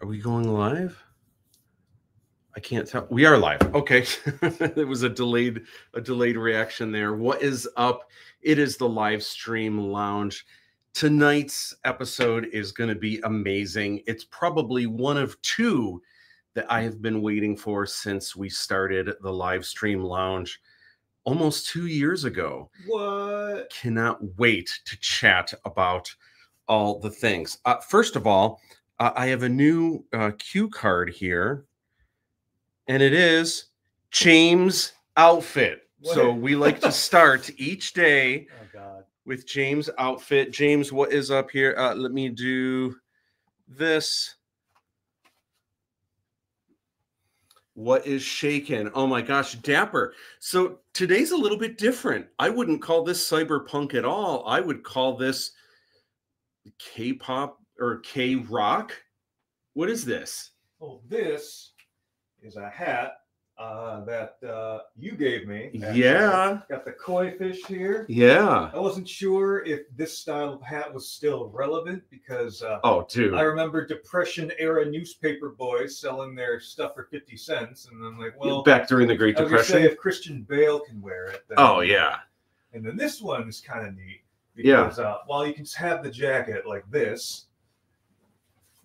Are we going live? I can't tell. We are live. Okay. It was a delayed reaction there. What is up? It is the live stream lounge. Tonight's episode is going to be amazing. It's probably one of two that I have been waiting for since we started the live stream lounge almost 2 years ago. What? Cannot wait to chat about all the things. First of all, I have a new cue card here, and it is James' outfit. What? So we like to start each day with James' outfit. James, what is up here? Let me do this. What is shaking? Oh my gosh, dapper. So today's a little bit different. I wouldn't call this cyberpunk at all. I would call this K-pop or K-rock. What is this? Oh, this is a hat that you gave me. Yeah. Got the koi fish here. Yeah. I wasn't sure if this style of hat was still relevant because oh, dude, I remember Depression era newspaper boys selling their stuff for 50 cents, and I'm like, well, back during the Great Depression. Say if Christian Bale can wear it. Then, oh yeah. And then this one is kind of neat because while you can have the jacket like this,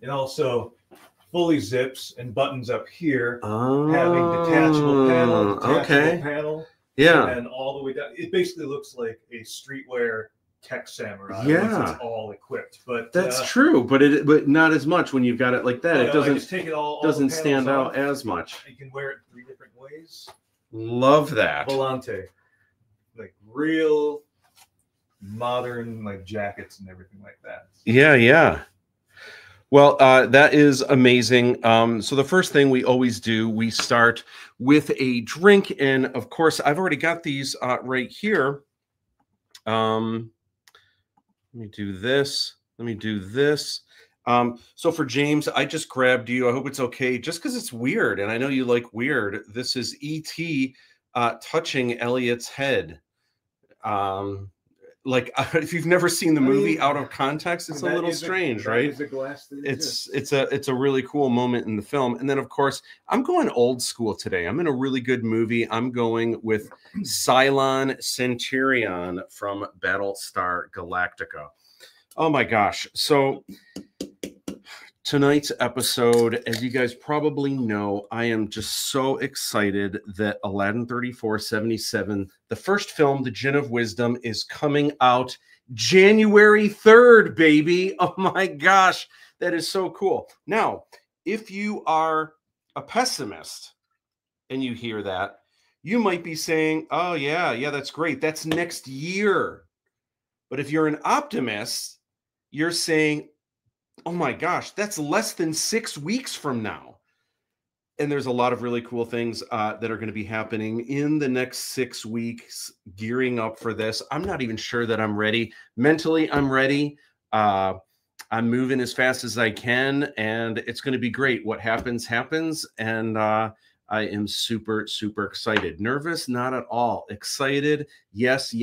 and also fully zips and buttons up here, having detachable panel, yeah, and all the way down. It basically looks like a streetwear tech samurai. Yeah, once it's all equipped. But that's true. But not as much when you've got it like that. It doesn't take it all doesn't stand out as much. You can wear it 3 different ways. Love that. Volante, like real modern like jackets and everything like that. Yeah, yeah. Well, that is amazing. So the first thing we always do, we start with a drink. And of course, I've already got these right here. Let me do this. Let me do this. So for James, I just grabbed you. I hope it's okay, just because it's weird. And I know you like weird. This is E.T. Touching Elliot's head. Like if you've never seen the movie out of context, it's a little strange, right? It's a really cool moment in the film. And then of course, I'm going old school today. I'm in a really good movie. I'm going with Cylon Centurion from Battlestar Galactica. Oh my gosh. So tonight's episode, as you guys probably know, I am just so excited that Aladdin 3477, the first film, The Jinn of Wisdom, is coming out January 3rd, baby. Oh my gosh, that is so cool. Now, if you are a pessimist and you hear that, you might be saying, oh yeah, that's great. That's next year. But if you're an optimist, you're saying, oh my gosh, that's less than 6 weeks from now. And there's a lot of really cool things that are going to be happening in the next 6 weeks, gearing up for this. I'm not even sure that I'm ready. Mentally, I'm ready. I'm moving as fast as I can, and it's going to be great. What happens, happens. And I am super, super excited. Nervous? Not at all. Excited? Yes,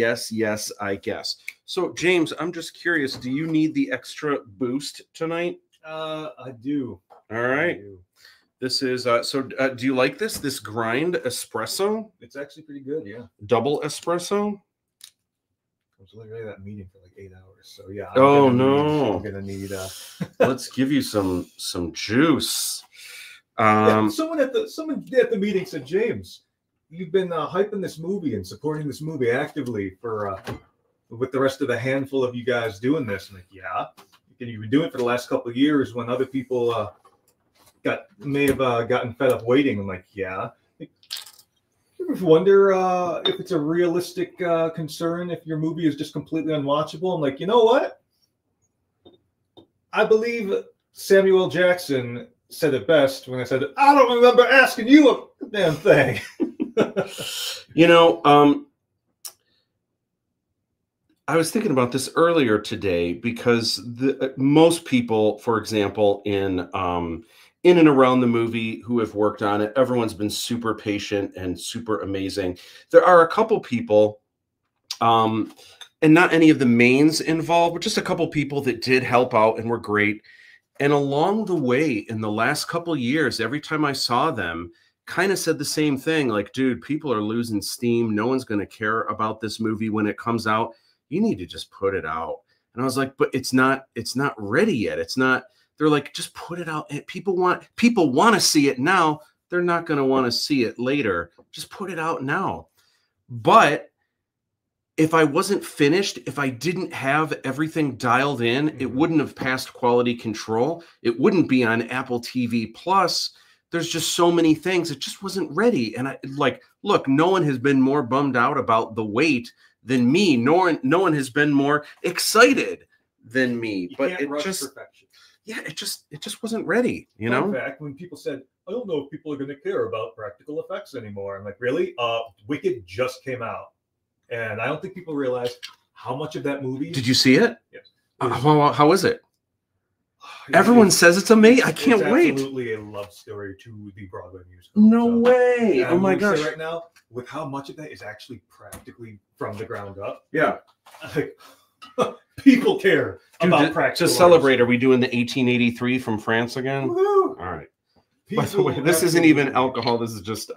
I guess. So, James, I'm just curious. Do you need the extra boost tonight? I do. All right. This is, do you like this? This grind espresso? It's actually pretty good, yeah. Double espresso? I was literally at that meeting for like 8 hours. So, yeah. I'm going to need... Let's give you some juice. Someone at the meeting said, James, you've been hyping this movie and supporting this movie actively for with the rest of the handful of you guys doing this. I'm like, yeah, you've been doing it for the last couple of years when other people may have gotten fed up waiting. I'm like, yeah. You ever wonder if it's a realistic concern if your movie is just completely unwatchable? I'm like, you know what? I believe Samuel Jackson said it best when I said, I don't remember asking you a damn thing. You know, I was thinking about this earlier today because most people, for example, in and around the movie who have worked on it, everyone's been super patient and super amazing. There are a couple people, and not any of the mains involved, but just a couple people that did help out and were great. And along the way, in the last couple years, every time I saw them, kind of said the same thing. Like, dude, people are losing steam. No one's going to care about this movie when it comes out. You need to just put it out. And I was like, but it's not ready yet. It's not. They're like, just put it out. People want to see it now. They're not going to want to see it later. Just put it out now. But if I wasn't finished, if I didn't have everything dialed in, it wouldn't have passed quality control. It wouldn't be on Apple TV Plus. There's just so many things. It just wasn't ready. And I like, look, no one has been more bummed out about the wait than me. No one has been more excited than me. You but can't it rush just, perfection. yeah, it just wasn't ready. You know. In fact, when people said, I don't know if people are going to care about practical effects anymore. I'm like, really? Wicked just came out. And I don't think people realize how much of that movie. Did you see it? Yes. How is it? Everyone says it's amazing. I can't wait. It's absolutely a love story to the Broadway musical. No way. Oh my gosh. Right now, with how much of that is actually practically from the ground up. Yeah. Like, people care about practical. To celebrate, are we doing the 1883 from France again? Woo-hoo. All right. By the way, this isn't even alcohol. This is just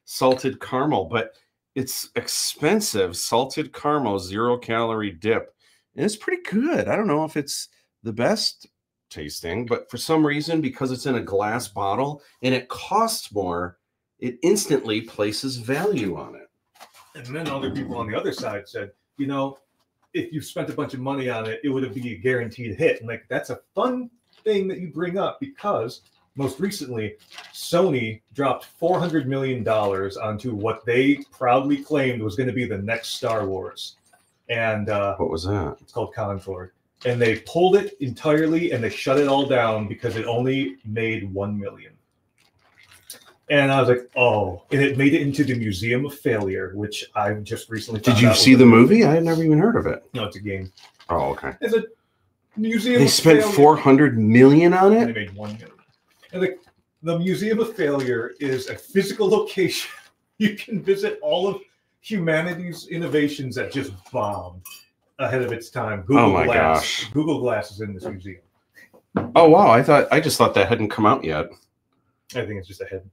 salted caramel, but it's expensive. Salted caramel, 0-calorie dip. And it's pretty good. I don't know if it's the best tasting, but for some reason, because it's in a glass bottle and it costs more, it instantly places value on it. And then other people on the other side said, you know, if you spent a bunch of money on it, it would be a guaranteed hit. And like, that's a fun thing that you bring up because most recently, Sony dropped $400 million onto what they proudly claimed was going to be the next Star Wars. And what was that? It's called Concord. And they pulled it entirely and they shut it all down because it only made $1 million. And I was like, oh, and it made it into the Museum of Failure, which I've just recently found out. Did you see the movie? I had never even heard of it. No, it's a game. Oh, okay. It's a museum. They spent $400 million on it? And they made $1 million. And the Museum of Failure is a physical location. You can visit all of humanity's innovations that just bombed ahead of its time. Oh my gosh. Google Glass is in this museum. Oh wow, I just thought that hadn't come out yet. I think it's just ahead.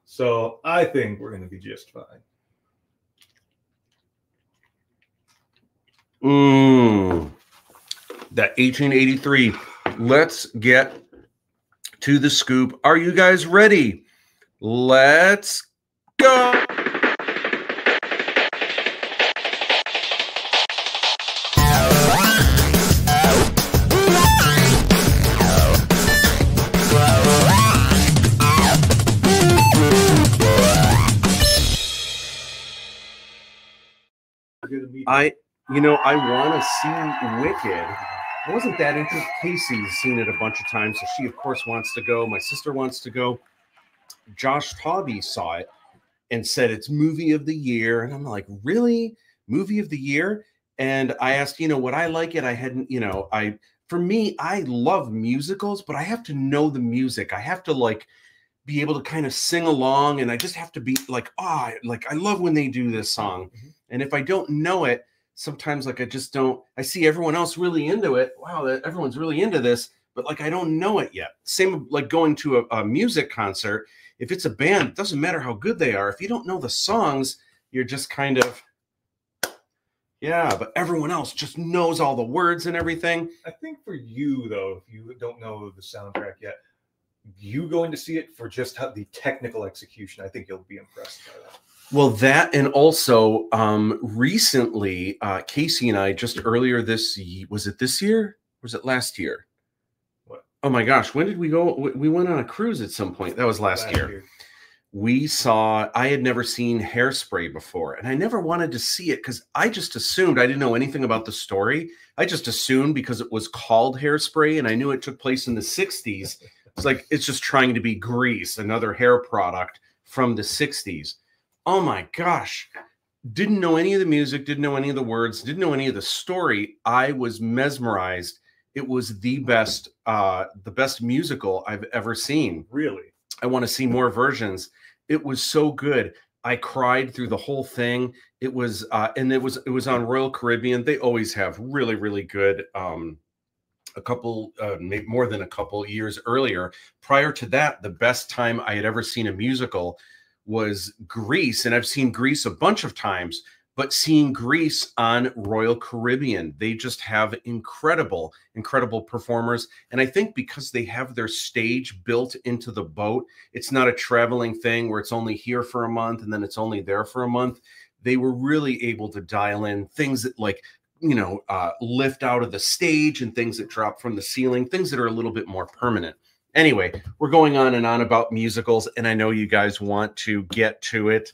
So I think we're going to be just fine. That 1883. Let's get to the scoop. Are you guys ready? Let's go. I want to see Wicked. I wasn't that interested. Casey's seen it a bunch of times, so she, of course, wants to go. My sister wants to go. Josh Tawby saw it and said it's movie of the year. And I'm like, really? Movie of the year? And I asked, would I like it? I hadn't, for me, I love musicals, but I have to know the music. I have to be able to kind of sing along, and I just have to be like, I love when they do this song. And if I don't know it, sometimes I just don't. I see everyone else really into it. Wow, everyone's really into this, but I don't know it yet. Same like going to a music concert. If it's a band, it doesn't matter how good they are. If you don't know the songs, you're just kind of, yeah, but everyone else just knows all the words and everything. I think for you, though, if you don't know the soundtrack yet, you going to see it for just how the technical execution, I think you'll be impressed by that. Well, that, and also recently, Casey and I, just earlier was it this year? Or was it last year? What? Oh my gosh, when did we go? We went on a cruise at some point. That was last year. I had never seen Hairspray before, and I never wanted to see it because I just assumed, I didn't know anything about the story. I just assumed because it was called Hairspray and I knew it took place in the 60s. It's like, it's just trying to be Grease, another hair product from the 60s. Oh my gosh. Didn't know any of the music, didn't know any of the words, didn't know any of the story. I was mesmerized. It was the best musical I've ever seen. Really? I want to see more versions. It was so good. I cried through the whole thing. It was and it was on Royal Caribbean. They always have really, really good a couple, maybe more than a couple years earlier. Prior to that, the best time I had ever seen a musical was Grease, and I've seen Grease a bunch of times, but seeing Grease on Royal Caribbean, they just have incredible, incredible performers. And I think because they have their stage built into the boat, it's not a traveling thing where it's only here for a month and then it's only there for a month. They were really able to dial in things that, like, you know, lift out of the stage and things that drop from the ceiling, things that are a little bit more permanent. Anyway, we're going on and on about musicals, and I know you guys want to get to it.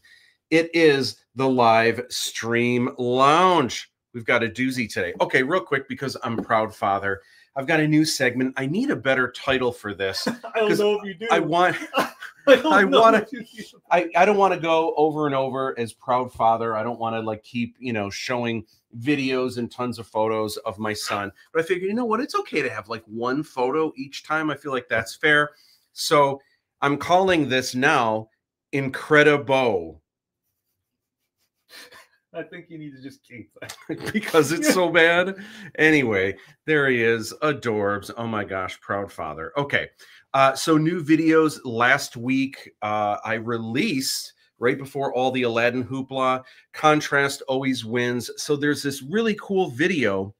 It is the live stream lounge. We've got a doozy today. Okay, real quick, because I'm a proud father, I've got a new segment. I need a better title for this. I don't know if you do. I don't want to go over and over as proud father. I don't want to like keep, you know, showing videos and tons of photos of my son. But I figured, you know what? It's okay to have like one photo each time. I feel like that's fair. So I'm calling this now Incredibo. I think you need to just keep that. Because it's so bad. Anyway, there he is. Adorbs. Oh my gosh, proud father. Okay. So new videos last week. I released right before all the Aladdin hoopla. Contrast always wins. So there's this really cool video.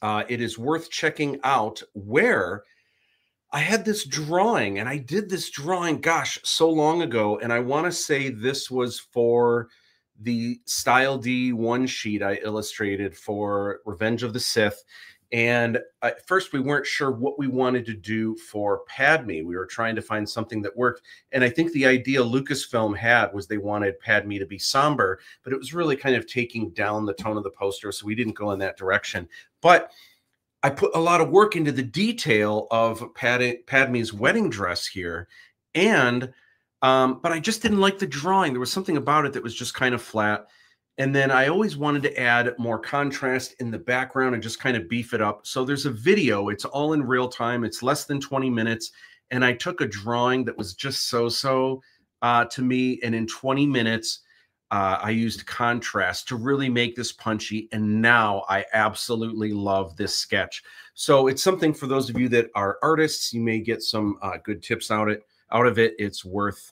It is worth checking out, where I had this drawing, and I did this drawing, gosh, so long ago. And I want to say this was for the Style D one sheet I illustrated for Revenge of the Sith. And at first we weren't sure what we wanted to do for Padme. We were trying to find something that worked. And I think the idea Lucasfilm had was they wanted Padme to be somber, but it was really kind of taking down the tone of the poster. So we didn't go in that direction. But I put a lot of work into the detail of Padme's wedding dress here. And but I just didn't like the drawing. There was something about it that was just kind of flat. And then I always wanted to add more contrast in the background and just kind of beef it up. So there's a video. It's all in real time. It's less than 20 minutes. And I took a drawing that was just so-so to me. And in 20 minutes, I used contrast to really make this punchy. And now I absolutely love this sketch. So it's something for those of you that are artists. You may get some good tips out of it. It's worth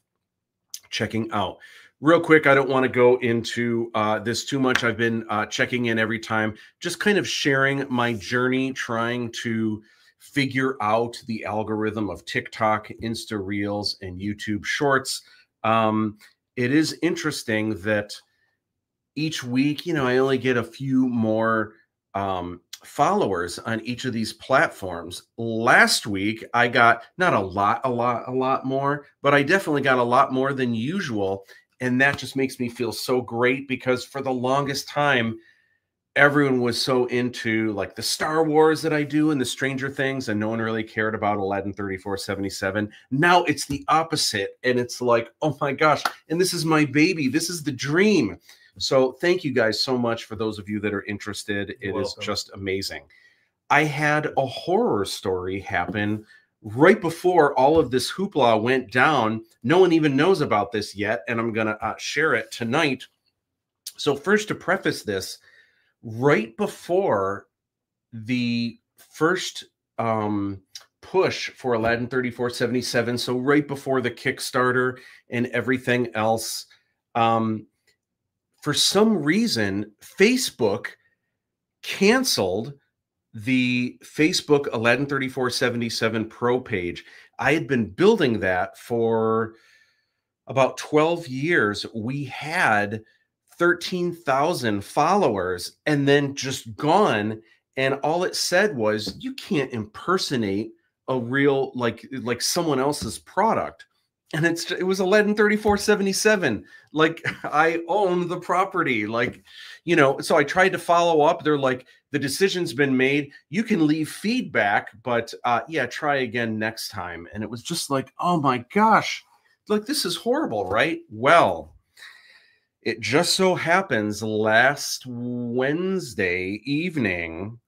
checking out. Real quick, I don't want to go into this too much. I've been checking in every time, just kind of sharing my journey, trying to figure out the algorithm of TikTok, Insta Reels, and YouTube Shorts. It is interesting that each week, you know, I only get a few more followers on each of these platforms. Last week, I got not a lot more, but I definitely got a lot more than usual. And that just makes me feel so great, because for the longest time, everyone was so into like the Star Wars that I do and the Stranger Things, and no one really cared about Aladdin 3477. Now it's the opposite. And it's like, oh my gosh, and this is my baby. This is the dream. So thank you guys so much for those of you that are interested. It is just amazing. I had a horror story happen right before all of this hoopla went down. No one even knows about this yet, and I'm going to share it tonight. So first, to preface this, right before the first push for Aladdin 3477, so right before the Kickstarter and everything else, for some reason, Facebook canceled the Facebook Aladdin 3477 Pro page. I had been building that for about 12 years. We had 13,000 followers, and then just gone. And all it said was, you can't impersonate a real, like someone else's product. And it was Aladdin 3477. Like, I own the property. Like, you know, so I tried to follow up. They're like, the decision's been made. You can leave feedback, but yeah, try again next time. And it was just like, oh my gosh, like, this is horrible, right? Well, it just so happens last Wednesday evening,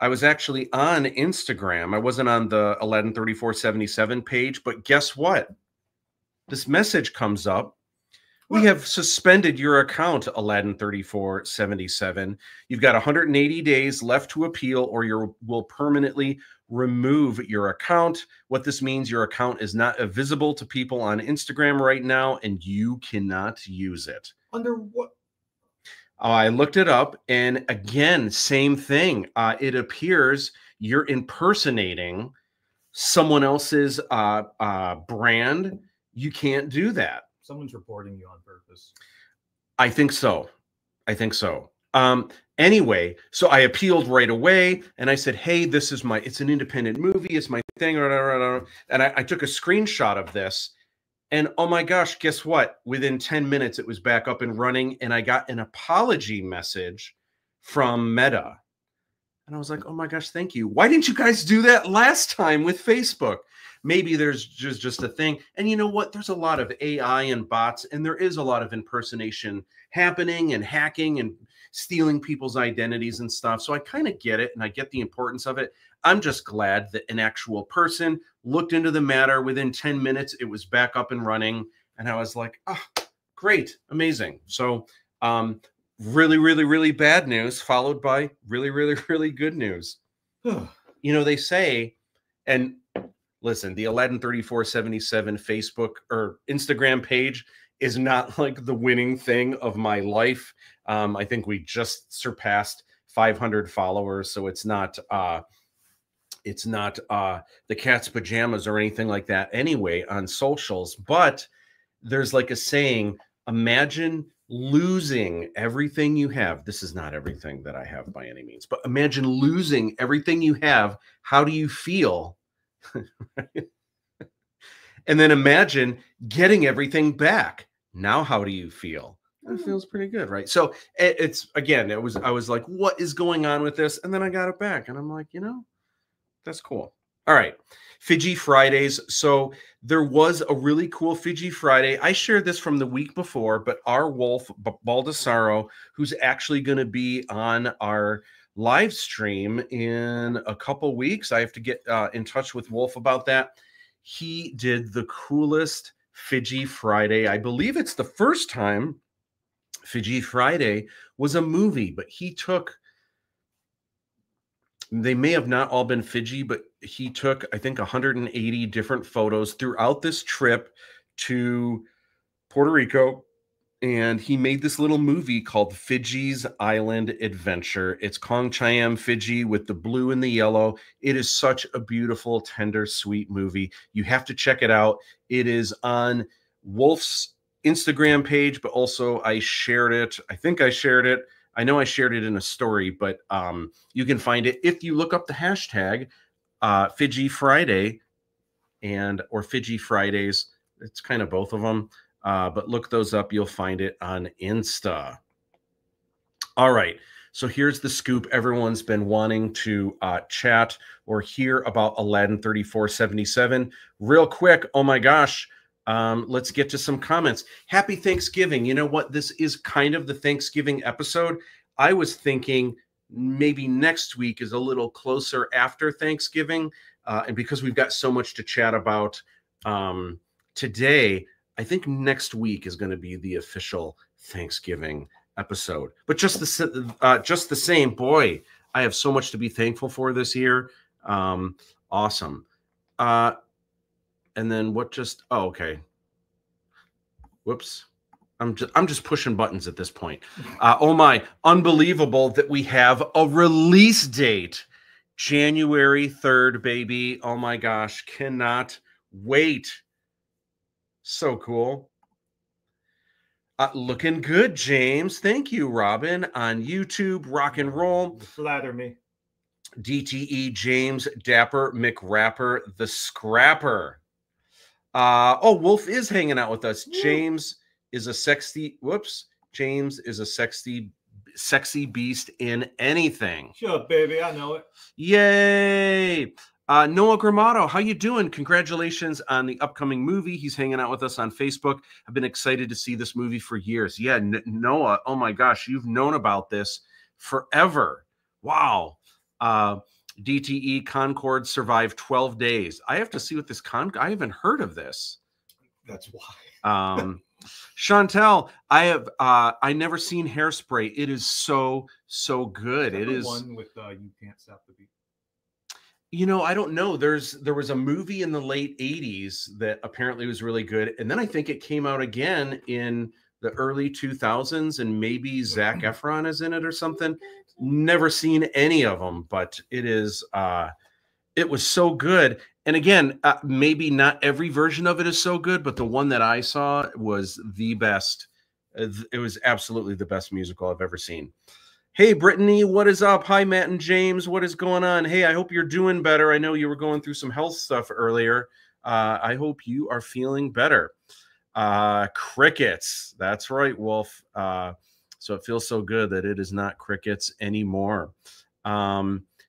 I was actually on Instagram. I wasn't on the Aladdin 3477 page, but guess what? This message comes up We have suspended your account, Aladdin3477. You've got 180 days left to appeal, or you will permanently remove your account. What this means, your account is not visible to people on Instagram right now, and you cannot use it. Under what? I looked it up, and again, same thing. It appears you're impersonating someone else's brand. You can't do that. Someone's reporting you on purpose. I think so. Anyway, so I appealed right away, and I said, hey, it's an independent movie. It's my thing. And I took a screenshot of this. And oh my gosh, guess what? Within 10 minutes, it was back up and running, and I got an apology message from Meta. And I was like, oh my gosh, thank you. Why didn't you guys do that last time with Facebook? Maybe there's just a thing. And you know what? There's a lot of AI and bots, and there is a lot of impersonation happening and hacking and stealing people's identities and stuff. So I kind of get it, and I get the importance of it. I'm just glad that an actual person looked into the matter. Within 10 minutes, it was back up and running. And I was like, oh, great, amazing. So really, really, really bad news followed by really, really, really good news. You know, they say, and listen, the Aladdin3477 Facebook or Instagram page is not like the winning thing of my life. I think we just surpassed 500 followers. So it's not the cat's pajamas or anything like that anyway on socials. But there's like a saying, imagine losing everything you have. This is not everything that I have by any means, but imagine losing everything you have. How do you feel? And then imagine getting everything back. Now, how do you feel? It feels pretty good, right? So I was like, what is going on with this? And then I got it back, and I'm like, you know, that's cool. All right. Fiji Fridays. So there was a really cool Fiji Friday. I shared this from the week before, but our Wolf Baldessaro, who's actually going to be on our live stream in a couple weeks. I have to get in touch with Wolf about that. He did the coolest Fiji Friday. I believe it's the first time Fiji Friday was a movie, but he took, they may have not all been Fiji, but he took, I think, 180 different photos throughout this trip to Puerto Rico. And he made this little movie called Fiji's Island Adventure. It's Kong Chiam, Fiji, with the blue and the yellow. It is such a beautiful, tender, sweet movie. You have to check it out. It is on Wolf's Instagram page, but also I shared it. I think I shared it. I know I shared it in a story, but you can find it if you look up the hashtag Fiji Friday or Fiji Fridays. It's kind of both of them. But look those up. You'll find it on Insta. All right. So here's the scoop. Everyone's been wanting to chat or hear about Aladdin 3477. Real quick. Oh my gosh. Let's get to some comments. Happy Thanksgiving. You know what? This is kind of the Thanksgiving episode. I was thinking maybe next week is a little closer after Thanksgiving. And because we've got so much to chat about today, I think next week is going to be the official Thanksgiving episode. But just the same, boy, I have so much to be thankful for this year. Awesome. And then what just, oh, okay. Whoops. I'm just pushing buttons at this point. Oh my, unbelievable that we have a release date. January 3rd, baby. Oh my gosh, cannot wait. So cool. Looking good, James. Thank you, Robin. On YouTube, rock and roll. Flatter me. DTE James Dapper McRapper the Scrapper. Oh, Wolf is hanging out with us. Yeah. James is a sexy sexy beast in anything. Shut up, baby. I know it. Yay. Noah Gramato, how you doing? Congratulations on the upcoming movie. He's hanging out with us on Facebook. I've been excited to see this movie for years. Yeah, Noah, oh my gosh, you've known about this forever. Wow. DTE Concord survived 12 days. I have to see what this I haven't heard of this. That's why. Chantel, I never seen Hairspray. It is so good. It is one with You Can't Stop the Beat. You know, I don't know. There was a movie in the late 80s that apparently was really good. And then I think it came out again in the early 2000s, and maybe Zac Efron is in it or something. Never seen any of them, but it was so good. And again, maybe not every version of it is so good, but the one that I saw was the best. It was absolutely the best musical I've ever seen. Hey, Brittany, what is up? Hi, Matt and James. What is going on? Hey, I hope you're doing better. I know you were going through some health stuff earlier. I hope you are feeling better. Crickets. That's right, Wolf. So it feels so good that it is not crickets anymore.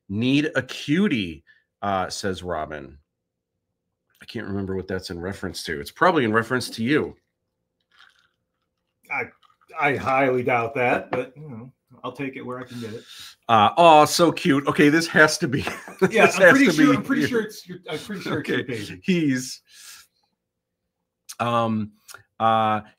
Need a cutie, says Robin. I can't remember what that's in reference to. It's probably in reference to you. I highly doubt that, but you know, I'll take it where I can get it. Oh, so cute. Okay, this has to be. Yeah, I'm pretty sure it's your baby. He's. You're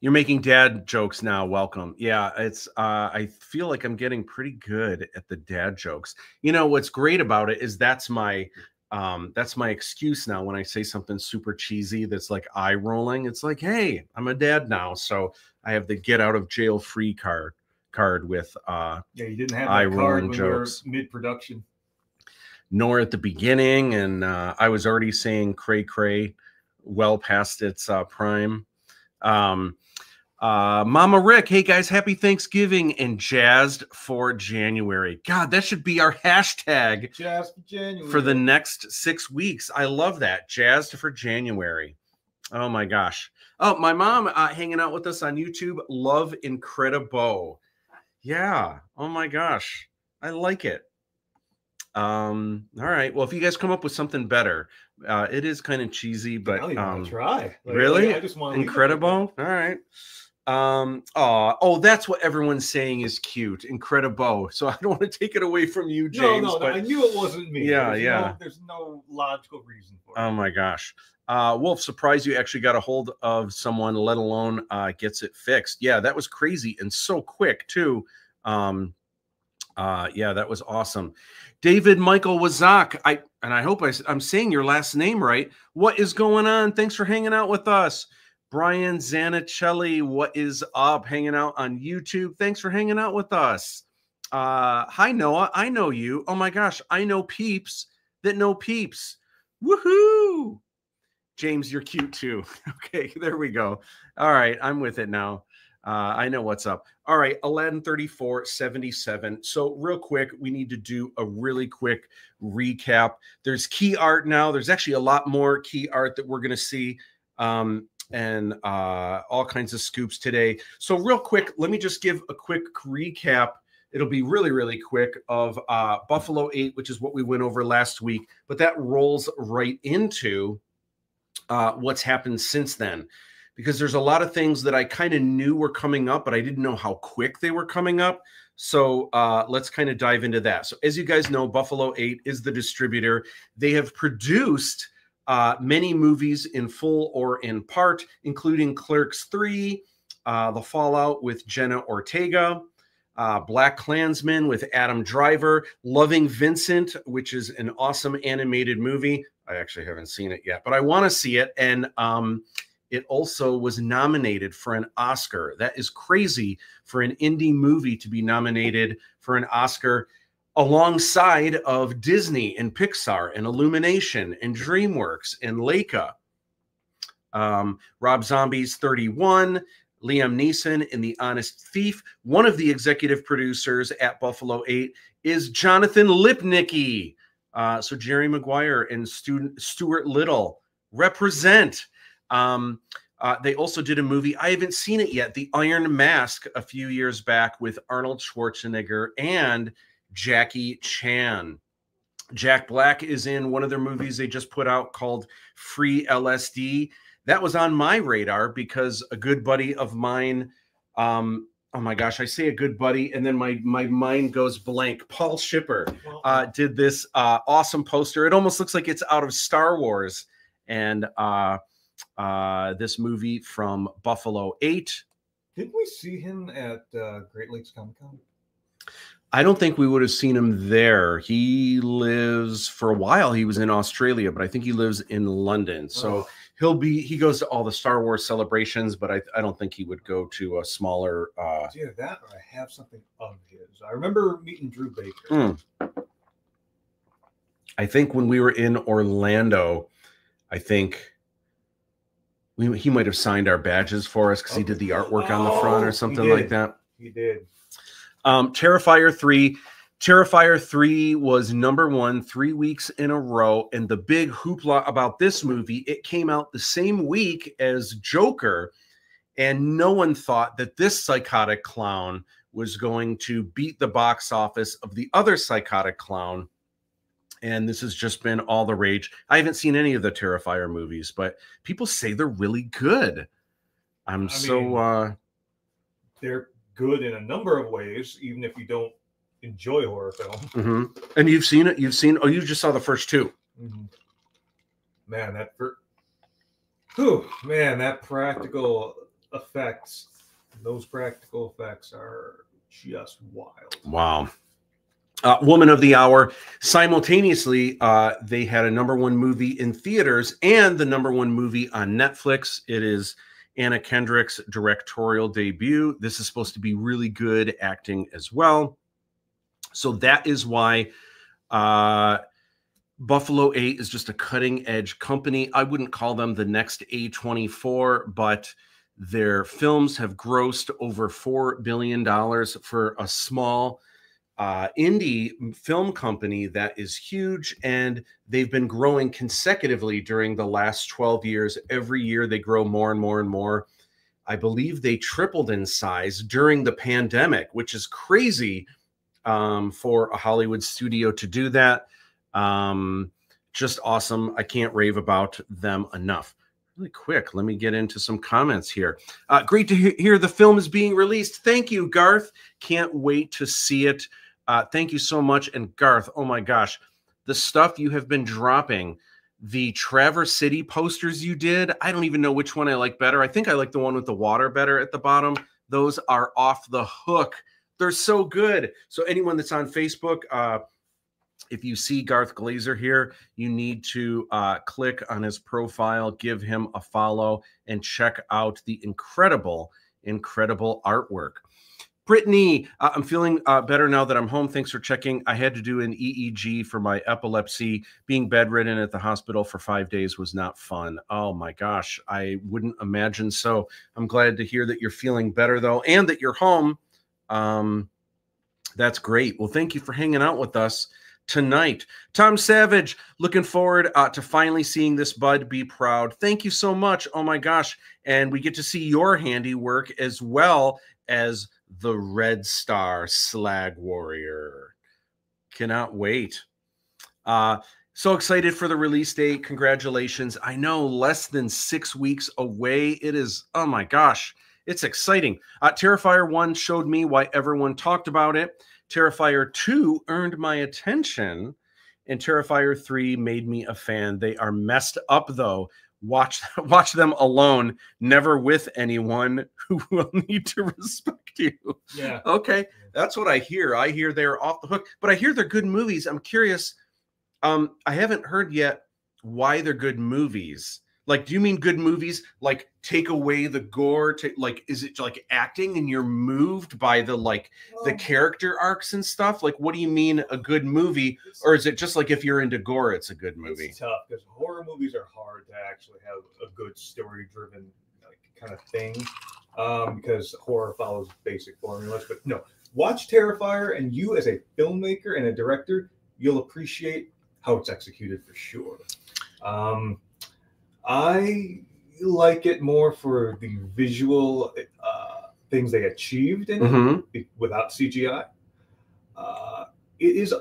making dad jokes now. Welcome. Yeah, it's. I feel like I'm getting pretty good at the dad jokes. You know what's great about it is that's my excuse now when I say something super cheesy that's like eye rolling. It's like, hey, I'm a dad now, so I have the get out of jail free card with you didn't have that card when jokes. You were mid-production, nor at the beginning, and I was already saying cray cray well past its prime. Mama Rick, hey guys, happy Thanksgiving and jazzed for January. God, that should be our hashtag jazzed for January for the next 6 weeks. I love that, jazzed for January. Oh my gosh. Oh, my mom hanging out with us on YouTube. Love Incredibo. Yeah. Oh my gosh. I like it. All right. Well, if you guys come up with something better, it is kind of cheesy, but I don't even want to try. Like, really? I just want Incredibo. All right. Oh, that's what everyone's saying is cute. Incredibo. So I don't want to take it away from you, James. No, but I knew it wasn't me. Yeah. There's no logical reason for it. Oh my gosh. Wolf, surprised you actually got a hold of someone, let alone gets it fixed. Yeah, that was crazy and so quick too. Yeah, that was awesome. David Michael Wazak, I hope I'm saying your last name right. What is going on? Thanks for hanging out with us. Brian Zanichelli, what is up? Hanging out on YouTube. Thanks for hanging out with us. Hi, Noah. I know you. Oh my gosh, I know peeps that know peeps. Woohoo! James, you're cute too. Okay, there we go. All right, I'm with it now. I know what's up. All right, Aladdin 3477. So real quick, we need to do a really quick recap. There's key art now. There's actually a lot more key art that we're going to see, and all kinds of scoops today. So real quick, let me just give a quick recap. It'll be really, really quick of Buffalo 8, which is what we went over last week. But that rolls right into what's happened since then, because there's a lot of things that I kind of knew were coming up, but I didn't know how quick they were coming up. So let's kind of dive into that. So as you guys know, Buffalo 8 is the distributor. They have produced many movies in full or in part, including Clerks 3, The Fallout with Jenna Ortega, Black Klansman with Adam Driver, Loving Vincent, which is an awesome animated movie. I actually haven't seen it yet, but I want to see it. And it also was nominated for an Oscar. That is crazy for an indie movie to be nominated for an Oscar alongside of Disney and Pixar and Illumination and DreamWorks and Leica. Rob Zombie's 31, Liam Neeson in The Honest Thief. One of the executive producers at Buffalo 8 is Jonathan Lipnicki. So Jerry Maguire and Stuart Little represent. They also did a movie, I haven't seen it yet, The Iron Mask, a few years back with Arnold Schwarzenegger and Jackie Chan. Jack Black is in one of their movies they just put out called Free LSD. That was on my radar because a good buddy of mine, oh my gosh, I say a good buddy, and then my mind goes blank. Paul Shipper did this awesome poster. It almost looks like it's out of Star Wars. And this movie from Buffalo 8. Didn't we see him at Great Lakes Comic Con? I don't think we would have seen him there. He lives, for a while, he was in Australia, but I think he lives in London. So he goes to all the Star Wars celebrations, but I don't think he would go to a smaller. Yeah, that or I have something of his. I remember meeting Drew Baker. I think when we were in Orlando, I think he might have signed our badges for us because he did the artwork on the front or something like that. He did. Terrifier 3. Terrifier 3 was #1 3 weeks in a row. And the big hoopla about this movie, it came out the same week as Joker. And no one thought that this psychotic clown was going to beat the box office of the other psychotic clown. And this has just been all the rage. I haven't seen any of the Terrifier movies, but people say they're really good. I mean, they're good in a number of ways, even if you don't enjoy horror film. And you've seen it. You just saw the first 2. Man, that practical effects. Those practical effects are just wild. Wow. Woman of the Hour. Simultaneously, they had a #1 movie in theaters and the #1 movie on Netflix. It is Anna Kendrick's directorial debut. This is supposed to be really good acting as well. So that is why Buffalo 8 is just a cutting-edge company. I wouldn't call them the next A24, but their films have grossed over $4 billion for a small indie film company. That is huge, and they've been growing consecutively during the last 12 years. Every year they grow more and more and more. I believe they tripled in size during the pandemic, which is crazy for a Hollywood studio to do that. Just awesome. I can't rave about them enough. Really quick, let me get into some comments here. Great to hear the film is being released. Thank you, Garth. Can't wait to see it. Thank you so much. And Garth, oh my gosh, the stuff you have been dropping, the Traverse City posters you did, I don't even know which one I like better. I think I like the one with the water better at the bottom. Those are off the hook. They're so good. So anyone that's on Facebook, if you see Garth Glazer here, you need to click on his profile, give him a follow, and check out the incredible artwork. Brittany, I'm feeling better now that I'm home. Thanks for checking. I had to do an EEG for my epilepsy. Being bedridden at the hospital for 5 days was not fun. Oh my gosh, I wouldn't imagine so. I'm glad to hear that you're feeling better though, and that you're home. That's great. Well, thank you for hanging out with us tonight. Tom Savage, looking forward to finally seeing this bud be proud. Thank you so much. Oh my gosh. And we get to see your handiwork as well as the Red Star Slag Warrior. Cannot wait. So excited for the release date. Congratulations. I know, less than 6 weeks away. It is, oh my gosh, it's exciting. Terrifier 1 showed me why everyone talked about it. Terrifier 2 earned my attention, and Terrifier 3 made me a fan. They are messed up though. Watch them alone, never with anyone who will need to respect you. Yeah. Okay, that's what I hear. I hear they're off the hook, but I hear they're good movies. I'm curious. I haven't heard yet why they're good movies. Like, do you mean good movies? Like, take away the gore? Like, is it like acting and you're moved by the the character arcs and stuff? Like, what do you mean a good movie? Or is it just like if you're into gore, it's a good movie? It's tough because horror movies are hard to actually have a good story-driven kind of thing because horror follows basic formulas. But no, watch Terrifier, and you as a filmmaker and a director, you'll appreciate how it's executed for sure. I like it more for the visual things they achieved in it without CGI. It is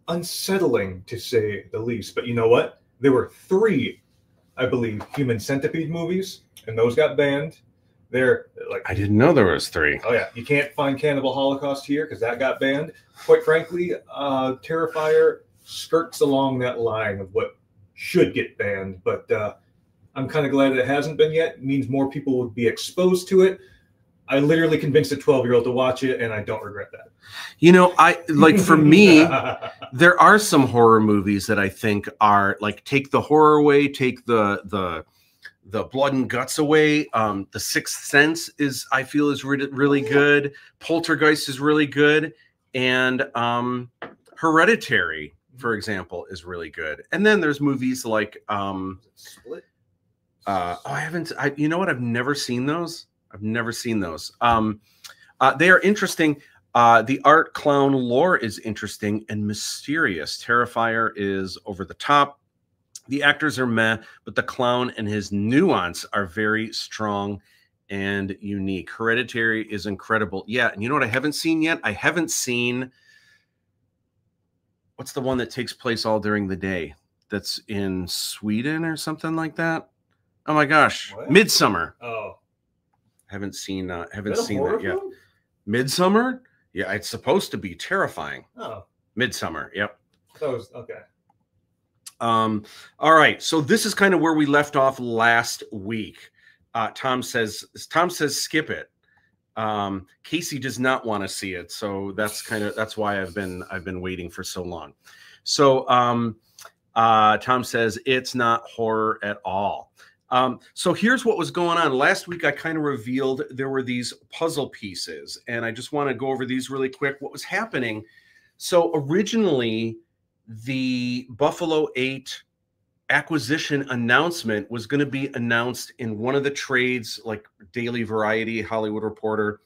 unsettling to say the least, but you know what? There were 3, I believe, Human Centipede movies, and those got banned. They're like, I didn't know there was 3. Oh yeah, you can't find Cannibal Holocaust here because that got banned. Quite frankly, Terrifier skirts along that line of what should get banned, but I'm kind of glad it hasn't been yet. It means more people would be exposed to it. I literally convinced a 12-year-old to watch it, and I don't regret that. You know, for me, there are some horror movies that I think are like, take the horror away, take the blood and guts away. The Sixth Sense I feel is really good. Poltergeist is really good, and Hereditary, for example, is really good. And then there's movies like Split. You know what? I've never seen those. I've never seen those. They are interesting. The art clown lore is interesting and mysterious. Terrifier is over the top. The actors are meh, but the clown and his nuance are very strong and unique. Hereditary is incredible. Yeah, and you know what I haven't seen yet? I haven't seen, what's the one that takes place all during the day? That's in Sweden or something like that? Oh my gosh. What? Midsummer. Oh. Haven't seen that yet. Midsummer? Yeah, it's supposed to be terrifying. Oh. Midsummer, yep. So okay. All right, so this is kind of where we left off last week. Tom says skip it. Casey does not want to see it, so that's why I've been waiting for so long. So Tom says it's not horror at all. So here's what was going on. Last week, I kind of revealed there were these puzzle pieces, and I just want to go over these really quick. What was happening? So originally, the Buffalo 8 acquisition announcement was going to be announced in one of the trades, like Daily Variety, Hollywood Reporter,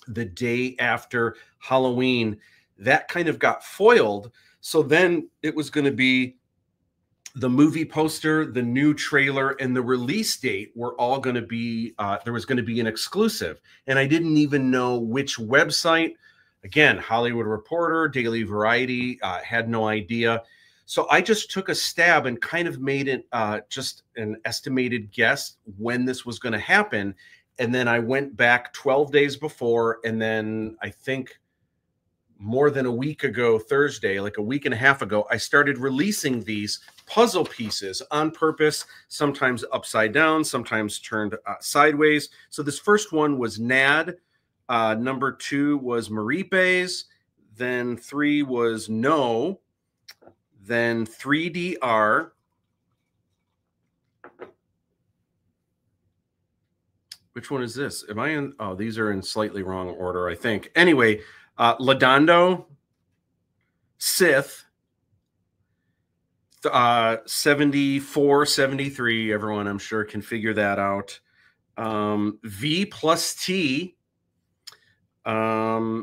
the day after Halloween. That kind of got foiled. So then it was going to be the movie poster, the new trailer, and the release date were all going to be, there was going to be an exclusive. And I didn't even know which website. Again, Hollywood Reporter, Daily Variety, had no idea. So I just took a stab and kind of made it just an estimated guess when this was going to happen. And then I went back 12 days before, and then I think more than a week ago, Thursday, like a week and a half ago, I started releasing these puzzle pieces on purpose, sometimes upside down, sometimes turned sideways. So this first one was NAD. Number 2 was Maripes. Then 3 was No. Then 3DR. Which one is this? Am I in? Oh, these are in slightly wrong order, I think. Anyway, Ladondo, Sith, 74, 73. Everyone, I'm sure, can figure that out. V plus T, Ozanum.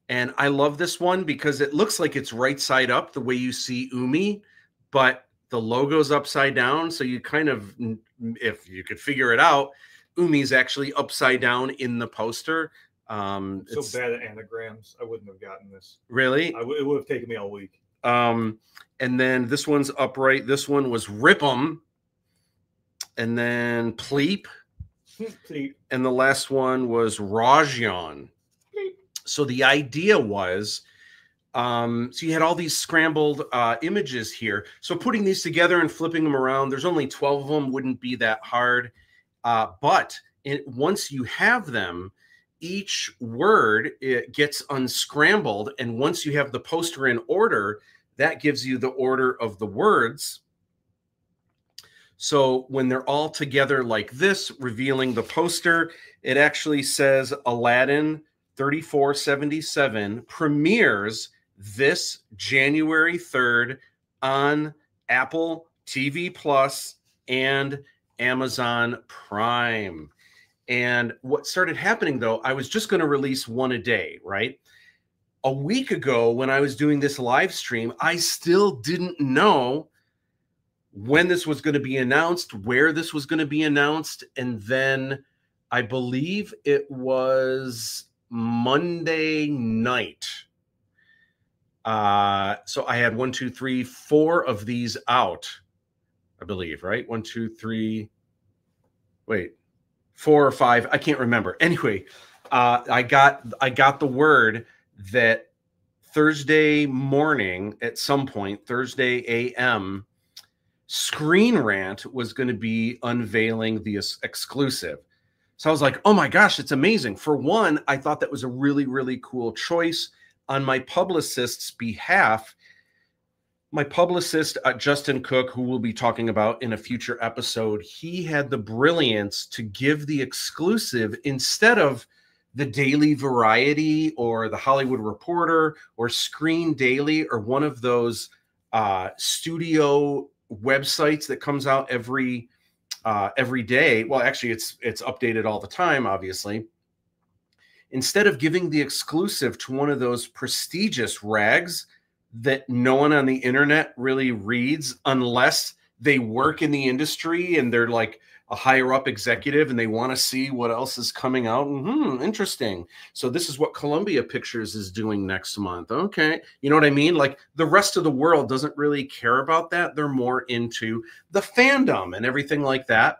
And I love this one because it looks like it's right side up the way you see Umi, but the logo's upside down. So you kind of, if you could figure it out, Umi's actually upside down in the poster. So bad at anagrams. I wouldn't have gotten this. Really? It would have taken me all week. And then this one's upright. This one was Rip'em. And then Pleep. Pleep. And the last one was Rajon. So the idea was, so you had all these scrambled images here. So putting these together and flipping them around, there's only 12 of them, wouldn't be that hard. But once you have them, each word, it gets unscrambled. And once you have the poster in order, that gives you the order of the words. So when they're all together like this, revealing the poster, it actually says Aladdin 3477 premieres this January 3rd on Apple TV Plus and Amazon Prime. And what started happening, though, I was just going to release one a day, right? A week ago, when I was doing this live stream, I still didn't know when this was going to be announced, where this was going to be announced. And then I believe it was Monday night. So I had 1, 2, 3, 4 of these out, I believe, right? 1, 2, 3. Wait, 4 or 5. I can't remember. Anyway, I got the word that Thursday morning at some point, Thursday a.m. Screen Rant was going to be unveiling the exclusive. So I was like, oh my gosh, it's amazing. For one, I thought that was a really, really cool choice. On my publicist's behalf, my publicist, Justin Cook, who we'll be talking about in a future episode, he had the brilliance to give the exclusive instead of the Daily Variety or the Hollywood Reporter or Screen Daily or one of those studio websites that comes out every day. Well, actually, it's updated all the time, obviously. Instead of giving the exclusive to one of those prestigious rags that no one on the internet really reads unless they work in the industry and they're like a higher up executive and they want to see what else is coming out. Interesting. So this is what Columbia Pictures is doing next month. Okay. You know what I mean? Like the rest of the world doesn't really care about that. They're more into the fandom and everything like that.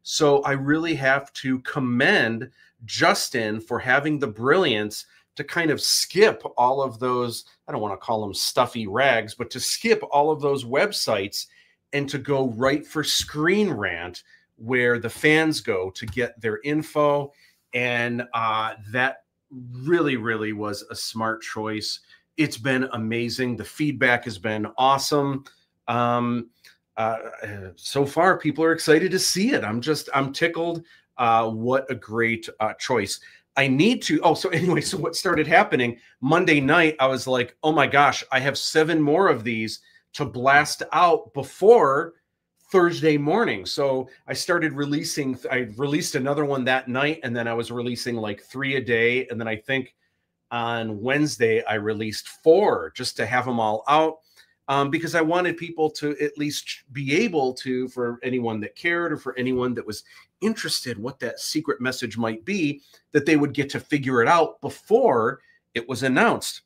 So I really have to commend Justin for having the brilliance to kind of skip all of those, I don't want to call them stuffy rags, but to skip all of those websites and to go right for Screen Rant, where the fans go to get their info. And that really, really was a smart choice. It's been amazing. The feedback has been awesome. So far, people are excited to see it. I'm tickled. What a great choice. I need to, so what started happening Monday night, I was like, oh my gosh, I have 7 more of these to blast out before Thursday morning. So I started releasing, I released another one that night, and then I was releasing like 3 a day. And then I think on Wednesday, I released 4 just to have them all out. Because I wanted people to at least be able to, for anyone that cared or for anyone that was interested what that secret message might be, that they would get to figure it out before it was announced.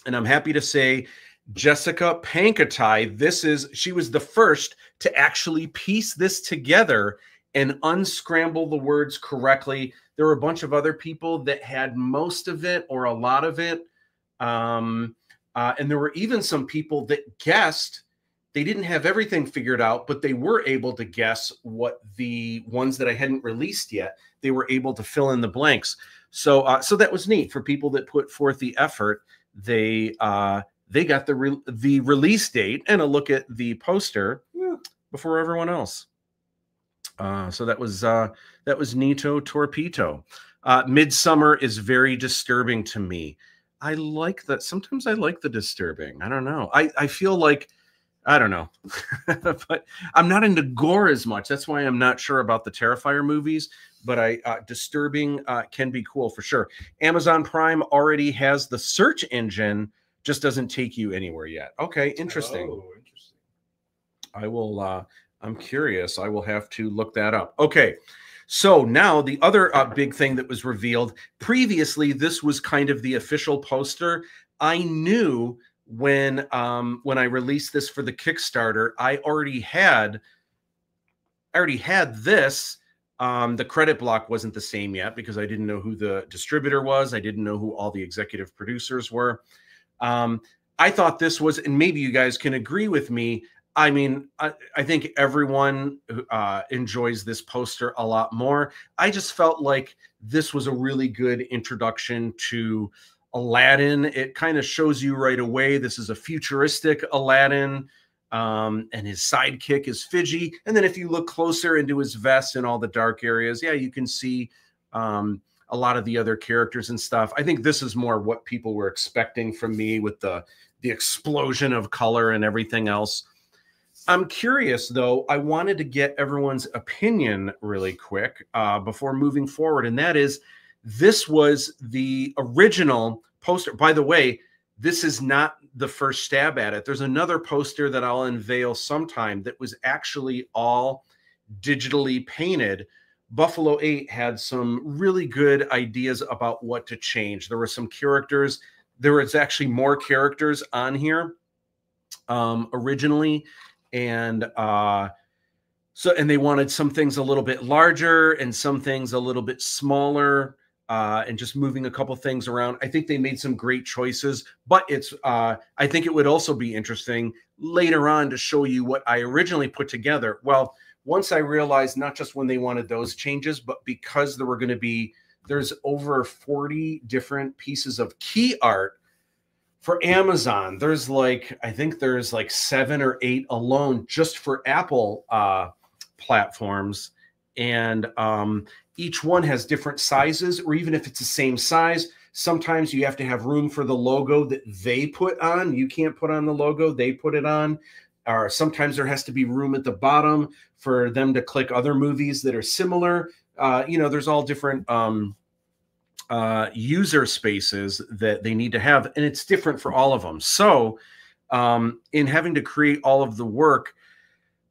And I'm happy to say Jessica Pankatai, she was the first to actually piece this together and unscramble the words correctly. There were a bunch of other people that had most of it or a lot of it. And there were even some people that guessed. They didn't have everything figured out, but they were able to guess what the ones that I hadn't released yet, they were able to fill in the blanks. So that was neat for people that put forth the effort. They got the release date and a look at the poster before everyone else. So that was Nito Torpedo. Midsummer is very disturbing to me. I like that. Sometimes I like the disturbing. I don't know. I feel like, I don't know, but I'm not into gore as much. That's why I'm not sure about the Terrifier movies, but disturbing can be cool for sure. Amazon Prime already has the search engine, just doesn't take you anywhere yet. Okay. Interesting. Oh, interesting. I will, I'm curious. I will have to look that up. Okay. So now the other big thing that was revealed previously, this was kind of the official poster. I knew when I released this for the Kickstarter, I already had this. The credit block wasn't the same yet because I didn't know who the distributor was. I didn't know who all the executive producers were. I thought this was, and maybe you guys can agree with me, I mean, I think everyone enjoys this poster a lot more. I just felt like this was a really good introduction to Aladdin. It kind of shows you right away this is a futuristic Aladdin, and his sidekick is Fidji. And then if you look closer into his vest and all the dark areas, yeah, you can see a lot of the other characters and stuff. I think this is more what people were expecting from me with the explosion of color and everything else. I'm curious, though. I wanted to get everyone's opinion really quick before moving forward. And that is, this was the original poster. By the way, this is not the first stab at it. There's another poster that I'll unveil sometime that was actually all digitally painted. Buffalo 8 had some really good ideas about what to change. There were some characters. There was actually more characters on here originally. And and they wanted some things a little bit larger and some things a little bit smaller. and just moving a couple things around. I think they made some great choices, but I think it would also be interesting later on to show you what I originally put together. Well, once I realized not just when they wanted those changes, but because there were going to be, there's over 40 different pieces of key art for Amazon. There's like, I think there's like 7 or 8 alone just for Apple platforms. And each one has different sizes, or even if it's the same size, sometimes you have to have room for the logo that they put on. You can't put on the logo, they put it on. Or sometimes there has to be room at the bottom for them to click other movies that are similar. You know, there's all different user spaces that they need to have, and it's different for all of them. So in having to create all of the work,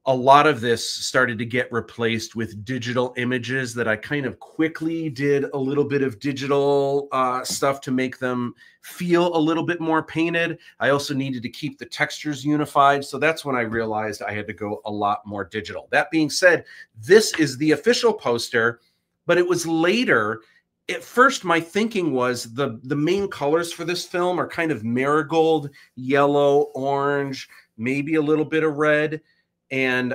a lot of this started to get replaced with digital images that I kind of quickly did a little bit of digital stuff to make them feel a little bit more painted. I also needed to keep the textures unified. So that's when I realized I had to go a lot more digital. That being said, this is the official poster, but it was later. At first, my thinking was the main colors for this film are kind of marigold, yellow, orange, maybe a little bit of red. And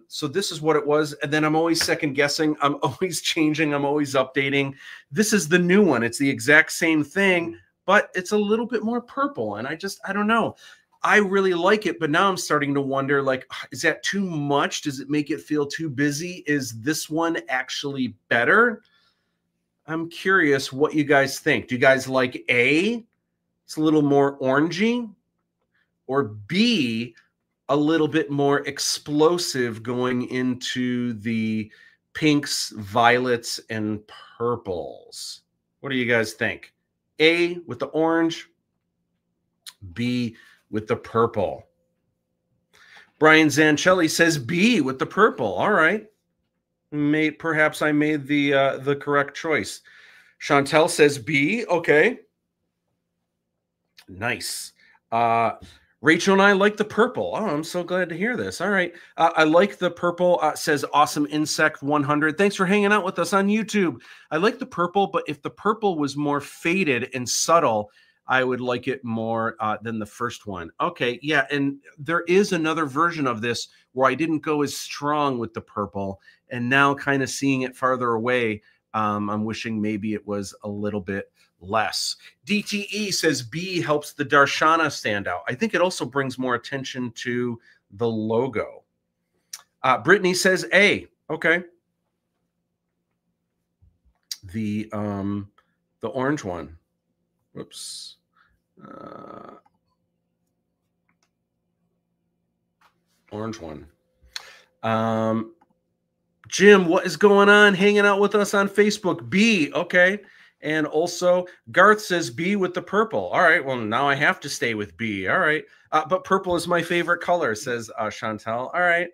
so this is what it was. And then I'm always second guessing. I'm always changing. I'm always updating. This is the new one. It's the exact same thing, but it's a little bit more purple. And I don't know. I really like it, but now I'm starting to wonder, like, is that too much? Does it make it feel too busy? Is this one actually better? I'm curious what you guys think. Do you guys like A, it's a little more orangey, or B, a little bit more explosive going into the pinks, violets, and purples? What do you guys think? A with the orange, B with the purple. Brian Zanchelli says B with the purple. All right. Perhaps I made the correct choice. Chantel says B. Okay. Nice. Rachel and I like the purple. Oh, I'm so glad to hear this. All right. I like the purple, says Awesome Insect 100. Thanks for hanging out with us on YouTube. I like the purple, but if the purple was more faded and subtle, I would like it more than the first one. Okay. Yeah. And there is another version of this where I didn't go as strong with the purple, and now kind of seeing it farther away, I'm wishing maybe it was a little bit less. DTE says B helps the Darshana stand out. I think it also brings more attention to the logo. Brittany says A. Okay. The orange one. Whoops. Orange one. Jim, what is going on? Hanging out with us on Facebook. B. Okay. And also, Garth says B with the purple. All right. Well, now I have to stay with B. All right. But purple is my favorite color, says Chantel. All right.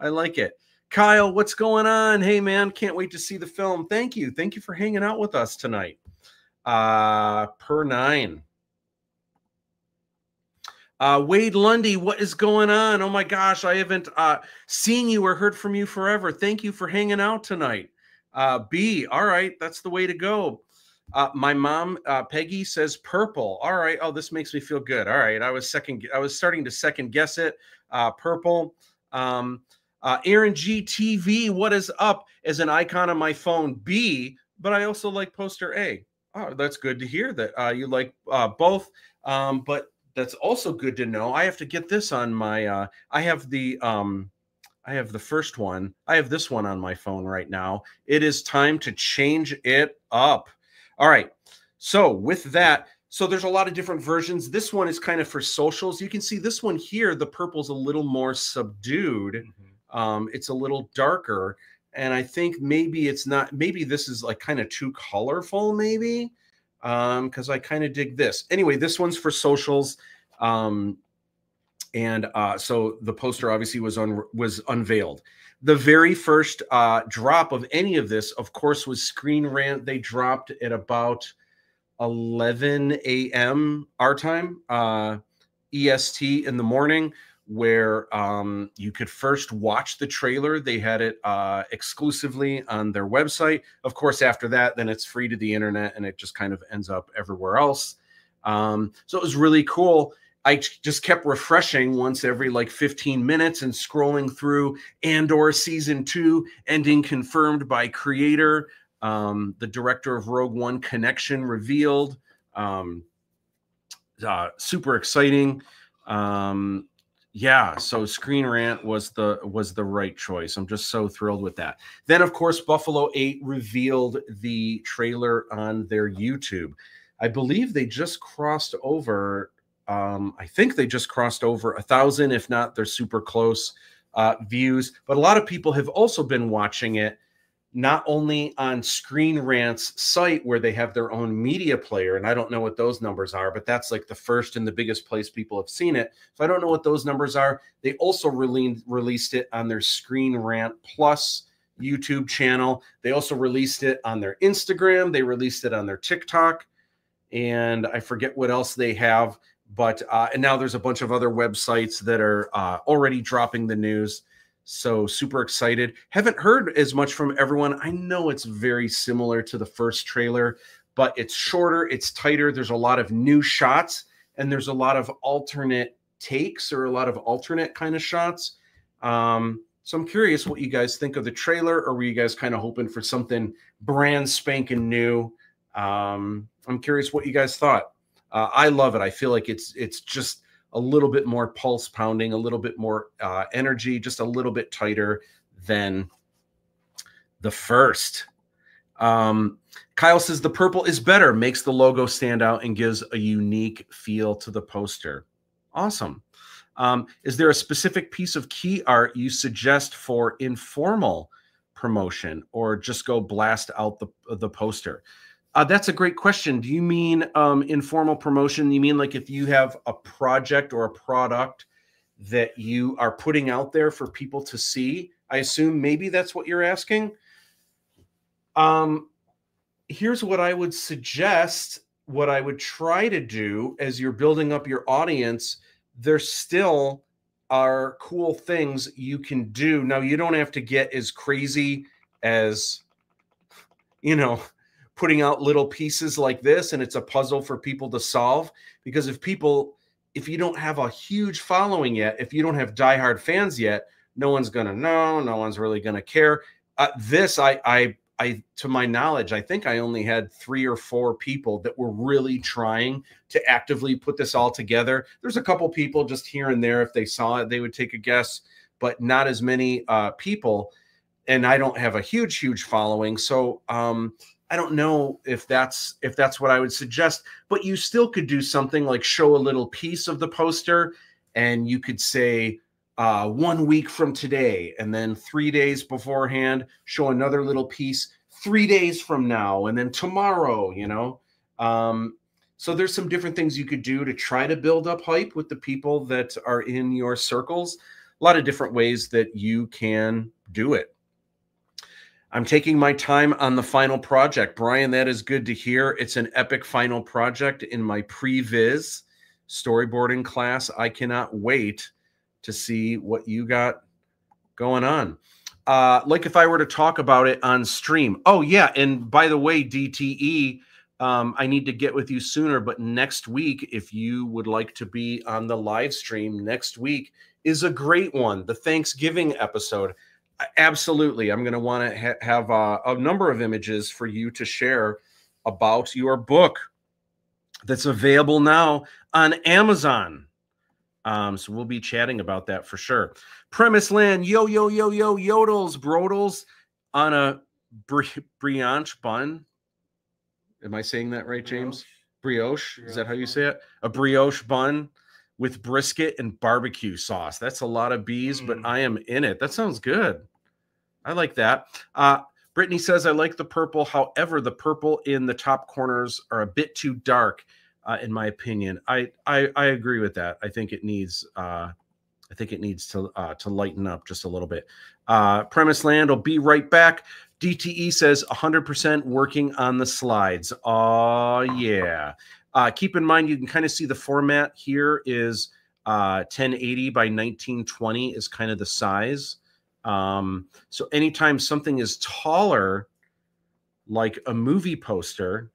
I like it. Kyle, what's going on? Hey, man, can't wait to see the film. Thank you. Thank you for hanging out with us tonight. Per 9. Wade Lundy, what is going on? Oh, my gosh. I haven't seen you or heard from you forever. Thank you for hanging out tonight. B. All right. That's the way to go. My mom, Peggy, says purple. All right. Oh, this makes me feel good. All right. I was starting to second guess it. Purple. Aaron G TV, what is up, as an icon on my phone? B, but I also like poster A. Oh, that's good to hear that you like both. But that's also good to know. I have to get this on my. I have the first one. I have this one on my phone right now. It is time to change it up. All right. So with that, so there's a lot of different versions. This one is kind of for socials. You can see this one here. The purple's a little more subdued. Mm-hmm. It's a little darker. And I think maybe it's not, maybe this is like kind of too colorful, maybe, because I kind of dig this. Anyway, this one's for socials. So the poster obviously was unveiled. The very first drop of any of this, of course, was Screen Rant. They dropped at about 11 a.m. our time, EST in the morning. where you could first watch the trailer. They had it exclusively on their website. Of course, after that, then it's free to the internet, and it just kind of ends up everywhere else. So it was really cool. I just kept refreshing once every like 15 minutes and scrolling through Andor season 2, ending confirmed by creator. The director of Rogue One Connection revealed. Super exciting. Yeah, so Screen Rant was the right choice. I'm just so thrilled with that. Then, of course, Buffalo 8 revealed the trailer on their YouTube. I believe they just crossed over. I think they just crossed over 1,000. If not, they're super close views. But a lot of people have also been watching it, not only on Screen Rant's site where they have their own media player, and I don't know what those numbers are, but that's like the first and the biggest place people have seen it. So I don't know what those numbers are. They also released it on their Screen Rant Plus YouTube channel. They also released it on their Instagram. They released it on their TikTok, and I forget what else they have. But and now there's a bunch of other websites that are already dropping the news. So super excited. Haven't heard as much from everyone. I know it's very similar to the first trailer, but it's shorter, it's tighter. There's a lot of new shots, and there's a lot of alternate takes or a lot of alternate kind of shots. So I'm curious what you guys think of the trailer, or were you guys kind of hoping for something brand spanking new? I'm curious what you guys thought. I love it. I feel like it's just a little bit more pulse pounding, a little bit more energy, just a little bit tighter than the first. Kyle says the purple is better, makes the logo stand out and gives a unique feel to the poster. Awesome. Is there a specific piece of key art you suggest for informal promotion, or just go blast out the poster? That's a great question. Do you mean informal promotion? You mean like if you have a project or a product that you are putting out there for people to see? I assume maybe that's what you're asking. Here's what I would suggest, what I would try to do as you're building up your audience. There still are cool things you can do. Now, you don't have to get as crazy as, you know, putting out little pieces like this and it's a puzzle for people to solve. Because if you don't have a huge following yet, if you don't have diehard fans yet, no one's going to know, no one's really going to care. This, I, to my knowledge, I think I only had 3 or 4 people that were really trying to actively put this all together. There's a couple people just here and there, if they saw it, they would take a guess, but not as many people. And I don't have a huge following. So, I don't know if that's what I would suggest, but you still could do something like show a little piece of the poster, and you could say 1 week from today, and then 3 days beforehand, show another little piece 3 days from now, and then tomorrow, you know. So there's some different things you could do to try to build up hype with the people that are in your circles. A lot of different ways that you can do it. I'm taking my time on the final project. Brian, that is good to hear. It's an epic final project in my pre-viz storyboarding class. I cannot wait to see what you got going on. Like if I were to talk about it on stream. Oh, yeah. And by the way, DTE, I need to get with you sooner, but next week, if you would like to be on the live stream next week, is a great one. The Thanksgiving episode. Absolutely. I'm going to want to have a number of images for you to share about your book that's available now on Amazon. So we'll be chatting about that for sure. Premise Land, yodels, brodels on a brioche bun. Am I saying that right, James? Brioche. Is that how you say it? A brioche bun with brisket and barbecue sauce. That's a lot of bees, but I am in it. That sounds good. I like that. Brittany says, I like the purple. However, the purple in the top corners are a bit too dark, in my opinion. I agree with that. I think it needs to lighten up just a little bit. Premise Land will be right back. DTE says 100% working on the slides. Oh, yeah. Keep in mind, you can kind of see the format here is 1080 by 1920 is kind of the size. So anytime something is taller, like a movie poster,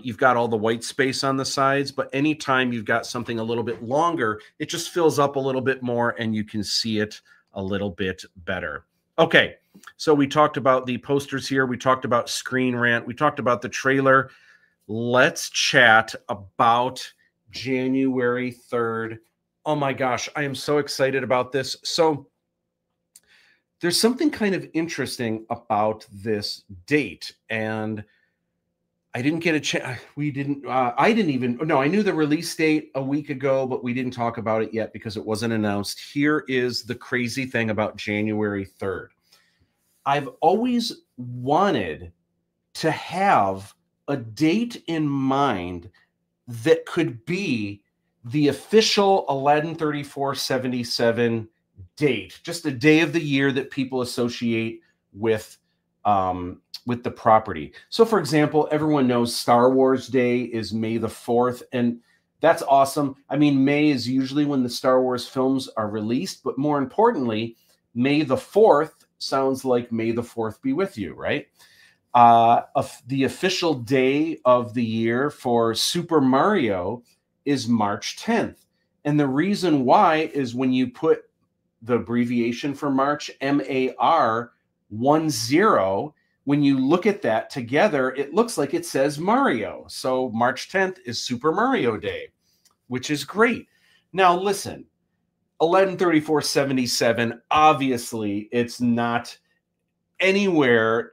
you've got all the white space on the sides, but anytime you've got something a little bit longer, it just fills up a little bit more and you can see it a little bit better. Okay, so we talked about the posters here. We talked about Screen Rant. We talked about the trailer. Let's chat about January 3rd. Oh my gosh, I am so excited about this. So there's something kind of interesting about this date, and I didn't get a chance. I didn't even, no, I knew the release date a week ago, but we didn't talk about it yet because it wasn't announced. Here is the crazy thing about January 3rd. I've always wanted to have a date in mind that could be the official Aladdin 3477 date, just a day of the year that people associate with the property. So for example, everyone knows Star Wars Day is May the 4th, and that's awesome. I mean, May is usually when the Star Wars films are released, but more importantly, May the 4th sounds like May the 4th be with you, right? The official day of the year for Super Mario is March 10th. And the reason why is when you put the abbreviation for March, MAR 10, when you look at that together, it looks like it says Mario. So March 10th is Super Mario Day, which is great. Now listen, Aladdin 3477, obviously it's not anywhere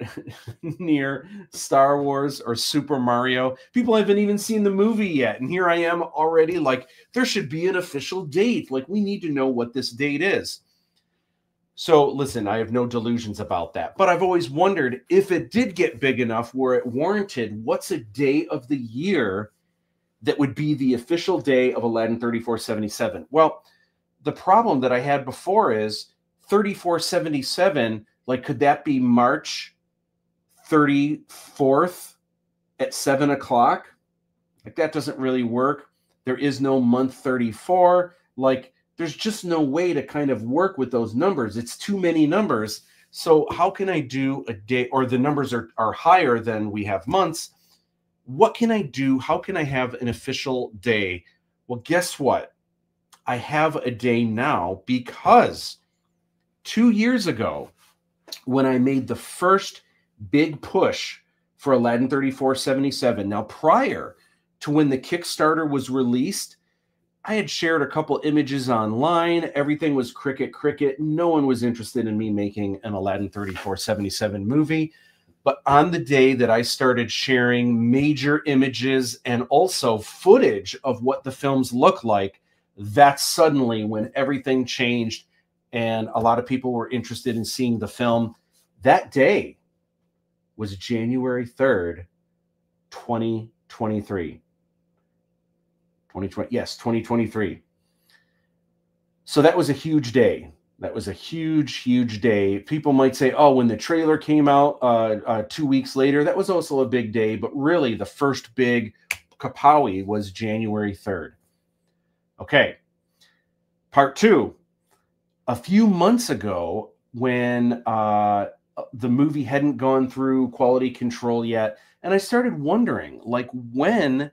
near Star Wars or Super Mario. People haven't even seen the movie yet, and here I am already like, there should be an official date. Like, we need to know what this date is. So listen, I have no delusions about that, but I've always wondered if it did get big enough where it warranted, what's a day of the year that would be the official day of Aladdin 3477? Well, the problem that I had before is 3477, like, could that be March 34th at 7 o'clock? Like, that doesn't really work. There is no month 34. Like, there's just no way to kind of work with those numbers. It's too many numbers. So how can I do a day, or the numbers are higher than we have months? What can I do? How can I have an official day? Well, guess what? I have a day now because 2 years ago, when I made the first big push for Aladdin 3477, now prior to when the Kickstarter was released, I had shared a couple images online. Everything was cricket. No one was interested in me making an Aladdin 3477 movie. But on the day that I started sharing major images and also footage of what the films look like, that's suddenly when everything changed and a lot of people were interested in seeing the film. That day was January 3rd, 2023. 2020, yes, 2023. So that was a huge day. That was a huge day. People might say, oh, when the trailer came out 2 weeks later, that was also a big day. But really, the first big kapowie was January 3rd. Okay. Part two. A few months ago, when the movie hadn't gone through quality control yet, and I started wondering, like, when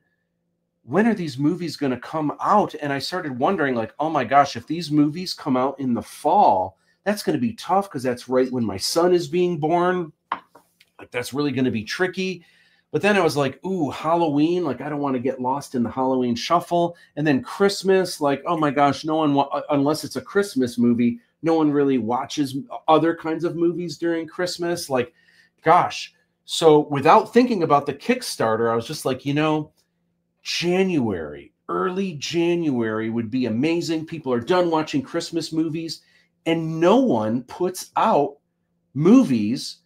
are these movies going to come out? And I started wondering, like, oh my gosh, if these movies come out in the fall, that's going to be tough because that's right when my son is being born. Like, that's really going to be tricky. But then I was like, ooh, Halloween, like, I don't want to get lost in the Halloween shuffle. And then Christmas, like, oh my gosh, no one, unless it's a Christmas movie, no one really watches other kinds of movies during Christmas. Like, gosh. So without thinking about the Kickstarter, I was just like, you know, January, early January would be amazing. People are done watching Christmas movies, and no one puts out movies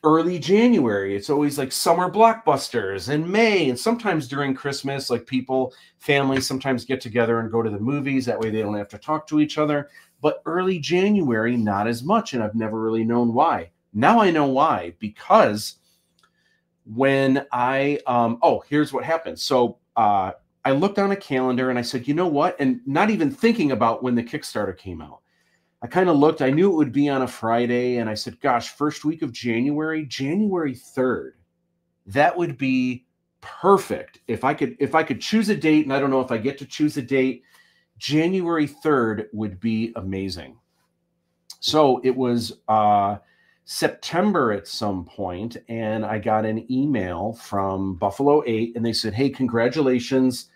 early January. It's always like summer blockbusters in May, and sometimes during Christmas, like families sometimes get together and go to the movies. That way they don't have to talk to each other. But early January, not as much, and I've never really known why. Now I know why, because when I, here's what happened. So I looked on a calendar and I said, you know what? And not even thinking about when the Kickstarter came out. I kind of looked, I knew it would be on a Friday. And I said, gosh, first week of January, January 3rd, that would be perfect. If I could choose a date, and I don't know if I get to choose a date, January 3rd would be amazing. So it was September at some point, and I got an email from Buffalo 8, and they said, hey, congratulations.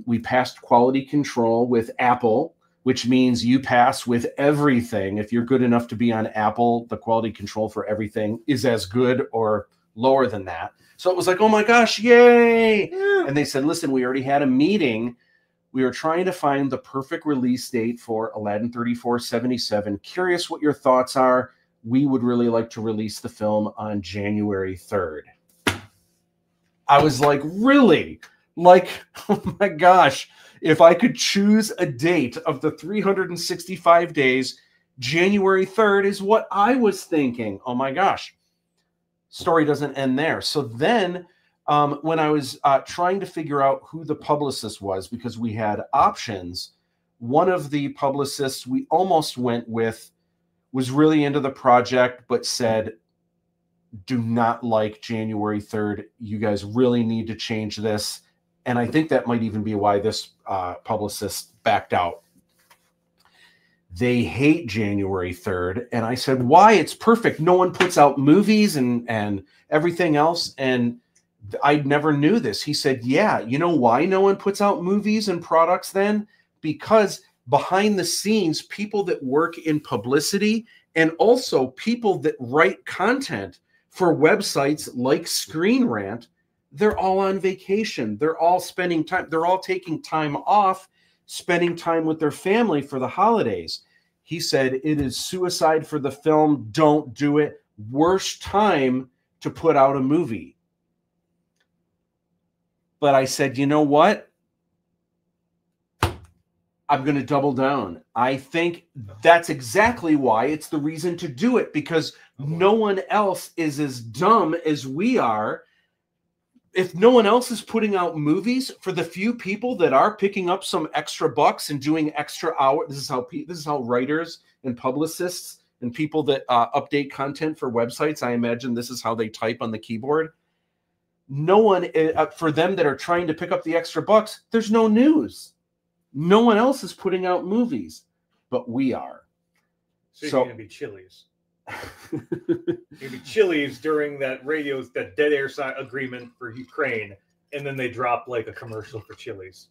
We passed quality control with Apple, which means you pass with everything. If you're good enough to be on Apple, the quality control for everything is as good or lower than that. So it was like, oh my gosh, yay. Yeah. And they said, listen, we already had a meeting. We were trying to find the perfect release date for Aladdin 3477. Curious what your thoughts are. We would really like to release the film on January 3rd. I was like, really? Like, oh my gosh, if I could choose a date of the 365 days, January 3rd is what I was thinking. Oh my gosh. Story doesn't end there. So then when I was trying to figure out who the publicist was, because we had options, one of the publicists we almost went with was really into the project, but said, do not like January 3rd. You guys really need to change this. And I think that might even be why this publicist backed out. They hate January 3rd. And I said, why? It's perfect. No one puts out movies and everything else. And I never knew this. He said, yeah, you know why no one puts out movies and products then? Because behind the scenes, people that work in publicity and also people that write content for websites like Screen Rant, they're all on vacation. They're all spending time. They're all taking time off, spending time with their family for the holidays. He said, it is suicide for the film. Don't do it. Worst time to put out a movie. But I said, you know what? I'm going to double down. I think that's exactly why it's the reason to do it, because no one else is as dumb as we are. If no one else is putting out movies, for the few people that are picking up some extra bucks and doing extra hours, this is how writers and publicists and people that update content for websites, I imagine this is how they type on the keyboard. No one, for them that are trying to pick up the extra bucks, there's no news. No one else is putting out movies, but we are. So you're going to be Chili's. Maybe Chili's during that dead air agreement for Ukraine, and then they drop like a commercial for Chili's.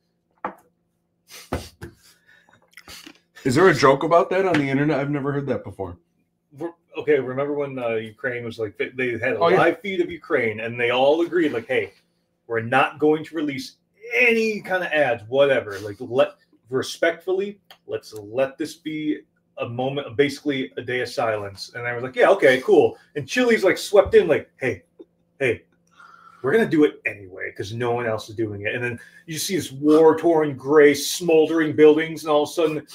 Is there a joke about that on the internet? I've never heard that before. Okay, remember when Ukraine was like, they had a live feed of Ukraine, and they all agreed, like, hey, we're not going to release any kind of ads, whatever. Like, respectfully, let's let this be a moment, basically a day of silence. And I was like, yeah, okay, cool. And Chili's like swept in, like, hey, we're going to do it anyway because no one else is doing it. And then you see this war-torn gray smoldering buildings, and all of a sudden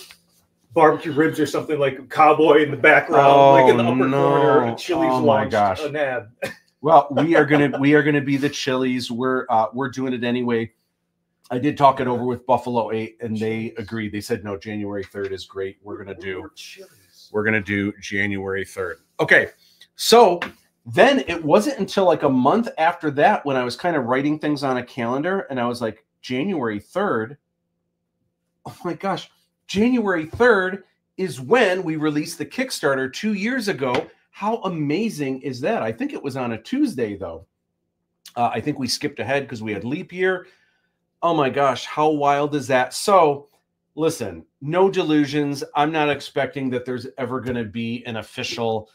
barbecue ribs or something, like a cowboy in the background, like in the upper corner, and Chili's launched an ad. Well, we are gonna be the Chili's. We're doing it anyway. I did talk it over with Buffalo 8, and they agreed. They said, no, January 3rd is great. We're going to do January 3rd. Okay, so then it wasn't until like a month after that when I was kind of writing things on a calendar, and I was like, January 3rd? Oh my gosh, January 3rd is when we released the Kickstarter 2 years ago. How amazing is that? I think it was on a Tuesday, though. I think we skipped ahead because we had leap year. Oh my gosh, how wild is that? So listen, no delusions. I'm not expecting that there's ever going to be an official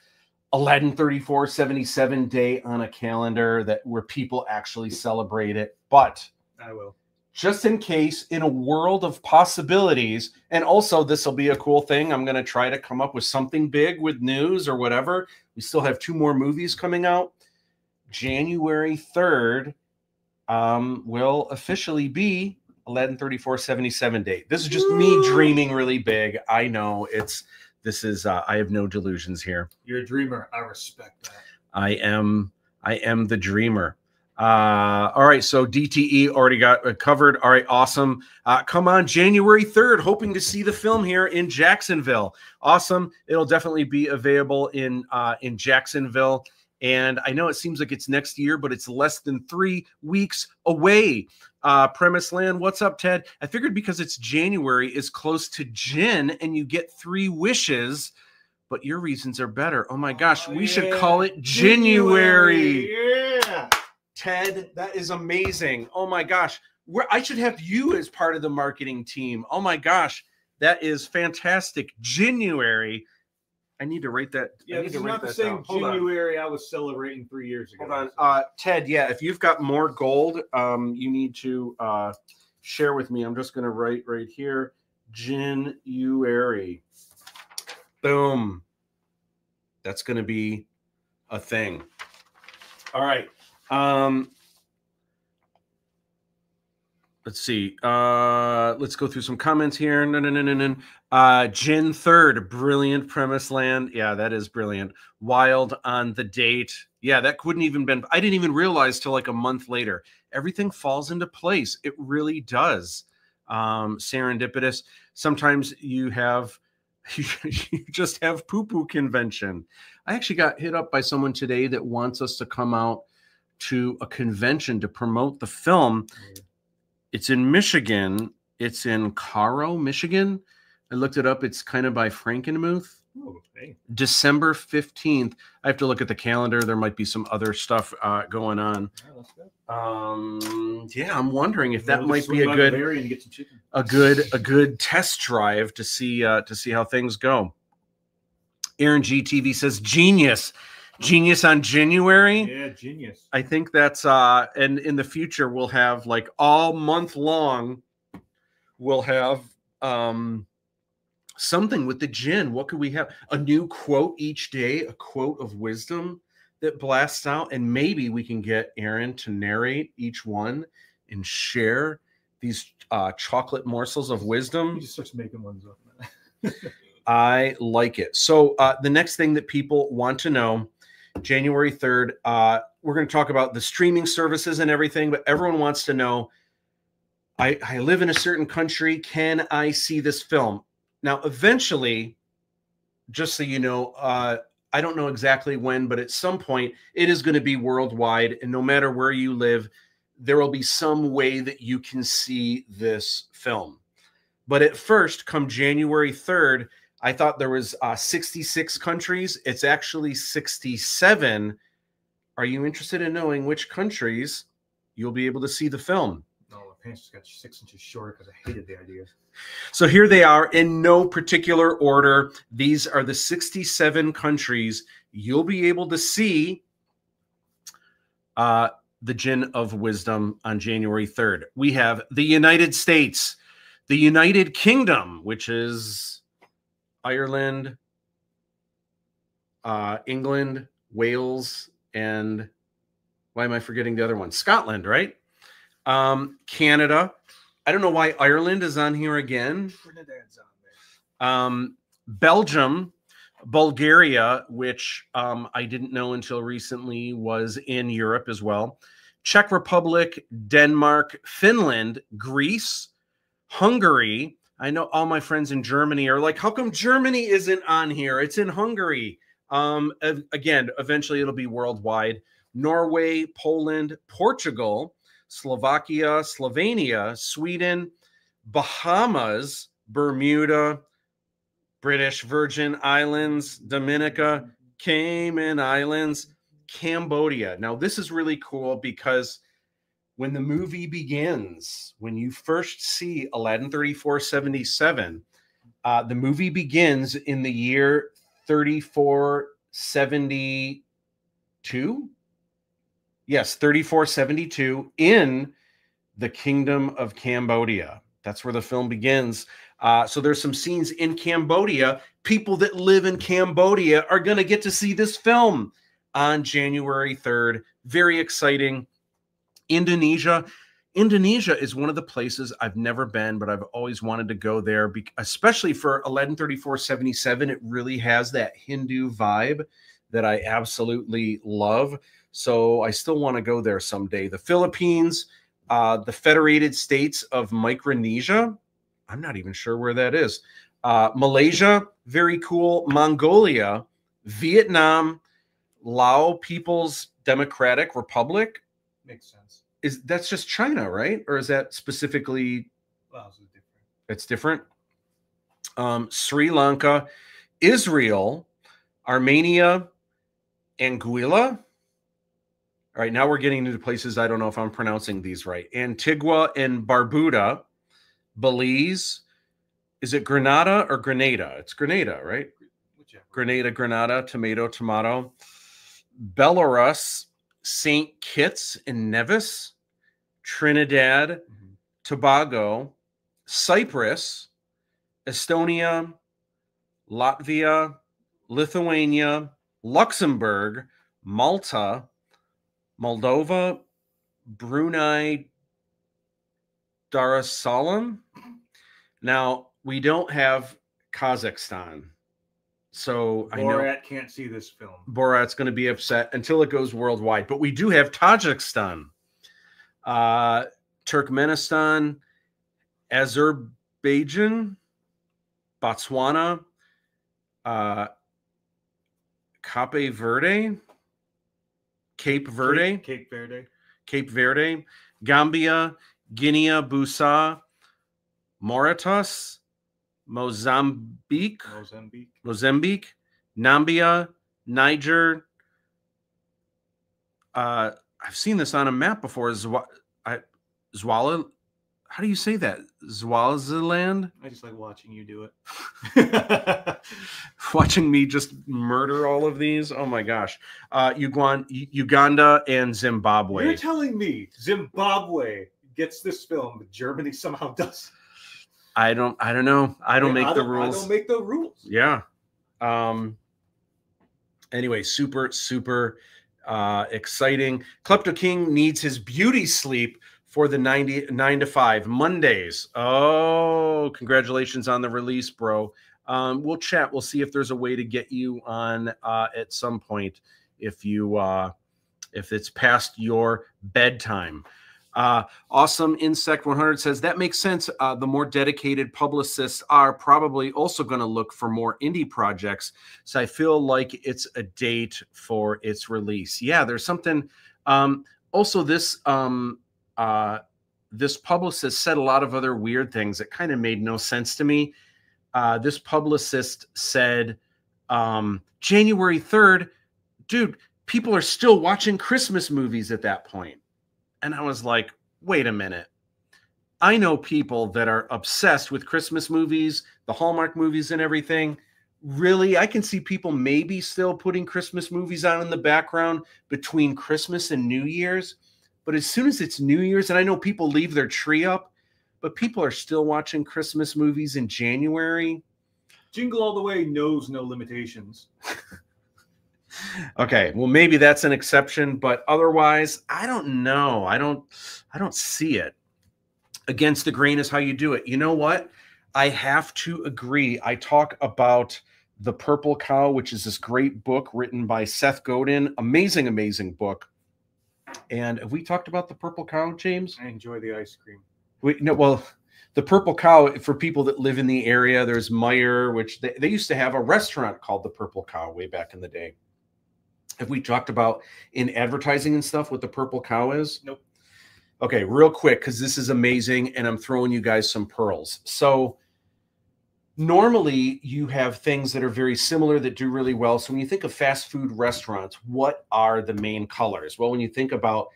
Aladdin 3477 day on a calendar where people actually celebrate it. But I will. Just in case, in a world of possibilities, and also this will be a cool thing. I'm going to try to come up with something big with news or whatever. We still have 2 more movies coming out. January 3rd. Will officially be Aladdin 3477 date. This is just me dreaming really big. I know I have no delusions here. You're a dreamer. I respect that. I am the dreamer. All right, so DTE already got covered. All right, awesome. Come on, January 3rd, hoping to see the film here in Jacksonville. Awesome. It'll definitely be available in Jacksonville. And I know it seems like it's next year, but it's less than 3 weeks away. Premise Land, what's up, Ted? I figured because it's January is close to Jinn and you get 3 wishes, but your reasons are better. Oh my gosh, we should call it January. Yeah. Ted, that is amazing. Oh my gosh. I should have you as part of the marketing team. Oh my gosh. That is fantastic. January. I need to write that. Yeah, this is not the same January I was celebrating 3 years ago. Hold on. Ted, yeah, if you've got more gold, you need to share with me. I'm just going to write right here. January. Boom. That's going to be a thing. All right. Let's see. Let's go through some comments here. Jinn 3rd, brilliant Premise Land. Yeah, that is brilliant. Wild on the date. Yeah, that couldn't even been. I didn't even realize till like a month later. Everything falls into place. It really does. Serendipitous. Sometimes you have. You just have poo-poo convention. I actually got hit up by someone today that wants us to come out to a convention to promote the film. It's in Michigan. It's in Caro, Michigan. I looked it up. It's kind of by Frankenmuth. Okay. December 15th. I have to look at the calendar. There might be some other stuff going on. Yeah, I'm wondering if that might be a good test drive to see how things go. Aaron GTV says genius on January. Yeah, genius. I think that's and in the future we'll have like all month long we'll have something with the Jinn. What could we have? A new quote each day, a quote of wisdom that blasts out, and maybe we can get Aaron to narrate each one and share these chocolate morsels of wisdom. He just starts making ones up. I like it. So the next thing that people want to know, January 3rd, we're going to talk about the streaming services and everything, but everyone wants to know, I live in a certain country. Can I see this film? Now, eventually, just so you know, I don't know exactly when, but at some point, it is going to be worldwide. And no matter where you live, there will be some way that you can see this film. But at first, come January 3rd, I thought there was 66 countries. It's actually 67. Are you interested in knowing which countries you'll be able to see the film? No, my pants just got 6 inches short because I hated the idea. So here they are in no particular order. These are the 67 countries you'll be able to see the Jinn of Wisdom on January 3rd. We have the United States, the United Kingdom, which is Ireland, England, Wales, and why am I forgetting the other one? Scotland, right? Canada. I don't know why Ireland is on here again. Trinidad's on there. Belgium, Bulgaria, which I didn't know until recently was in Europe as well. Czech Republic, Denmark, Finland, Greece, Hungary. I know all my friends in Germany are like, how come Germany isn't on here? It's in Hungary. Again, eventually it'll be worldwide. Norway, Poland, Portugal, Slovakia, Slovenia, Sweden, Bahamas, Bermuda, British Virgin Islands, Dominica, Cayman Islands, Cambodia. Now, this is really cool because when the movie begins, when you first see Aladdin 3477, the movie begins in the year 3472. Yes, 3472 in the Kingdom of Cambodia. That's where the film begins. So there's some scenes in Cambodia. People that live in Cambodia are going to get to see this film on January 3rd. Very exciting. Indonesia. Indonesia is one of the places I've never been, but I've always wanted to go there, especially for Aladdin 3477. It really has that Hindu vibe that I absolutely love. So I still want to go there someday. The Philippines, the Federated States of Micronesia. I'm not even sure where that is. Malaysia, very cool. Mongolia, Vietnam, Lao People's Democratic Republic. Makes sense. That's just China, right? Or is that specifically? Laos is different. It's different. Sri Lanka, Israel, Armenia, Anguilla. All right, now we're getting into places I don't know if I'm pronouncing these right. Antigua and Barbuda, Belize. Is it Grenada or Grenada? It's Grenada, right? Whichever. Grenada, tomato. Belarus, St. Kitts and Nevis, Trinidad, Tobago, Cyprus, Estonia, Latvia, Lithuania, Luxembourg, Malta, Moldova, Brunei Darussalam. Now, we don't have Kazakhstan. So Borat can't see this film. Borat's going to be upset until it goes worldwide. But we do have Tajikistan, Turkmenistan, Azerbaijan, Botswana, Cape Verde, Gambia, Guinea-Bissau, Mauritius, Mozambique, Nambia, Niger. I've seen this on a map before. Zwala. How do you say that? Swaziland? I just like watching you do it. Watching me just murder all of these. Oh my gosh. Uganda and Zimbabwe. You're telling me Zimbabwe gets this film, but Germany somehow does. I don't know. I don't make the rules. I don't make the rules. Yeah. Anyway, super exciting. Klepto King needs his beauty sleep for the 9 to 5 Mondays. Oh, congratulations on the release, bro. We'll chat. We'll see if there's a way to get you on at some point if it's past your bedtime. Awesome Insect 100 says that makes sense. The more dedicated publicists are probably also going to look for more indie projects. So I feel like it's a date for its release. Yeah, there's something. Also, this publicist said a lot of other weird things that kind of made no sense to me. This publicist said, January 3rd, dude, people are still watching Christmas movies at that point. And I was like, wait a minute. I know people that are obsessed with Christmas movies, the Hallmark movies and everything. Really, I can see people maybe still putting Christmas movies on in the background between Christmas and New Year's. But as soon as it's New Year's, and I know people leave their tree up, but people are still watching Christmas movies in January. Jingle All the Way knows no limitations. Okay, well, maybe that's an exception, but otherwise, I don't know. I don't see it. Against the grain is how you do it. You know what? I have to agree. I talk about The Purple Cow, which is this great book written by Seth Godin. Amazing book. And have we talked about The Purple Cow, James? I enjoy the ice cream. Well, The Purple Cow, for people that live in the area, there's Meyer, which they used to have a restaurant called The Purple Cow way back in the day. Have we talked about in advertising and stuff what The Purple Cow is? Nope. Okay, real quick, because this is amazing, and I'm throwing you guys some pearls. So normally you have things that are very similar that do really well. So when you think of fast food restaurants, what are the main colors? Well, when you think about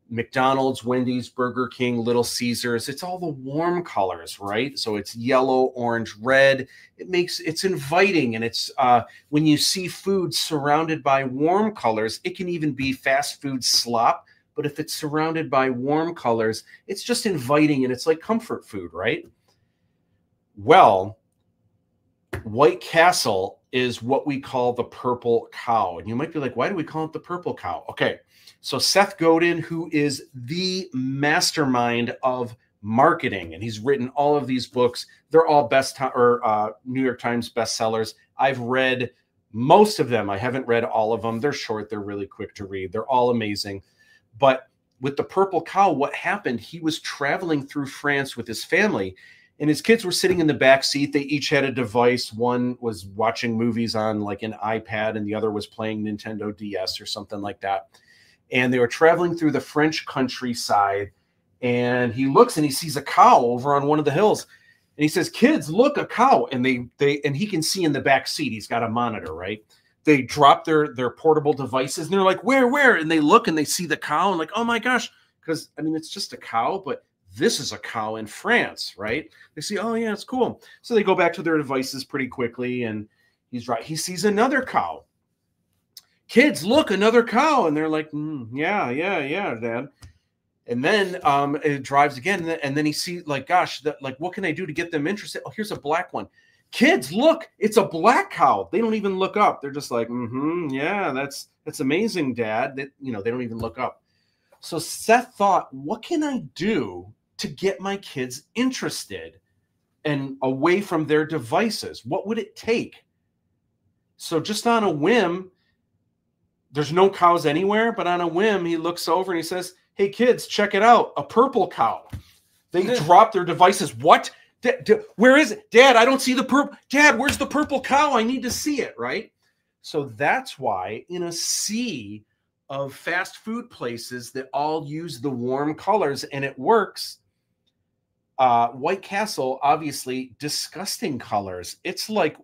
McDonald's, Wendy's, Burger King, Little Caesars, it's all the warm colors, right? So it's yellow, orange, red. It's inviting. And it's when you see food surrounded by warm colors, it can even be fast food slop. But if it's surrounded by warm colors, it's just inviting and it's like comfort food, right? Well, White Castle is what we call the Purple Cow. And you might be like, why do we call it the Purple Cow? Okay. So Seth Godin, who is the mastermind of marketing, and he's written all of these books. They're all New York Times bestsellers. I've read Most of them, I haven't read all of them. They're short. They're really quick to read. They're all amazing. But with the purple cow, what happened, he was traveling through France with his family, and his kids were sitting in the back seat. They each had a device. One was watching movies on like an iPad, and the other was playing Nintendo DS or something like that. And they were traveling through the French countryside, and he looks and he sees a cow over on one of the hills. And he says, "Kids, look, a cow." And and he can see in the back seat, he's got a monitor, right? They drop their portable devices and they're like, where? And they look and they see the cow and like, oh my gosh, because I mean, it's just a cow, but this is a cow in France, right? They see, oh yeah, it's cool. So they go back to their devices pretty quickly, and he's right. He sees another cow. "Kids, look, another cow." And they're like, yeah, Dad. And then it drives again, and then he sees like, gosh, like what can I do to get them interested? Oh, here's a black one. "Kids, look, it's a black cow." They don't even look up. They're just like, yeah, that's amazing, Dad. That, you know, they don't even look up. So Seth thought, what can I do to get my kids interested and away from their devices? What would it take? So just on a whim, there's no cows anywhere, but on a whim, he looks over and he says, "Hey, kids, check it out. A purple cow." They drop their devices. "What? Where is it? Dad, I don't see the purple. Dad, where's the purple cow? I need to see it," right? So that's why in a sea of fast food places that all use the warm colors and it works, White Castle, obviously disgusting colors. It's like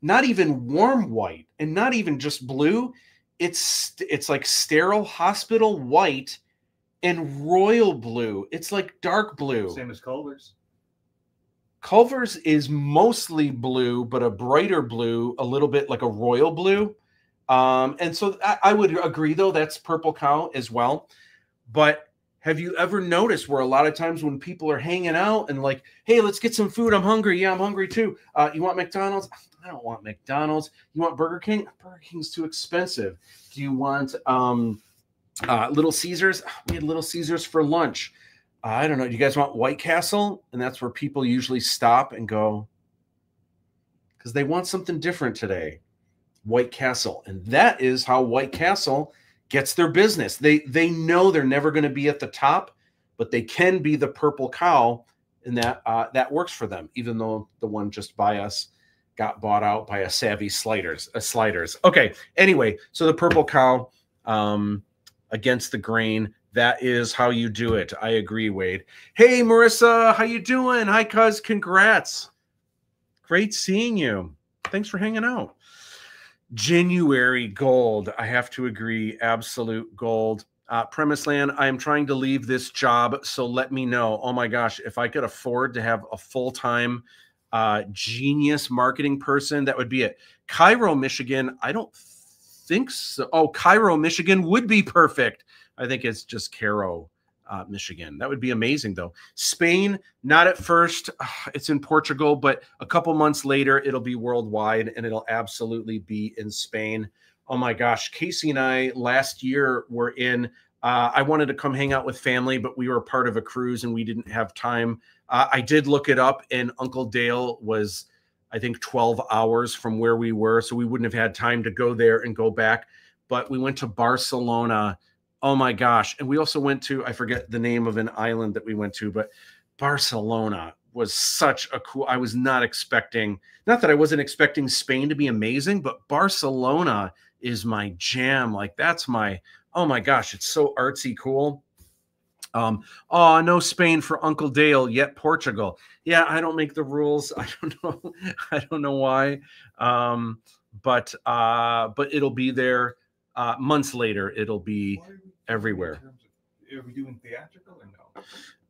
not even warm white and not even just blue. It's like sterile hospital white and royal blue. It's like dark blue. Same as Culver's. Culver's is mostly blue, but a brighter blue, a little bit like a royal blue. And so I would agree, though, that's purple cow as well. But have you ever noticed where a lot of times when people are hanging out and like, "Hey, let's get some food. I'm hungry." "Yeah, I'm hungry too." "You want McDonald's?" "I don't want McDonald's." "You want Burger King?" "Burger King's too expensive." "Do you want Little Caesars?" "We had Little Caesars for lunch." "I don't know. Do you guys want White Castle?" And that's where people usually stop and go, because they want something different today. White Castle. And that is how White Castle gets their business. They know they're never going to be at the top, but they can be the purple cow, and that works for them, even though the one just by us got bought out by a savvy sliders. Okay. Anyway, so the purple cow against the grain. That is how you do it. I agree, Wade. Hey, Marissa, how you doing? Hi, cuz. Congrats. Great seeing you. Thanks for hanging out. January gold. I have to agree. Absolute gold. Premise Land, I am trying to leave this job, so let me know. Oh my gosh, if I could afford to have a full-time genius marketing person, that would be it. Cairo, Michigan, I don't think so. Oh, Cairo, Michigan would be perfect. I think it's just Cairo, Michigan. That would be amazing, though. Spain, not at first. It's in Portugal, but a couple months later, it'll be worldwide, and it'll absolutely be in Spain. Oh, my gosh. Casey and I last year were in I wanted to come hang out with family, but we were part of a cruise, and we didn't have time. I did look it up, and Uncle Dale was, I think, 12 hours from where we were, so we wouldn't have had time to go there and go back. But we went to Barcelona. Oh my gosh. And we also went to, I forget the name of an island that we went to, but Barcelona was such a cool, I was not expecting, not that I wasn't expecting Spain to be amazing, but Barcelona is my jam. Like that's my, oh my gosh, it's so artsy cool. Oh, no Spain for Uncle Dale, yet Portugal. Yeah, I don't make the rules. I don't know. I don't know why. But it'll be there. Months later, it'll be everywhere. Are we doing theatrical or no?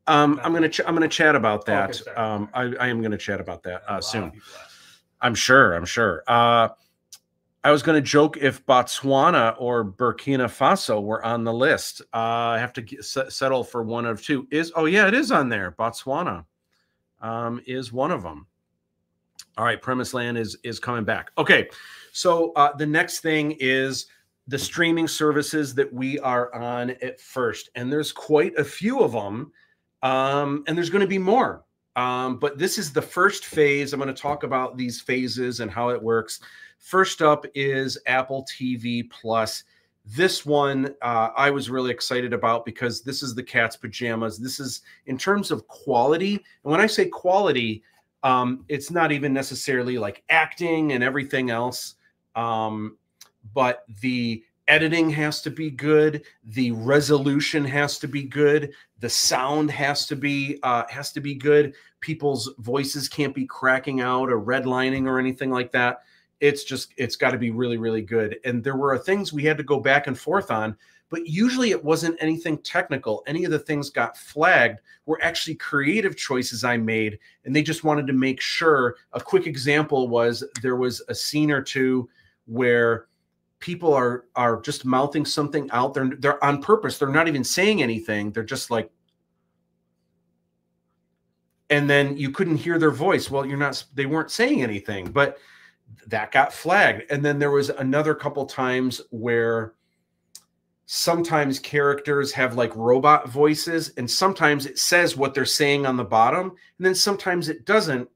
I'm gonna chat about that. Okay, I am gonna chat about that soon. I'm sure. I was going to joke if Botswana or Burkina Faso were on the list. I have to settle for one of two. Yeah, it is on there. Botswana is one of them. All right, Premise Land is coming back. Okay, so the next thing is the streaming services that we are on at first, and there's quite a few of them, and there's going to be more. But this is the first phase. I'm going to talk about these phases and how it works. First up is Apple TV Plus. This one I was really excited about because this is the cat's pajamas. This is in terms of quality. And when I say quality, it's not even necessarily like acting and everything else. But the editing has to be good. The resolution has to be good. The sound has to be good. People's voices can't be cracking out or redlining or anything like that. It's got to be really, really good. And there were things we had to go back and forth on, but usually it wasn't anything technical. Any of the things got flagged were actually creative choices I made, and they just wanted to make sure. A quick example was there was a scene or two where people are just mouthing something out. They're on purpose. They're not even saying anything. They're just like, and then you couldn't hear their voice. Well, they weren't saying anything, but that got flagged. And then there was another couple times where sometimes characters have like robot voices, and sometimes it says what they're saying on the bottom, and then sometimes it doesn't.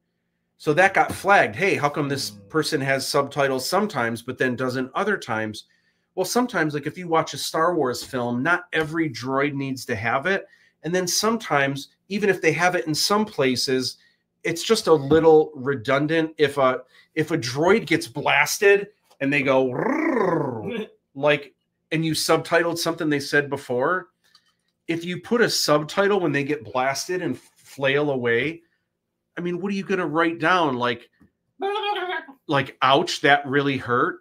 So that got flagged. Hey, how come this person has subtitles sometimes, but then doesn't other times? Well, sometimes, like if you watch a Star Wars film, not every droid needs to have it. And then sometimes, even if they have it in some places, it's just a little redundant. If a droid gets blasted and they go like, and you subtitled something they said before, if you put a subtitle when they get blasted and flail away, I mean, what are you going to write down? Like, ouch, that really hurt.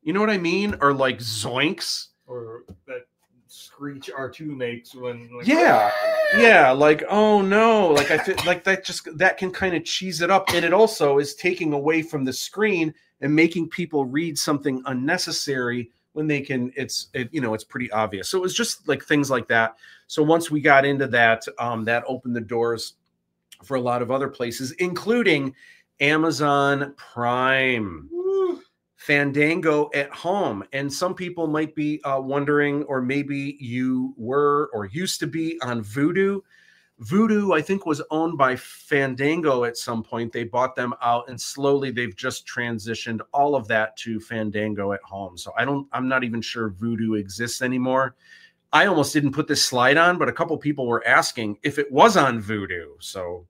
You know what I mean? Or like zoinks. Or that screech R2 makes when. Like, yeah. Like, oh no. Like I feel like that can kind of cheese it up. And it also is taking away from the screen and making people read something unnecessary when they can, it's pretty obvious. So it was just like things like that. So once we got into that, that opened the doors for a lot of other places, including Amazon Prime. Woo. Fandango at home. And some people might be wondering, or maybe you were or used to be on Vudu. Vudu, I think, was owned by Fandango at some point. They bought them out, and slowly they've just transitioned all of that to Fandango at home. So I'm not even sure Vudu exists anymore. I almost didn't put this slide on, but a couple people were asking if it was on Vudu. So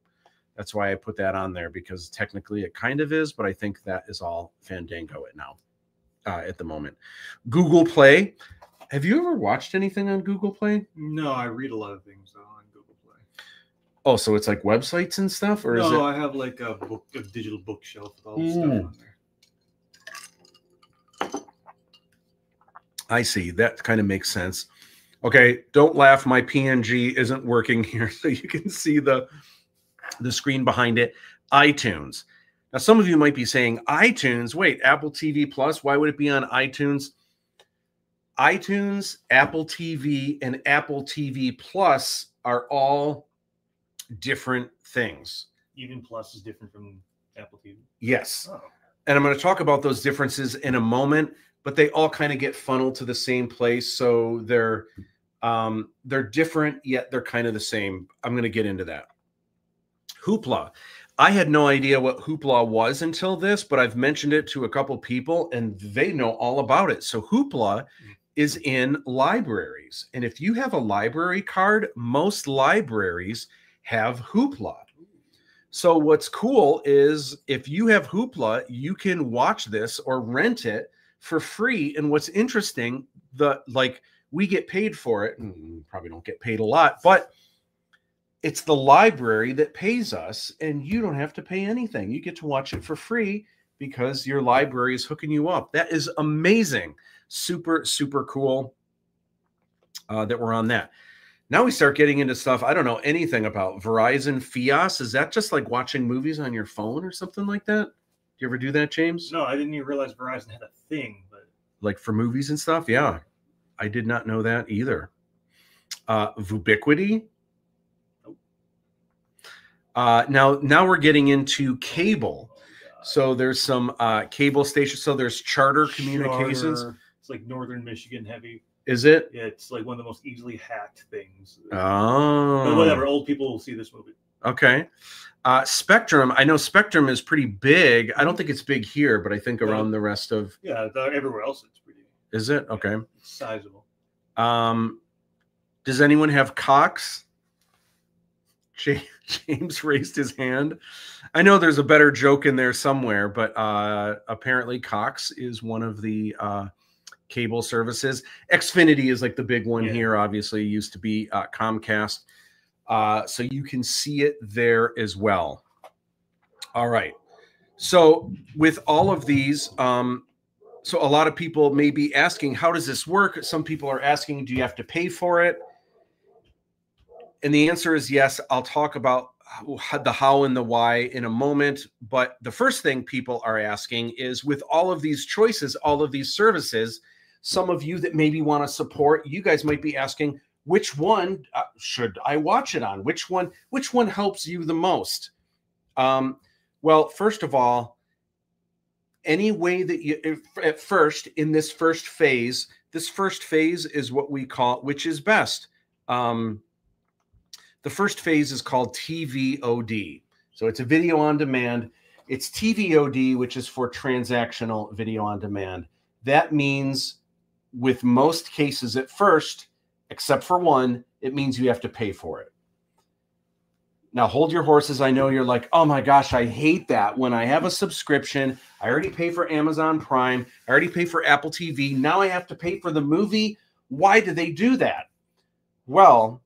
that's why I put that on there, because technically it kind of is, but I think that is all Fandango at the moment. Google Play. Have you ever watched anything on Google Play? No, I read a lot of things on Google Play. Oh, so it's like websites and stuff? Or no, I have like a digital bookshelf with all the stuff on there. I see. That kind of makes sense. Okay, don't laugh. My PNG isn't working here, so you can see the screen behind it. iTunes. Now, some of you might be saying, iTunes, wait, Apple TV Plus, why would it be on iTunes? iTunes, Apple TV, and Apple TV Plus are all different things. Even Plus is different from Apple TV? Yes. Oh. And I'm going to talk about those differences in a moment, but they all kind of get funneled to the same place. So they're different, yet they're kind of the same. I'm going to get into that. Hoopla. I had no idea what Hoopla was until this, but I've mentioned it to a couple people and they know all about it. So Hoopla is in libraries. And if you have a library card, most libraries have Hoopla. So what's cool is if you have Hoopla, you can watch this or rent it for free. And what's interesting, we get paid for it, and probably don't get paid a lot, but it's the library that pays us, and you don't have to pay anything. You get to watch it for free because your library is hooking you up. That is amazing. Super, super cool that we're on that. Now we start getting into stuff I don't know anything about. Verizon Fios. Is that just like watching movies on your phone or something like that? Do you ever do that, James? No, I didn't even realize Verizon had a thing. But like for movies and stuff? Yeah. I did not know that either. Vubiquity. Now we're getting into cable. So there's some cable stations. So there's Charter Communications. It's like Northern Michigan heavy. Is it? Yeah, it's like one of the most easily hacked things. Oh. But whatever, old people will see this movie. Okay. Spectrum, I know Spectrum is pretty big. I don't think it's big here, but I think around the rest of... Yeah, everywhere else it's pretty... Is it? Okay. Yeah, it's sizable. Does anyone have Cox? James raised his hand. I know there's a better joke in there somewhere, but apparently Cox is one of the cable services. Xfinity is like the big one here. Obviously, it used to be Comcast. So you can see it there as well. All right. So with all of these, so a lot of people may be asking, how does this work? Some people are asking, do you have to pay for it? And the answer is yes. I'll talk about the how and the why in a moment. But the first thing people are asking is, with all of these choices, all of these services, some of you that maybe want to support, you guys might be asking, which one should I watch it on? Which one helps you the most? Well, first of all, any way that you, at first, in this first phase is what we call, which is best. The first phase is called TVOD. So it's a video on demand. It's TVOD, which is for transactional video on demand. That means with most cases at first, except for one, it means you have to pay for it. Now, hold your horses. I know you're like, oh my gosh, I hate that. When I have a subscription, I already pay for Amazon Prime. I already pay for Apple TV. Now I have to pay for the movie. Why do they do that? Well,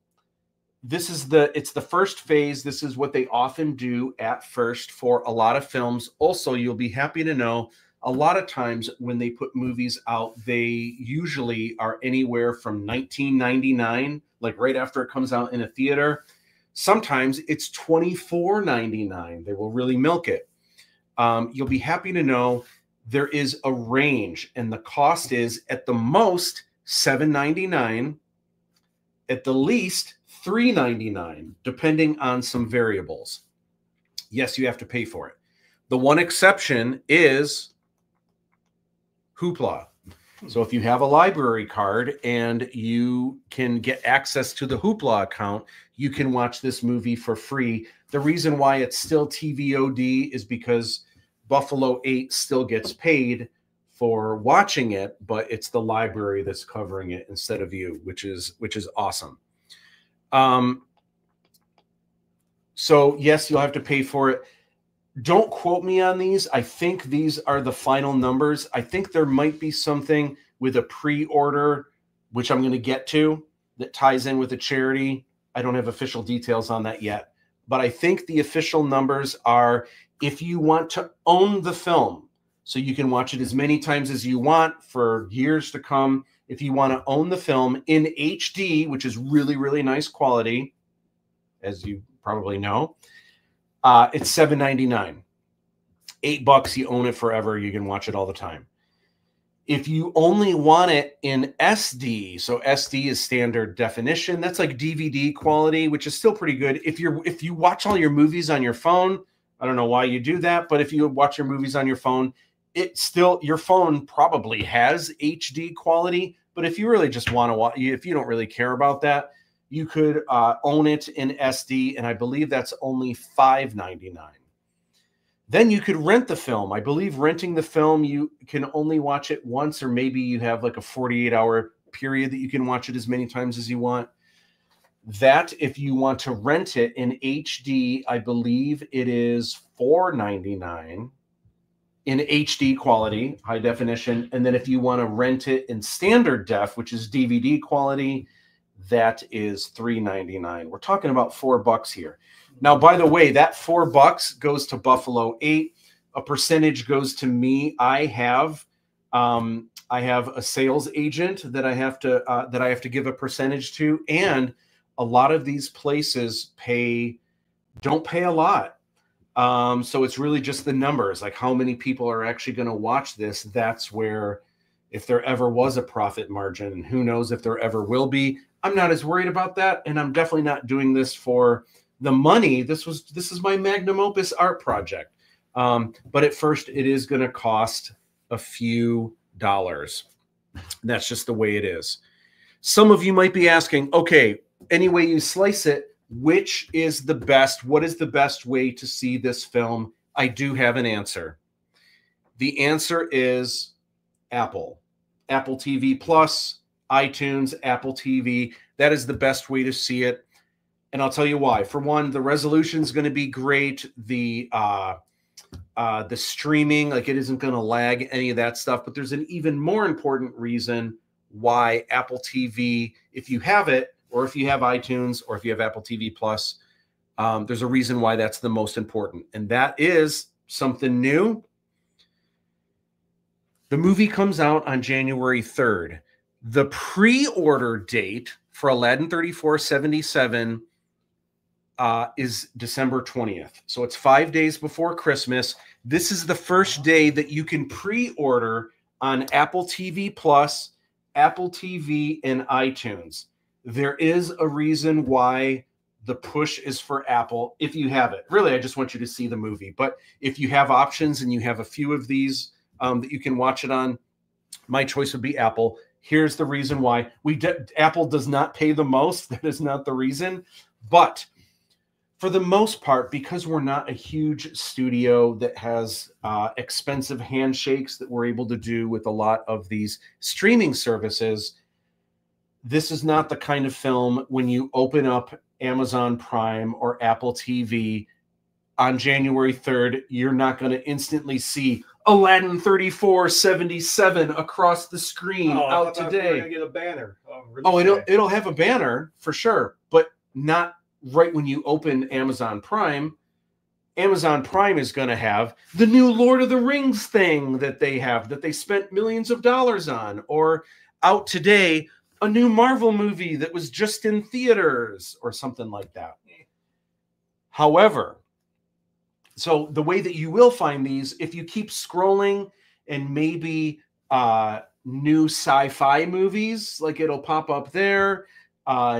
it's the first phase. This is what they often do at first for a lot of films. Also, you'll be happy to know, a lot of times when they put movies out, they usually are anywhere from $19.99, like right after it comes out in a theater. Sometimes it's $24.99. They will really milk it. You'll be happy to know there is a range, and the cost is at the most $7.99, at the least $3.99, depending on some variables. Yes, you have to pay for it. The one exception is Hoopla. So if you have a library card and you can get access to the Hoopla account, you can watch this movie for free. The reason why it's still TVOD is because Buffalo 8 still gets paid for watching it, but it's the library that's covering it instead of you, which is awesome. So yes, you'll have to pay for it. Don't quote me on these. I think these are the final numbers. I think there might be something with a pre-order, which I'm going to get to, that ties in with a charity. I don't have official details on that yet, but I think the official numbers are, if you want to own the film, so you can watch it as many times as you want for years to come. If you want to own the film in HD, which is really, really nice quality, as you probably know, it's $7.99. $8, you own it forever. You can watch it all the time. If you only want it in SD, so SD is standard definition, that's like DVD quality, which is still pretty good. If you watch all your movies on your phone, I don't know why you do that, but if you watch your movies on your phone, your phone probably has HD quality. But if you really just want to watch, if you don't really care about that, you could own it in SD, and I believe that's only $5.99. Then you could rent the film. I believe renting the film, you can only watch it once, or maybe you have like a 48-hour period that you can watch it as many times as you want. That, if you want to rent it in HD, I believe it is $4.99 in HD quality, high definition. And then if you want to rent it in standard def, which is DVD quality, that is $3.99. We're talking about $4 here. Now, by the way, that $4 goes to Buffalo 8. A percentage goes to me. I have a sales agent that I have to give a percentage to, and a lot of these places don't pay a lot. So it's really just the numbers, like how many people are actually going to watch this. That's where, if there ever was a profit margin, and who knows if there ever will be, I'm not as worried about that. And I'm definitely not doing this for the money. This is my magnum opus art project. But at first it is going to cost a few dollars. That's just the way it is. Some of you might be asking, okay, any way you slice it, which is the best? What is the best way to see this film? I do have an answer. The answer is Apple. Apple TV Plus, iTunes, Apple TV. That is the best way to see it. And I'll tell you why. For one, the resolution is going to be great. The streaming, like, it isn't going to lag any of that stuff. But there's an even more important reason why Apple TV, if you have it, or if you have iTunes, or if you have Apple TV Plus, there's a reason why that's the most important. And that is something new. The movie comes out on January 3rd. The pre-order date for Aladdin 3477 is December 20th. So it's 5 days before Christmas. This is the first day that you can pre-order on Apple TV Plus, Apple TV, and iTunes. There is a reason why the push is for Apple if you have it. Really, I just want you to see the movie. But if you have options and you have a few of these that you can watch it on, my choice would be Apple. Here's the reason why. Apple does not pay the most. That is not the reason. But for the most part, because we're not a huge studio that has expensive handshakes that we're able to do with a lot of these streaming services, this is not the kind of film when you open up Amazon Prime or Apple TV on January 3rd, you're not going to instantly see Aladdin 3477 across the screen out today. We're gonna get a banner. It'll have a banner for sure, but not right when you open Amazon Prime. Amazon Prime is going to have the new Lord of the Rings thing that they spent millions of dollars on, or out today, a new Marvel movie that was just in theaters or something like that. However, so the way that you will find these, if you keep scrolling and maybe new sci-fi movies, like it'll pop up there,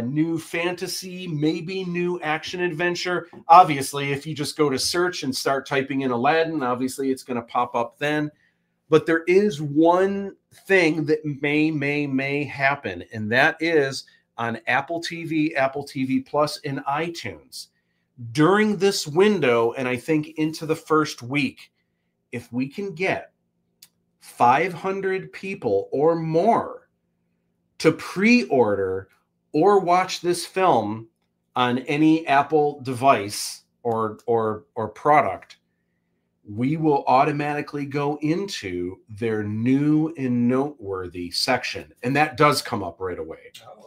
new fantasy, maybe new action adventure. Obviously, if you just go to search and start typing in Aladdin, obviously it's going to pop up then. But there is one thing that may happen, and that is on Apple TV, Apple TV Plus, and iTunes. During this window, and I think into the first week, if we can get 500 people or more to pre-order or watch this film on any Apple device or product, we will automatically go into their new and noteworthy section. And that does come up right away. Oh.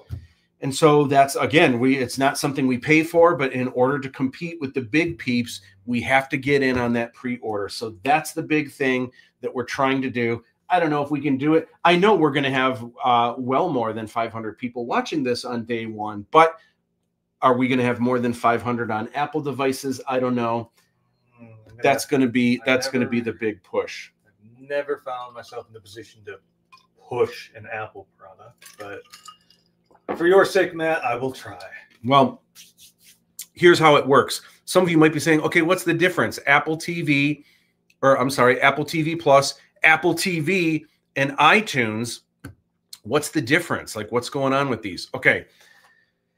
And so that's, again, it's not something we pay for, but in order to compete with the big peeps, we have to get in on that pre-order. So that's the big thing that we're trying to do. I don't know if we can do it. I know we're going to have well more than 500 people watching this on day one, but are we going to have more than 500 on Apple devices? I don't know. That's going to be the big push. I've never found myself in the position to push an Apple product, but for your sake, Matt, I will try. Well, here's how it works. Some of you might be saying, okay, what's the difference? Apple TV Plus, Apple TV, and iTunes. What's the difference? Like, what's going on with these? Okay.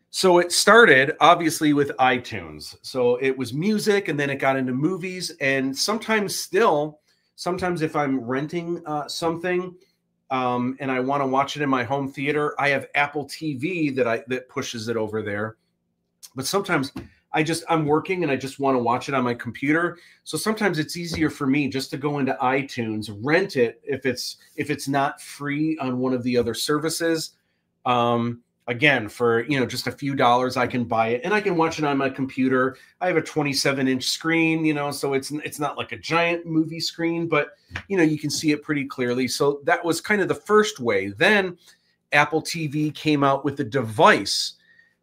So it started obviously with iTunes. So it was music, and then it got into movies, and sometimes if I'm renting something and I want to watch it in my home theater, I have Apple TV that pushes it over there. But sometimes I'm working and I just want to watch it on my computer. So sometimes it's easier for me just to go into iTunes, rent it if it's not free on one of the other services. Again, for just a few dollars, I can buy it and I can watch it on my computer. I have a 27-inch screen, so it's not like a giant movie screen, but you can see it pretty clearly. So that was kind of the first way. Then Apple TV came out with a device.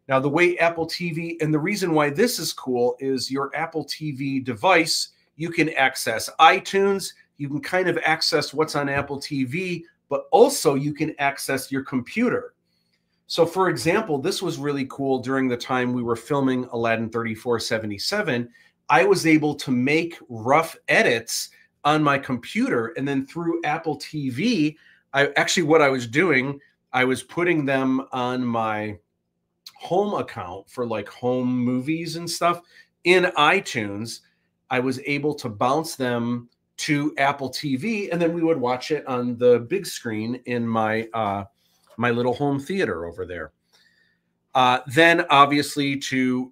Now, the way Apple TV, and the reason why this is cool is your Apple TV device, you can access iTunes, you can kind of access what's on Apple TV, but also you can access your computer. So, for example, this was really cool during the time we were filming Aladdin 3477. I was able to make rough edits on my computer, and then through Apple TV, what I was doing, I was putting them on my home account for like home movies and stuff in iTunes, I was able to bounce them to Apple TV, and then we would watch it on the big screen in my my little home theater over there. Then obviously to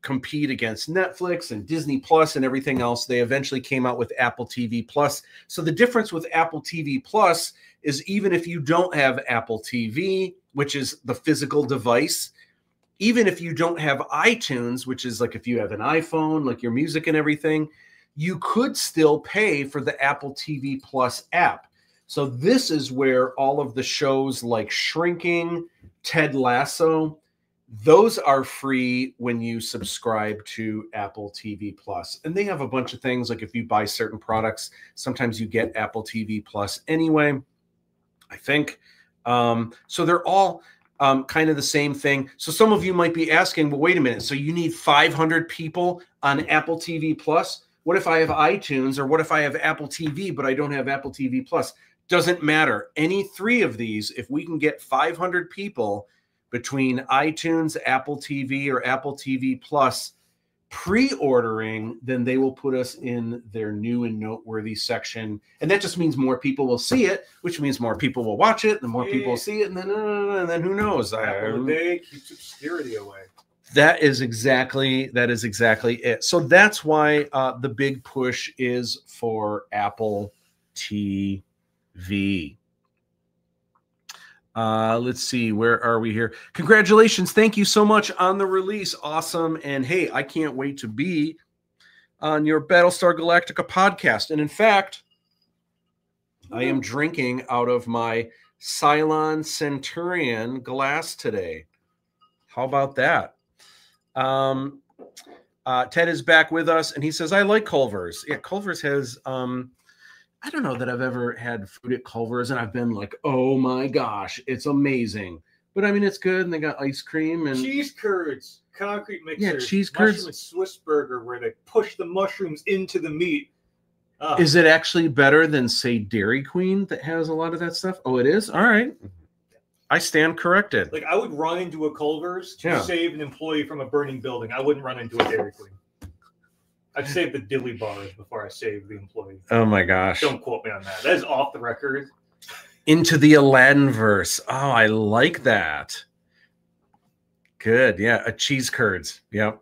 compete against Netflix and Disney Plus and everything else, they eventually came out with Apple TV Plus. So the difference with Apple TV Plus is even if you don't have Apple TV, which is the physical device, even if you don't have iTunes, which is like if you have an iPhone, like your music and everything, you could still pay for the Apple TV Plus app. So this is where all of the shows like Shrinking, Ted Lasso, those are free when you subscribe to Apple TV Plus. And they have a bunch of things, like if you buy certain products, sometimes you get Apple TV Plus anyway, I think. So they're all kind of the same thing. So some of you might be asking, well, wait a minute. So you need 500 people on Apple TV Plus? What if I have iTunes, or what if I have Apple TV, but I don't have Apple TV Plus? Doesn't matter. Any three of these, if we can get 500 people between iTunes, Apple TV, or Apple TV Plus pre-ordering, then they will put us in their new and noteworthy section. And that just means more people will see it, which means more people will watch it, and more people will see it, and then who knows? Apple a day keeps obscurity away. That is exactly it. So that's why the big push is for Apple TV. Let's see, where are we here? Congratulations. Thank you so much on the release. Awesome. And hey, I can't wait to be on your Battlestar Galactica podcast. And in fact, I am drinking out of my Cylon Centurion glass today. How about that? Ted is back with us, and he says, I like Culver's. Yeah, Culver's has, I don't know that I've ever had food at Culver's and I've been like, oh my gosh, it's amazing. But I mean, it's good, and they got ice cream and cheese curds, concrete mixers, yeah, cheese curds, mushroom and Swiss burger, where they push the mushrooms into the meat. Is it actually better than, say, Dairy Queen that has a lot of that stuff? Oh, it is? All right. I stand corrected. Like, I would run into a Culver's to save an employee from a burning building. I wouldn't run into a Dairy Queen. I'd save the dilly bars before I save the employee. Oh my gosh. Don't quote me on that. That is off the record. Into the Aladdin verse. Oh, I like that. Good. Yeah. A cheese curds. Yep.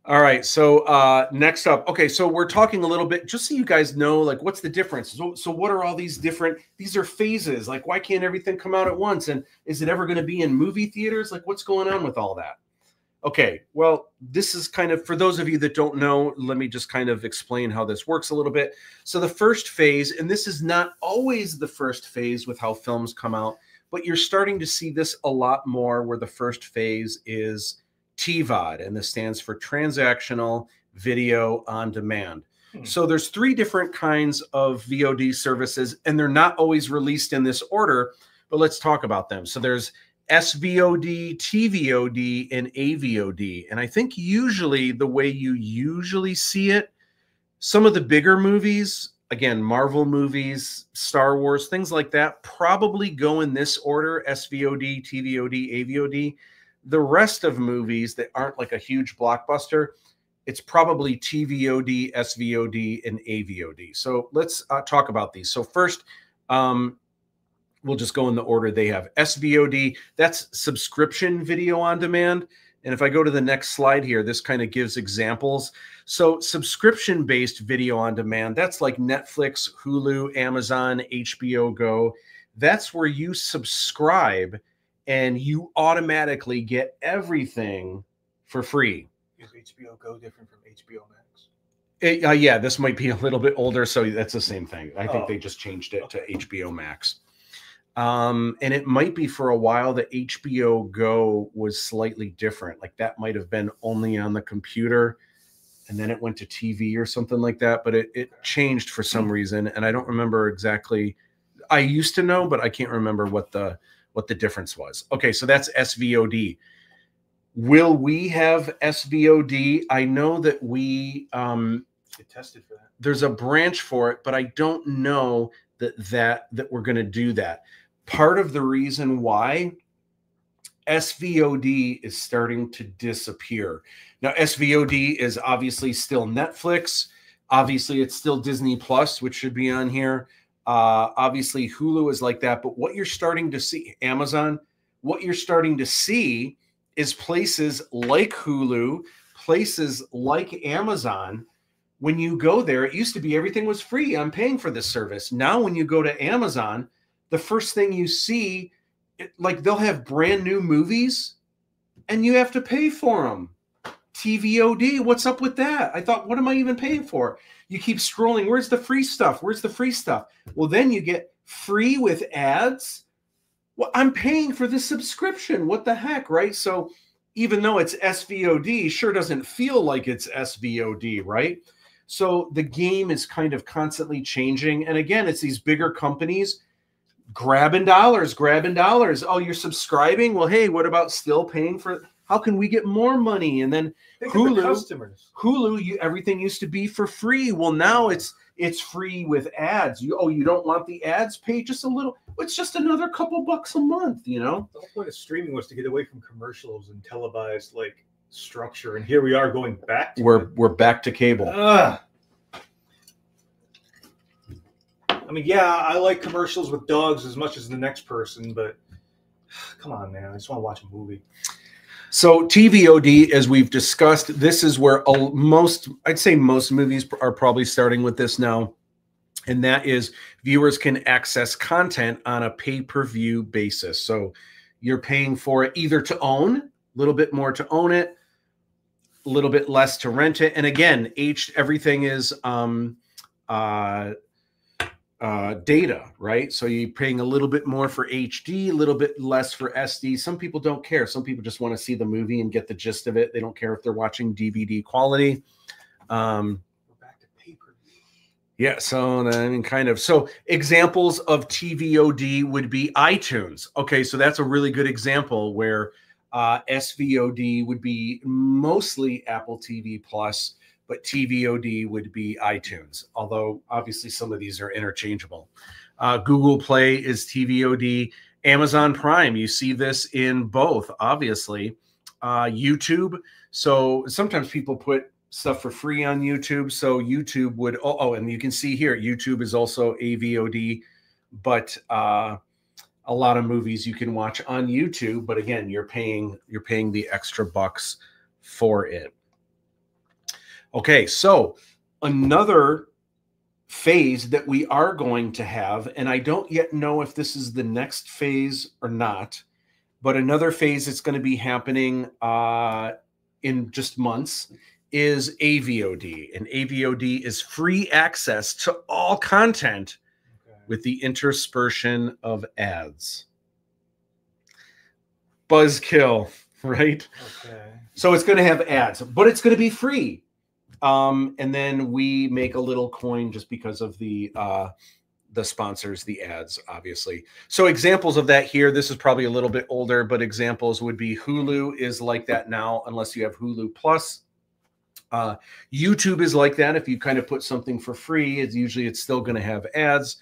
All right. So next up. Okay. So we're talking a little bit, just so you guys know, like, what's the difference? So what are all these different, these are phases. Like, why can't everything come out at once? And is it ever going to be in movie theaters? Like, what's going on with all that? Okay, well, this is kind of, for those of you that don't know, let me just kind of explain how this works a little bit. So the first phase, and this is not always the first phase with how films come out, but you're starting to see this a lot more, where the first phase is TVOD, and this stands for Transactional Video on Demand. So there's three different kinds of VOD services, and they're not always released in this order, but let's talk about them. So there's SVOD, TVOD, and AVOD. And I think usually the way you usually see it, some of the bigger movies, again, Marvel movies, Star Wars, things like that, probably go in this order: SVOD, TVOD, AVOD. The rest of movies that aren't like a huge blockbuster, it's probably TVOD, SVOD, and AVOD. So let's talk about these. So first, we'll just go in the order they have. SVOD, that's subscription video on demand. And if I go to the next slide here, this kind of gives examples. So subscription-based video on demand, that's like Netflix, Hulu, Amazon, HBO Go. That's where you subscribe and you automatically get everything for free. Is HBO Go different from HBO Max? Yeah, this might be a little bit older, so that's the same thing. I think they just changed it to HBO Max. And it might be for a while that HBO Go was slightly different. Like, that might have been only on the computer, and then it went to TV or something like that. But it changed for some reason, and I don't remember exactly. I used to know, but I can't remember what the difference was. Okay, so that's SVOD. Will we have SVOD? I know that we get tested for that. There's a branch for it, but I don't know that we're going to do that. Part of the reason why SVOD is starting to disappear. Now, SVOD is obviously still Netflix. Obviously, it's still Disney Plus, which should be on here. Obviously, Hulu is like that. But what you're starting to see, Amazon, what you're starting to see is places like Hulu, places like Amazon. When you go there, it used to be everything was free. I'm paying for this service. Now, when you go to Amazon, the first thing you see, like they'll have brand new movies and you have to pay for them. TVOD, what's up with that? I thought, what am I even paying for? You keep scrolling. Where's the free stuff? Where's the free stuff? Well, then you get free with ads. Well, I'm paying for this subscription. What the heck, right? So even though it's SVOD, sure doesn't feel like it's SVOD, right? So the game is kind of constantly changing. And again, it's these bigger companies grabbing dollars. Oh, you're subscribing? Well, hey, what about still paying for? How can we get more money? And then Hulu, everything used to be for free. Well, now it's free with ads. You don't want the ads? Pay just a little. It's just another couple bucks a month, you know? The whole point of streaming was to get away from commercials and televised like structure. And here we are going back to we're back to cable. I mean, yeah, I like commercials with dogs as much as the next person, but come on, man. I just want to watch a movie. So TVOD, as we've discussed, this is where I'd say most movies are probably starting with this now. And that is viewers can access content on a pay-per-view basis. So you're paying for it either to own, a little bit more to own it, a little bit less to rent it. And again, everything is data, right? So you're paying a little bit more for HD, a little bit less for SD. Some people don't care. Some people just want to see the movie and get the gist of it. They don't care if they're watching DVD quality. We're back to pay-per-view. Yeah, so then so examples of TVOD would be iTunes. Okay, so that's a really good example where SVOD would be mostly Apple TV Plus, but TVOD would be iTunes, although obviously some of these are interchangeable. Google Play is TVOD. Amazon Prime, you see this in both, obviously. YouTube, so sometimes people put stuff for free on YouTube, so YouTube would, and you can see here, YouTube is also AVOD, but a lot of movies you can watch on YouTube, but again, you're paying the extra bucks for it. Okay, so another phase that we are going to have, and I don't yet know if this is the next phase or not, but another phase that's going to be happening in just months is AVOD. And AVOD is free access to all content with the interspersion of ads. Buzzkill, right? Okay. So it's going to have ads, but it's going to be free. And then we make a little coin just because of the sponsors, the ads, obviously. So examples of that here, this is probably a little bit older, but examples would be Hulu is like that now, unless you have Hulu Plus. YouTube is like that. If you kind of put something for free, it's still going to have ads.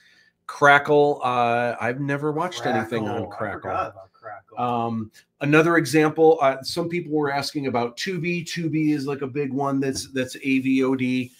Crackle, I've never watched anything on Crackle. I forgot about Crackle. Another example, some people were asking about Tubi. Tubi is like a big one that's AVOD.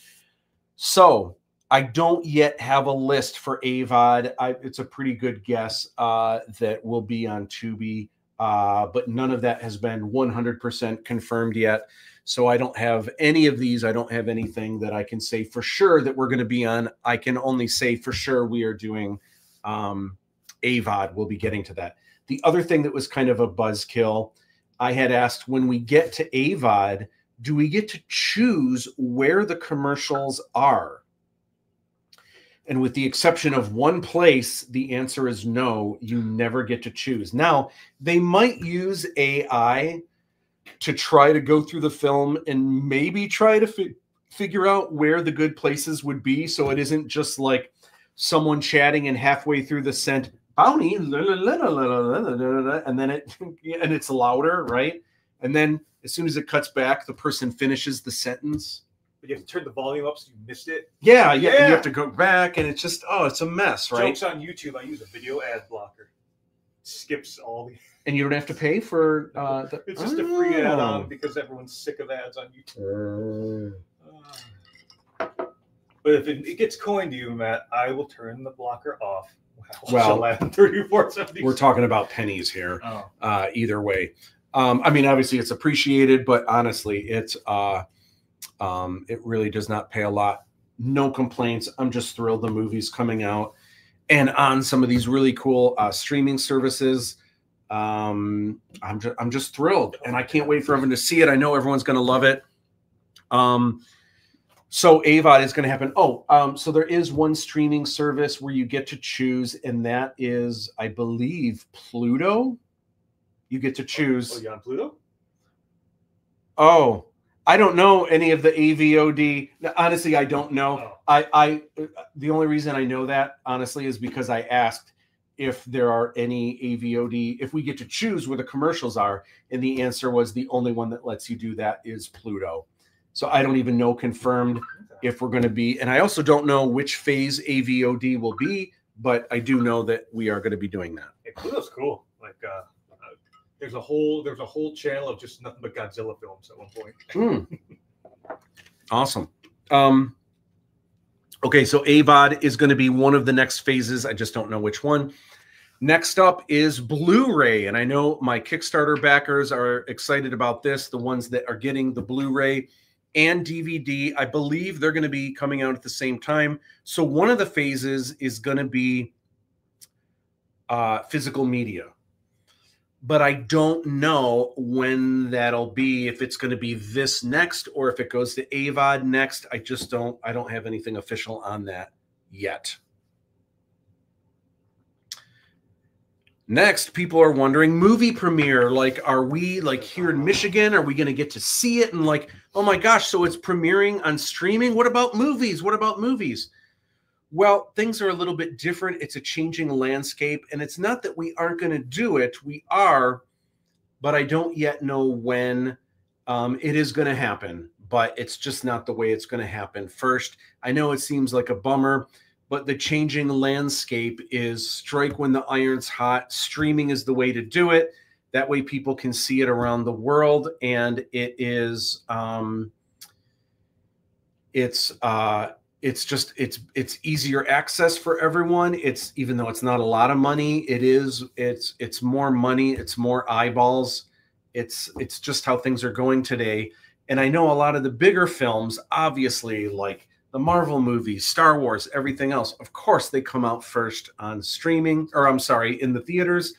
So I don't yet have a list for AVOD. It's a pretty good guess that will be on Tubi, but none of that has been 100% confirmed yet. So I don't have any of these. I don't have anything that I can say for sure that we're going to be on. I can only say for sure we are doing AVOD. We'll be getting to that. The other thing that was kind of a buzzkill, I had asked, when we get to AVOD, do we get to choose where the commercials are? And with the exception of one place, the answer is no, you never get to choose. Now, they might use AI to try to go through the film and maybe try to figure out where the good places would be, so it isn't just like someone chatting and halfway through the sent bounty, and then it's louder, right? And then as soon as it cuts back, the person finishes the sentence. But you have to turn the volume up so you missed it. Yeah. You have to go back, and it's just, it's a mess, right? Jokes on YouTube, I use a video ad blocker. skips all the. And you don't have to pay for it's just a free add-on because everyone's sick of ads on YouTube. But if it gets coined to you, Matt, I will turn the blocker off. Well, Aladdin 3476. We're talking about pennies here. Either way. I mean, obviously it's appreciated, but honestly, it really does not pay a lot. No complaints. I'm just thrilled the movie's coming out and on some of these really cool streaming services. I'm just thrilled, and I can't wait for everyone to see it. I know everyone's going to love it. So AVOD is going to happen. So there is one streaming service where you get to choose, and that is, I believe, Pluto. You get to choose. Oh, you on Pluto? Oh, I don't know any of the AVOD. Honestly, I don't know. I the only reason I know that, honestly, is because I asked if there are any AVOD, if we get to choose where the commercials are, and the answer was the only one that lets you do that is Pluto. So I don't even know confirmed if we're going to be, and I also don't know which phase AVOD will be, but I do know that we are going to be doing that. Hey, Pluto's cool. Like, there's a whole channel of just nothing but Godzilla films at one point. Awesome. Okay, so AVOD is going to be one of the next phases. I just don't know which one. Next up is Blu-ray, and I know my Kickstarter backers are excited about this. The ones that are getting the Blu-ray and DVD, I believe they're going to be coming out at the same time. So one of the phases is going to be physical media, but I don't know when that'll be, if it's going to be this next or if it goes to AVOD next. I don't have anything official on that yet. Next, people are wondering, movie premiere, like, are we, like, here in Michigan, are we going to get to see it? And like, oh my gosh, so it's premiering on streaming? What about movies? What about movies? Well, things are a little bit different. It's a changing landscape, and it's not that we aren't going to do it. We are, but I don't yet know when it is going to happen, but it's just not the way it's going to happen. First, I know it seems like a bummer, but the changing landscape is strike when the iron's hot. Streaming is the way to do it. That way people can see it around the world, and it is it's easier access for everyone. It's, even though it's not a lot of money, it's more money, it's more eyeballs. It's just how things are going today. And I know a lot of the bigger films, obviously, like the Marvel movies, Star Wars, everything else, of course, they come out first on streaming, or I'm sorry, in the theaters.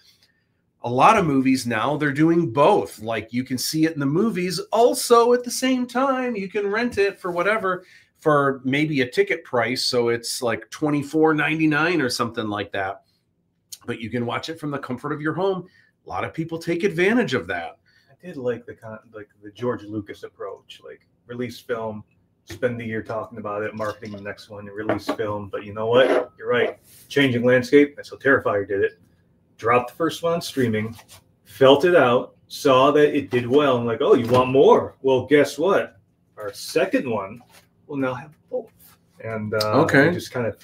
A lot of movies now, they're doing both. Like, you can see it in the movies. Also, at the same time, you can rent it for whatever, for maybe a ticket price. So it's like $24.99 or something like that. But you can watch it from the comfort of your home. A lot of people take advantage of that. I did like the George Lucas approach, like release film, spend the year talking about it, marketing the next one, and release film. But you know what? You're right. Changing landscape. That's how Terrifier did it. Dropped the first one on streaming, felt it out, saw that it did well, and like, oh, you want more? Well, guess what? Our second one will now have both. And okay, they just kind of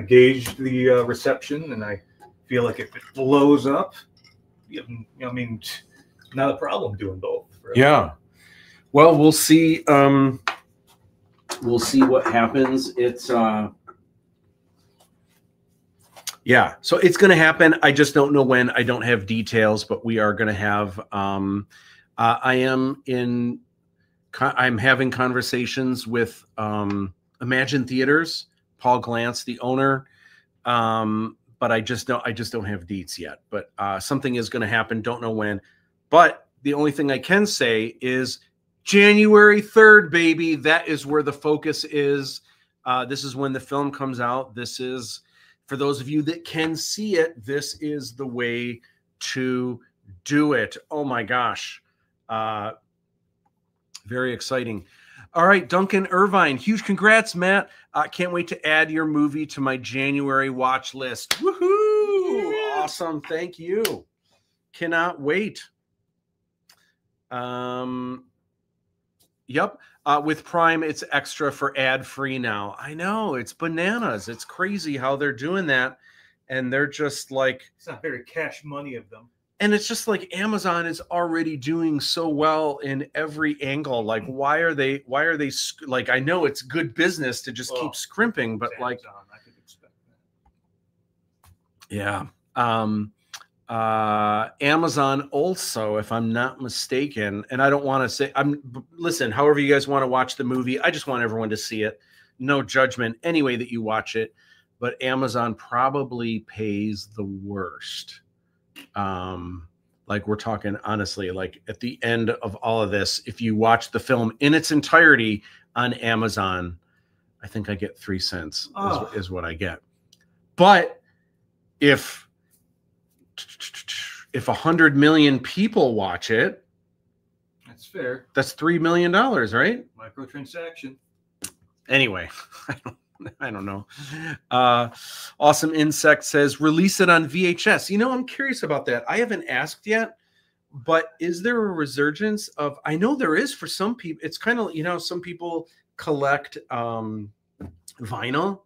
gauged the reception, and I feel like if it blows up, I mean, not a problem doing both. Right? Yeah. Well, we'll see. We'll see what happens. It's yeah, so it's going to happen. I just don't know when. I don't have details, but we are going to have. I'm having conversations with Imagine Theaters, Paul Glantz, the owner, but I just don't have deets yet. But something is going to happen. Don't know when. But the only thing I can say is January 3rd, baby. That is where the focus is. This is when the film comes out. This is, for those of you that can see it, this is the way to do it. Oh my gosh. Very exciting. All right, Duncan Irvine, huge congrats, Matt. Can't wait to add your movie to my January watch list. Woohoo! Yeah. Awesome. Thank you. Cannot wait. Yep. With Prime, it's extra for ad-free now. I know, it's bananas. It's crazy how they're doing that. and they're just like, it's not very cash money of them. And it's just like Amazon is already doing so well in every angle. Like, why are they like, I know it's good business to just keep scrimping, but like, I could expect that. Yeah. Amazon also, if I'm not mistaken, and I don't want to say, listen, however you guys want to watch the movie, I just want everyone to see it. No judgment any way that you watch it, but Amazon probably pays the worst. Like, we're talking honestly, like at the end of all of this, if you watch the film in its entirety on Amazon, I think I get 3 cents is what I get. But if 100 million people watch it, that's fair. That's $3 million, right? Microtransaction. Anyway, I don't know. Awesome Insect says, release it on VHS. You know, I'm curious about that. I haven't asked yet, but is there a resurgence of, I know there is for some people. It's kind of, you know, some people collect vinyl.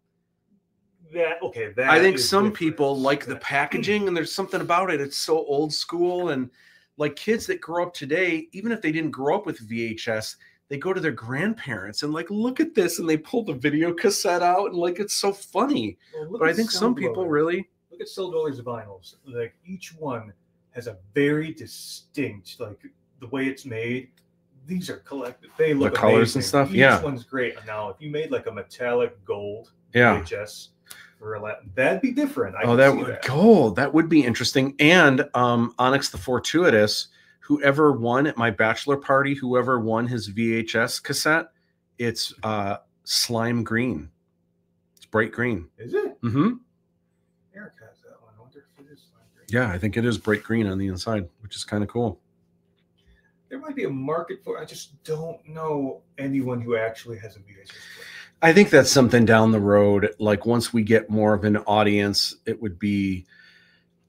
I think some people like the packaging, and there's something about it. It's so old school, and like kids that grow up today, even if they didn't grow up with VHS, they go to their grandparents and like, look at this, and they pull the video cassette out, and like, it's so funny. Well, but I think some people really look at Sildor's vinyls. Like, each one has a very distinct, like, the way it's made. These are collected. They look the colors amazing. And stuff. Each one's great. Now, if you made like a metallic gold VHS. That'd be different. That would be interesting. And Onyx the Fortuitous, whoever won at my bachelor party, whoever won his VHS cassette, it's slime green. It's bright green. Is it? Mm-hmm. Eric has that one. I wonder if it is slime green. Yeah, I think it is bright green on the inside, which is kind of cool. There might be a market for it. I just don't know anyone who actually has a VHS player. I think that's something down the road. Like, once we get more of an audience, it would be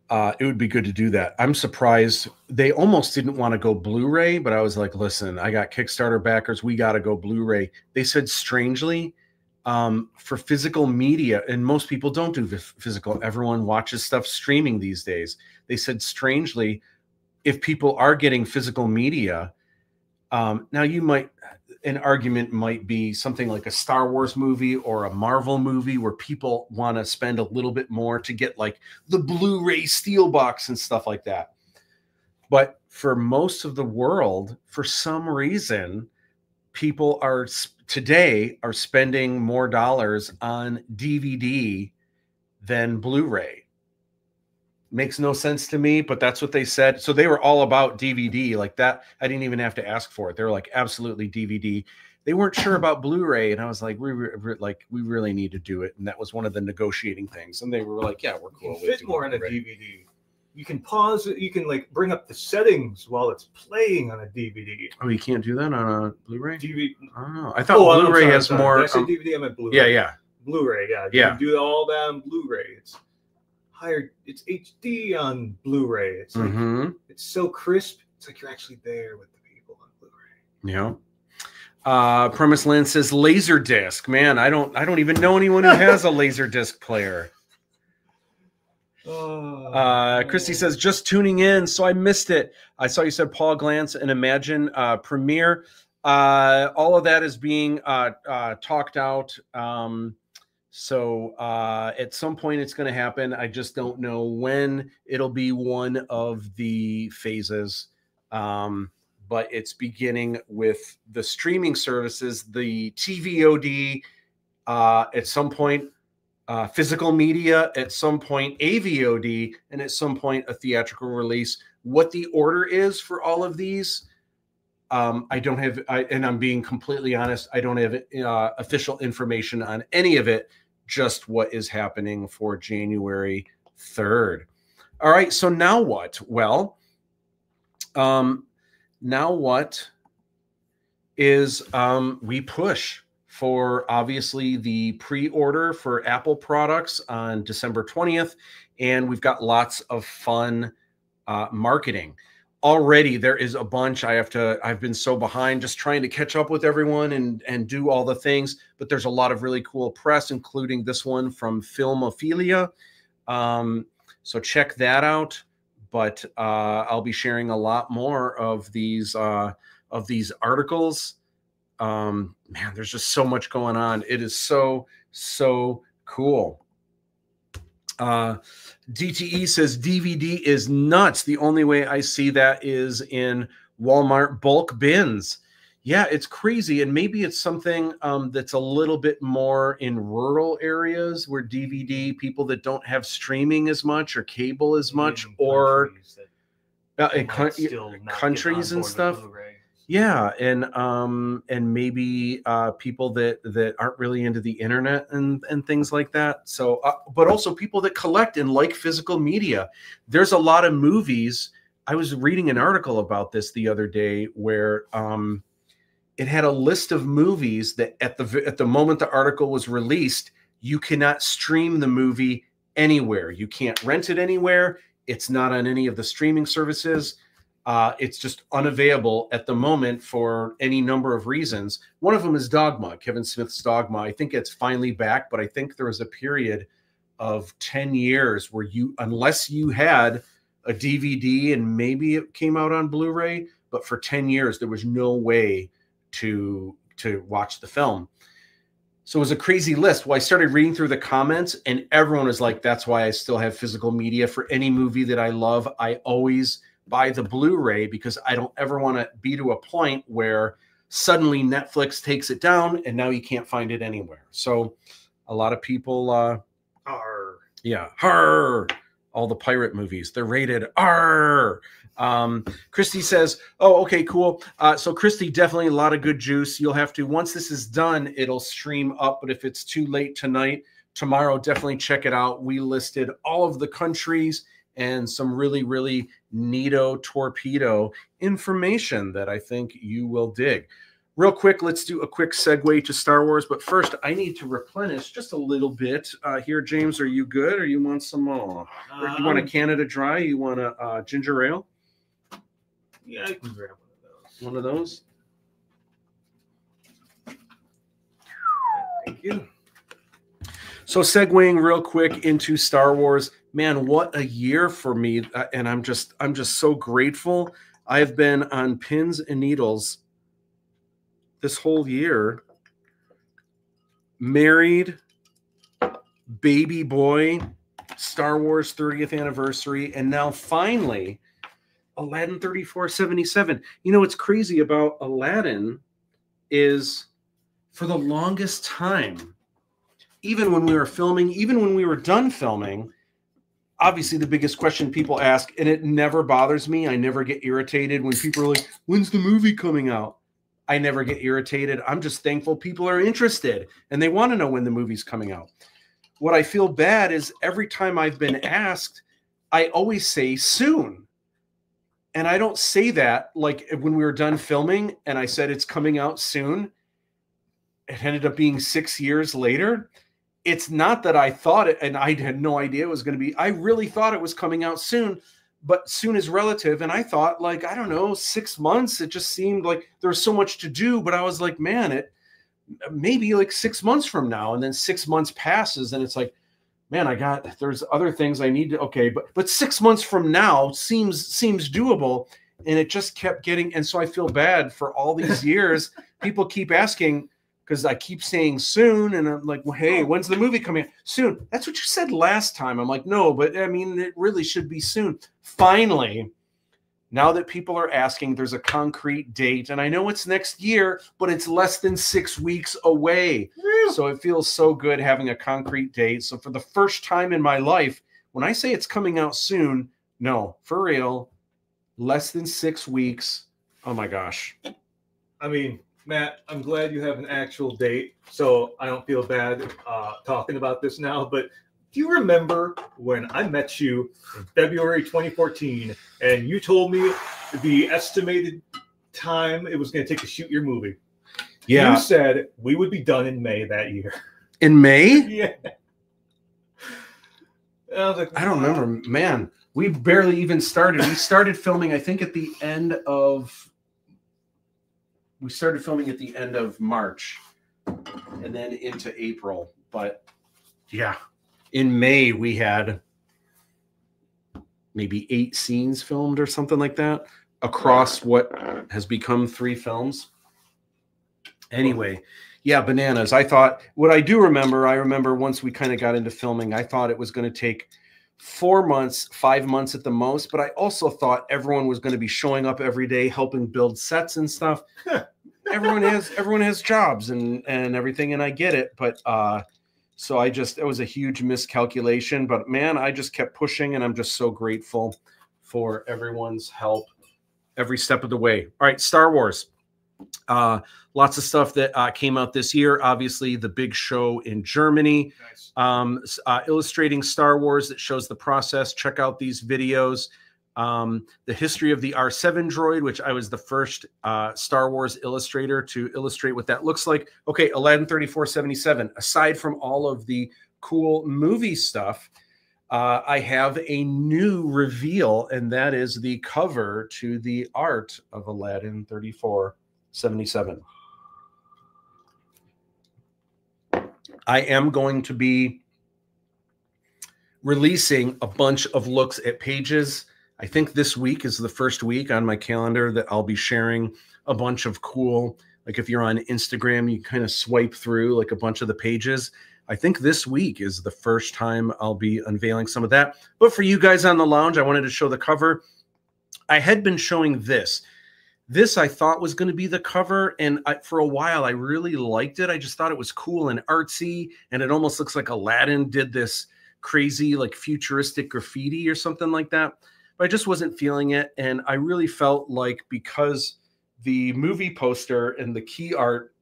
good to do that. I'm surprised they almost didn't want to go Blu-ray, but I was like, listen, I got Kickstarter backers. We got to go Blu-ray. They said, strangely, for physical media, and most people don't do physical. Everyone watches stuff streaming these days. They said, strangely, if people are getting physical media, now you might, an argument might be something like a Star Wars movie or a Marvel movie where people want to spend a little bit more to get like the Blu-ray steelbox and stuff like that. But for most of the world, for some reason, people today are spending more dollars on DVD than Blu-ray. Makes no sense to me, but that's what they said. So they were all about DVD like that. I didn't even have to ask for it. They were like, absolutely DVD. They weren't sure about Blu-ray. And I was like, we really need to do it. And that was one of the negotiating things. And they were like, yeah, we're cool. You can fit more on a DVD. You can pause it. You can like bring up the settings while it's playing on a DVD. Oh, you can't do that on a Blu-ray? DVD. Oh, I thought Blu-ray has more. Did I say DVD? I meant Blu-ray. Yeah. Blu-ray. Yeah. You can do all that on Blu-ray. It's higher. It's HD on Blu-ray. It's like, it's so crisp. It's like you're actually there with the people on Blu-ray. Yeah. Premise Land says Laserdisc. Man, I don't even know anyone who has a Laserdisc player. Christy says, just tuning in, so I missed it. I saw you said Paul Glantz and Imagine premiere. All of that is being talked out. So at some point it's going to happen. I just don't know when. It'll be one of the phases. But it's beginning with the streaming services, the TVOD, at some point, physical media, at some point AVOD, and at some point a theatrical release. What the order is for all of these, I don't have, and I'm being completely honest, I don't have official information on any of it, just what is happening for January 3rd. All right, so now what? Well, now what is we push for obviously the pre-order for Apple products on December 20th. And we've got lots of fun marketing. Already there is a bunch. I've been so behind just trying to catch up with everyone and do all the things, but there's a lot of really cool press, including this one from Filmophilia. So check that out. But I'll be sharing a lot more of these articles. Man, there's just so much going on. It is so cool. DTE says DVD is nuts. The only way I see that is in Walmart bulk bins. Yeah, it's crazy. And maybe it's something that's a little bit more in rural areas where DVD, people that don't have streaming as much or cable as much, or countries and stuff. Yeah, and maybe people that aren't really into the internet and things like that. So, but also people that collect and like physical media. There's a lot of movies. I was reading an article about this the other day where it had a list of movies that at the moment the article was released, you cannot stream the movie anywhere. You can't rent it anywhere. It's not on any of the streaming services. It's just unavailable at the moment for any number of reasons. One of them is Dogma, Kevin Smith's Dogma. I think it's finally back, but I think there was a period of 10 years where unless you had a DVD and maybe it came out on Blu-ray, but for 10 years, there was no way to watch the film. So it was a crazy list. Well, I started reading through the comments and everyone was like, that's why I still have physical media for any movie that I love. I always buy the Blu-ray because I don't ever want to be to a point where suddenly Netflix takes it down and now you can't find it anywhere. So a lot of people all the pirate movies, they're rated R. Christy says, oh, okay, cool. So Christy, definitely a lot of good juice. You'll have to, once this is done, it'll stream up. But if it's too late tonight, tomorrow, definitely check it out. We listed all of the countries and some really, really neato torpedo information that I think you will dig. Real quick, let's do a quick segue to Star Wars. But first, I need to replenish just a little bit here. James, are you good, or you want some more? You want a Canada Dry? You want a ginger ale? Yeah, I can grab one of those. Thank you. So segueing real quick into Star Wars, man, what a year for me. And I'm just so grateful. I've been on pins and needles this whole year. Married, baby boy, Star Wars 30th anniversary, and now finally Aladdin 3477. You know what's crazy about Aladdin is for the longest time, even when we were filming, even when we were done filming, obviously the biggest question people ask, and it never bothers me, I never get irritated when people are like, when's the movie coming out? I never get irritated. I'm just thankful people are interested and they want to know when the movie's coming out. What I feel bad is every time I've been asked, I always say soon. And I don't say that like when we were done filming and I said it's coming out soon. It ended up being 6 years later. It's not that I thought it, and I had no idea it was going to be. I really thought it was coming out soon, but soon is relative. And I thought, like, I don't know, 6 months. It just seemed like there was so much to do. But I was like, man, it maybe like 6 months from now. And then 6 months passes, and it's like, man, there's other things I need to. Okay, but 6 months from now seems doable. And it just kept getting. And so I feel bad for all these years. People keep asking, because I keep saying soon, and I'm like, well, hey, when's the movie coming out? Soon. That's what you said last time. I'm like, no, but I mean, it really should be soon. Finally, now that people are asking, there's a concrete date, and I know it's next year, but it's less than 6 weeks away. So it feels so good having a concrete date. So for the first time in my life, when I say it's coming out soon, no, for real, less than 6 weeks. Oh my gosh. I mean, Matt, I'm glad you have an actual date, so I don't feel bad talking about this now. But do you remember when I met you in February 2014 and you told me the estimated time it was going to take to shoot your movie? Yeah. You said we would be done in May that year. In May? Yeah. I was like, I don't remember. Man, we barely even started. We started filming, I think, at the end of... We started filming at the end of March and then into April. But yeah, in May we had maybe 8 scenes filmed or something like that across what has become 3 films. Anyway, yeah, bananas. I thought, what I do remember, I remember once we kind of got into filming, I thought it was going to take 4 months, 5 months at the most, but I also thought everyone was going to be showing up every day, helping build sets and stuff. everyone has jobs and everything, and I get it, but so it was a huge miscalculation, but man, I just kept pushing, and I'm just so grateful for everyone's help every step of the way. All right, Star Wars. Lots of stuff that came out this year. Obviously, the big show in Germany. Nice. Illustrating Star Wars that shows the process. Check out these videos. The history of the R7 droid, which I was the first Star Wars illustrator to illustrate what that looks like. Okay, Aladdin 3477. Aside from all of the cool movie stuff, I have a new reveal, and that is the cover to the art of Aladdin 3477. I am going to be releasing a bunch of looks at pages. I think this week is the first week on my calendar that I'll be sharing a bunch of cool, like if you're on Instagram, you kind of swipe through like a bunch of the pages. I think this week is the first time I'll be unveiling some of that. But for you guys on the lounge, I wanted to show the cover. I had been showing this. This I thought was going to be the cover, and for a while I really liked it. I just thought it was cool and artsy, and it almost looks like Aladdin did this crazy like futuristic graffiti or something like that. But I just wasn't feeling it, and I really felt like because the movie poster and the key art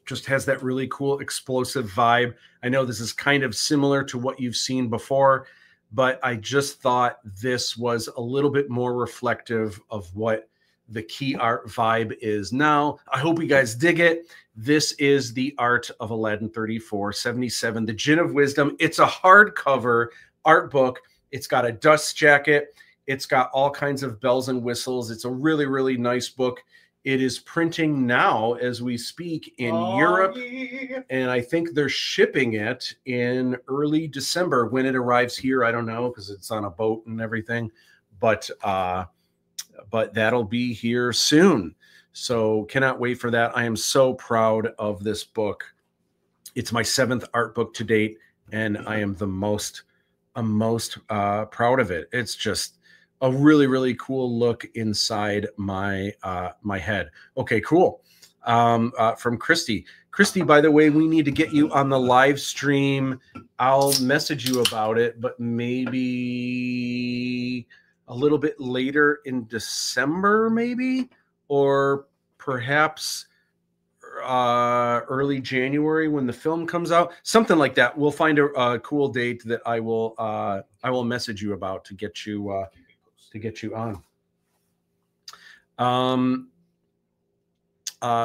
just has that really cool explosive vibe. I know this is kind of similar to what you've seen before, but I just thought this was a little bit more reflective of what the key art vibe is now. I hope you guys dig it. This is the art of Aladdin 3477, the Jinn of Wisdom. It's a hardcover art book. It's got a dust jacket. It's got all kinds of bells and whistles. It's a really, really nice book. It is printing now as we speak in Europe, yeah. And I think they're shipping it in early December. When it arrives here, I don't know, because it's on a boat and everything, but that'll be here soon. So cannot wait for that. I am so proud of this book. It's my 7th art book to date, and I am I'm most proud of it. It's just a really, really cool look inside my my head. Okay, cool. From Christy. Christy, by the way, we need to get you on the live stream. I'll message you about it, but maybe a little bit later in December, maybe, or perhaps early January when the film comes out, something like that. We'll find a cool date that I will message you about to get you on.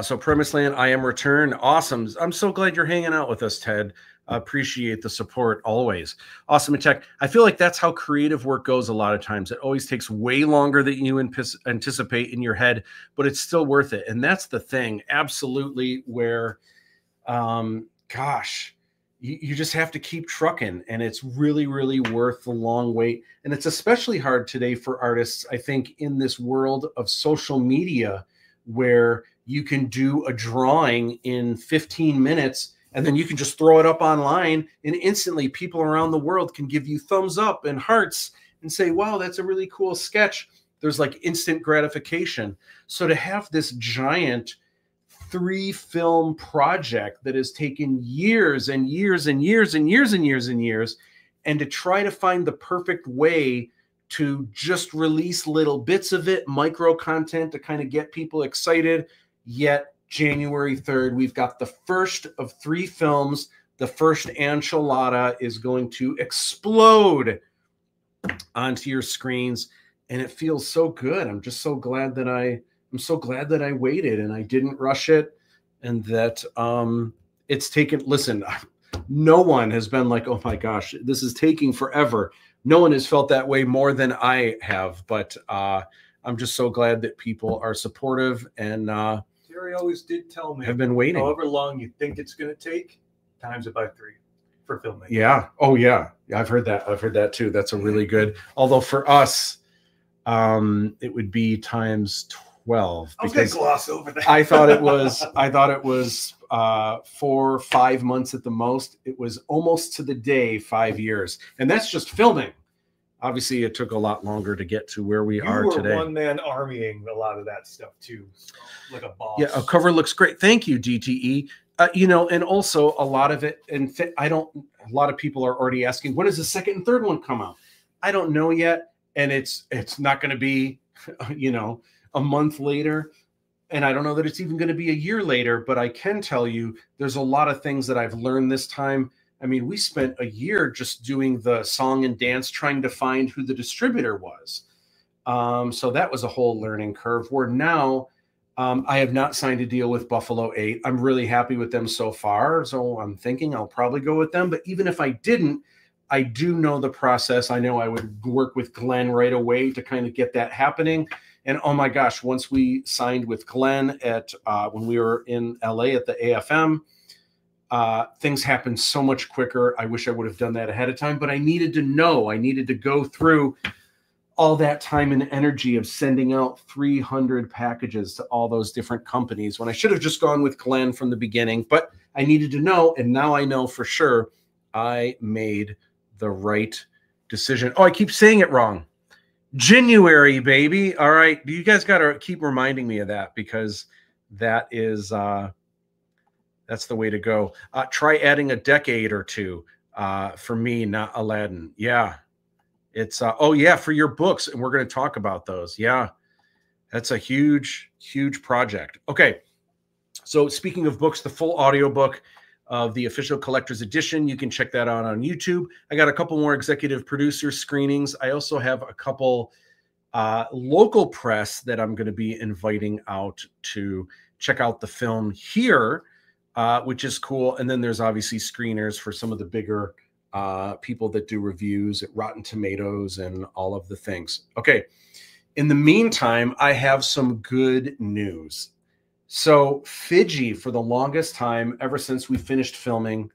So Premise Land, I am returned. Awesome. I'm so glad you're hanging out with us, Ted. Appreciate the support always. Awesome Attack. I feel like that's how creative work goes a lot of times. It always takes way longer than you anticipate in your head, but it's still worth it. And that's the thing, absolutely, where, gosh, you just have to keep trucking, and it's really, really worth the long wait. And it's especially hard today for artists, I think, in this world of social media where you can do a drawing in 15 minutes and then you can just throw it up online, and instantly people around the world can give you thumbs up and hearts and say, wow, that's a really cool sketch. There's like instant gratification. So to have this giant 3-film project that has taken years and years and years and years and years and years, and to try to find the perfect way to just release little bits of it, micro content to kind of get people excited, yet January 3rd, we've got the first of 3 films. The first enchilada is going to explode onto your screens, and it feels so good. I'm just so glad that I'm so glad that I waited and I didn't rush it, and that it's taken. Listen, no one has been like, oh my gosh, this is taking forever. No one has felt that way more than I have, but I'm just so glad that people are supportive, and Terry always did tell me, have been waiting. However long you think it's going to take, times it by 3. for filmmaking. Yeah. Oh yeah. I've heard that. I've heard that too. That's a really good. Although for us, it would be times 12. I was gonna gloss over that. I thought it was 4 or 5 months at the most. It was almost to the day 5 years, and that's just filming. Obviously, it took a lot longer to get to where we are today. You were one-man armying a lot of that stuff too, so, like a boss. Yeah, a cover looks great. Thank you, DTE. You know, and also a lot of it, and a lot of people are already asking, when does the second and third one come out? I don't know yet, and it's not going to be, you know, a month later, and I don't know that it's even going to be a year later. But I can tell you, there's a lot of things that I've learned this time. I mean, we spent a year just doing the song and dance, trying to find who the distributor was. So that was a whole learning curve. Where now, I have not signed a deal with Buffalo 8. I'm really happy with them so far. So I'm thinking I'll probably go with them. But even if I didn't, I do know the process. I know I would work with Glenn right away to kind of get that happening. And oh my gosh, once we signed with Glenn at when we were in LA at the AFM, things happened so much quicker. I wish I would have done that ahead of time, but I needed to know. I needed to go through all that time and energy of sending out 300 packages to all those different companies when I should have just gone with Glenn from the beginning. But I needed to know, and now I know for sure I made the right decision. Oh, I keep saying it wrong. January, baby. All right. You guys got to keep reminding me of that, because that is that's the way to go. Try adding a decade or two for me, not Aladdin. Yeah. It's oh yeah, for your books, and we're going to talk about those. Yeah. That's a huge, huge project. Okay. So speaking of books, the full audiobook of the official collector's edition, you can check that out on YouTube. I got a couple more executive producer screenings. I also have a couple local press that I'm going to be inviting out to check out the film here, which is cool. And then there's obviously screeners for some of the bigger people that do reviews at Rotten Tomatoes and all of the things. Okay. In the meantime, I have some good news. So Fidji, for the longest time, ever since we finished filming,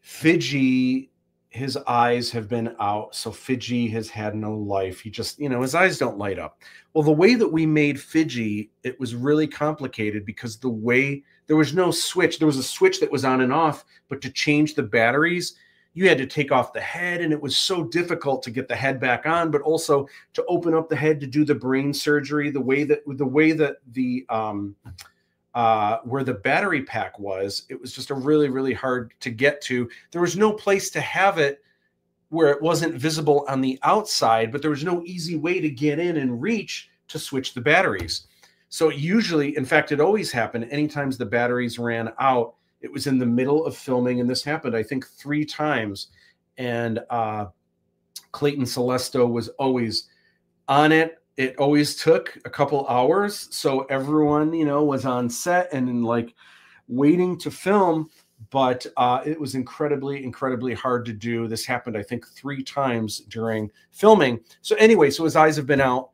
Fidji, his eyes have been out. So Fidji has had no life. He just, you know, his eyes don't light up. Well, the way that we made Fidji, it was really complicated because the way there was no switch. There was a switch that was on and off, but to change the batteries, you had to take off the head, and it was so difficult to get the head back on, but also to open up the head to do the brain surgery. The way that the where the battery pack was, it was just a really, really hard to get to. There was no place to have it where it wasn't visible on the outside, but there was no easy way to get in and reach to switch the batteries. So usually, in fact, it always happened anytime the batteries ran out. It was in the middle of filming, and this happened, I think, 3 times. And Clayton Celesto was always on it. It always took a couple hours. So everyone, you know, was on set and like waiting to film. But it was incredibly, incredibly hard to do. This happened, I think, 3 times during filming. So anyway, so his eyes have been out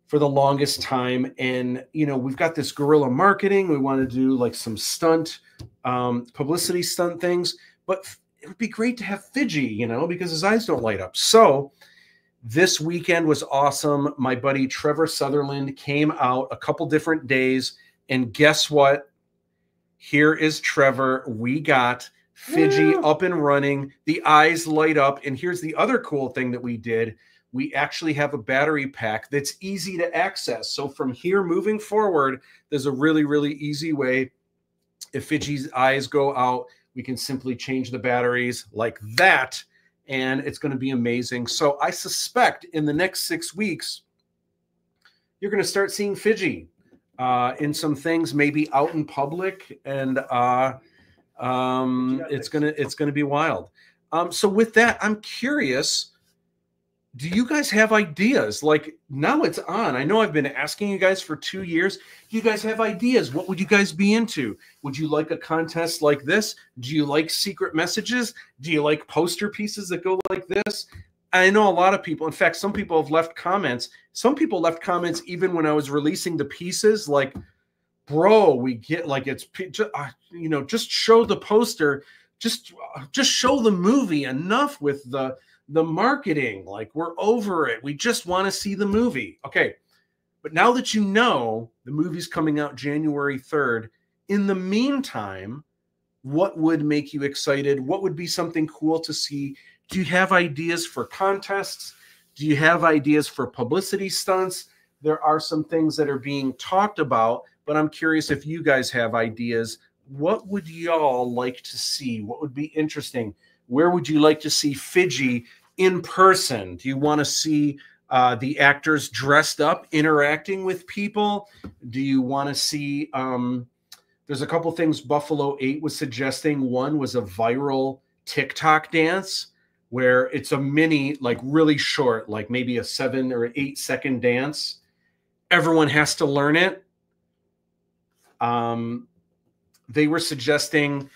for the longest time. And, you know, we've got this guerrilla marketing. We want to do like some stunt, publicity stunt things, but it would be great to have Fidji, you know, because his eyes don't light up. So this weekend was awesome. My buddy Trevor Sutherland came out a couple different days, and guess what? Here is Trevor. We got Fidji up and running. The eyes light up. And here's the other cool thing that we did. We actually have a battery pack that's easy to access. So from here moving forward, there's a really, really easy way. If Fidji's eyes go out, we can simply change the batteries like that, and it's going to be amazing. So I suspect in the next 6 weeks, you're going to start seeing Fidji in some things, maybe out in public, and it's gonna be wild. So with that, I'm curious. Do you guys have ideas? Like, now it's on. I know I've been asking you guys for 2 years. Do you guys have ideas? What would you guys be into? Would you like a contest like this? Do you like secret messages? Do you like poster pieces that go like this? I know a lot of people. In fact, some people have left comments. Some people left comments even when I was releasing the pieces, like, bro, we get like, it's, you know, just show the poster. just show the movie. Enough with the marketing. Like, we're over it. We just want to see the movie. Okay. But now that you know the movie's coming out January 3rd, in the meantime, what would make you excited? What would be something cool to see? Do you have ideas for contests? Do you have ideas for publicity stunts? There are some things that are being talked about, but I'm curious if you guys have ideas. What would y'all like to see? What would be interesting? Where would you like to see Fidgy in person? Do you want to see the actors dressed up, interacting with people? Do you want to see, there's a couple things Buffalo 8 was suggesting. One was a viral TikTok dance where it's a mini, like really short, like maybe a 7 or 8 second dance. Everyone has to learn it. They were suggesting,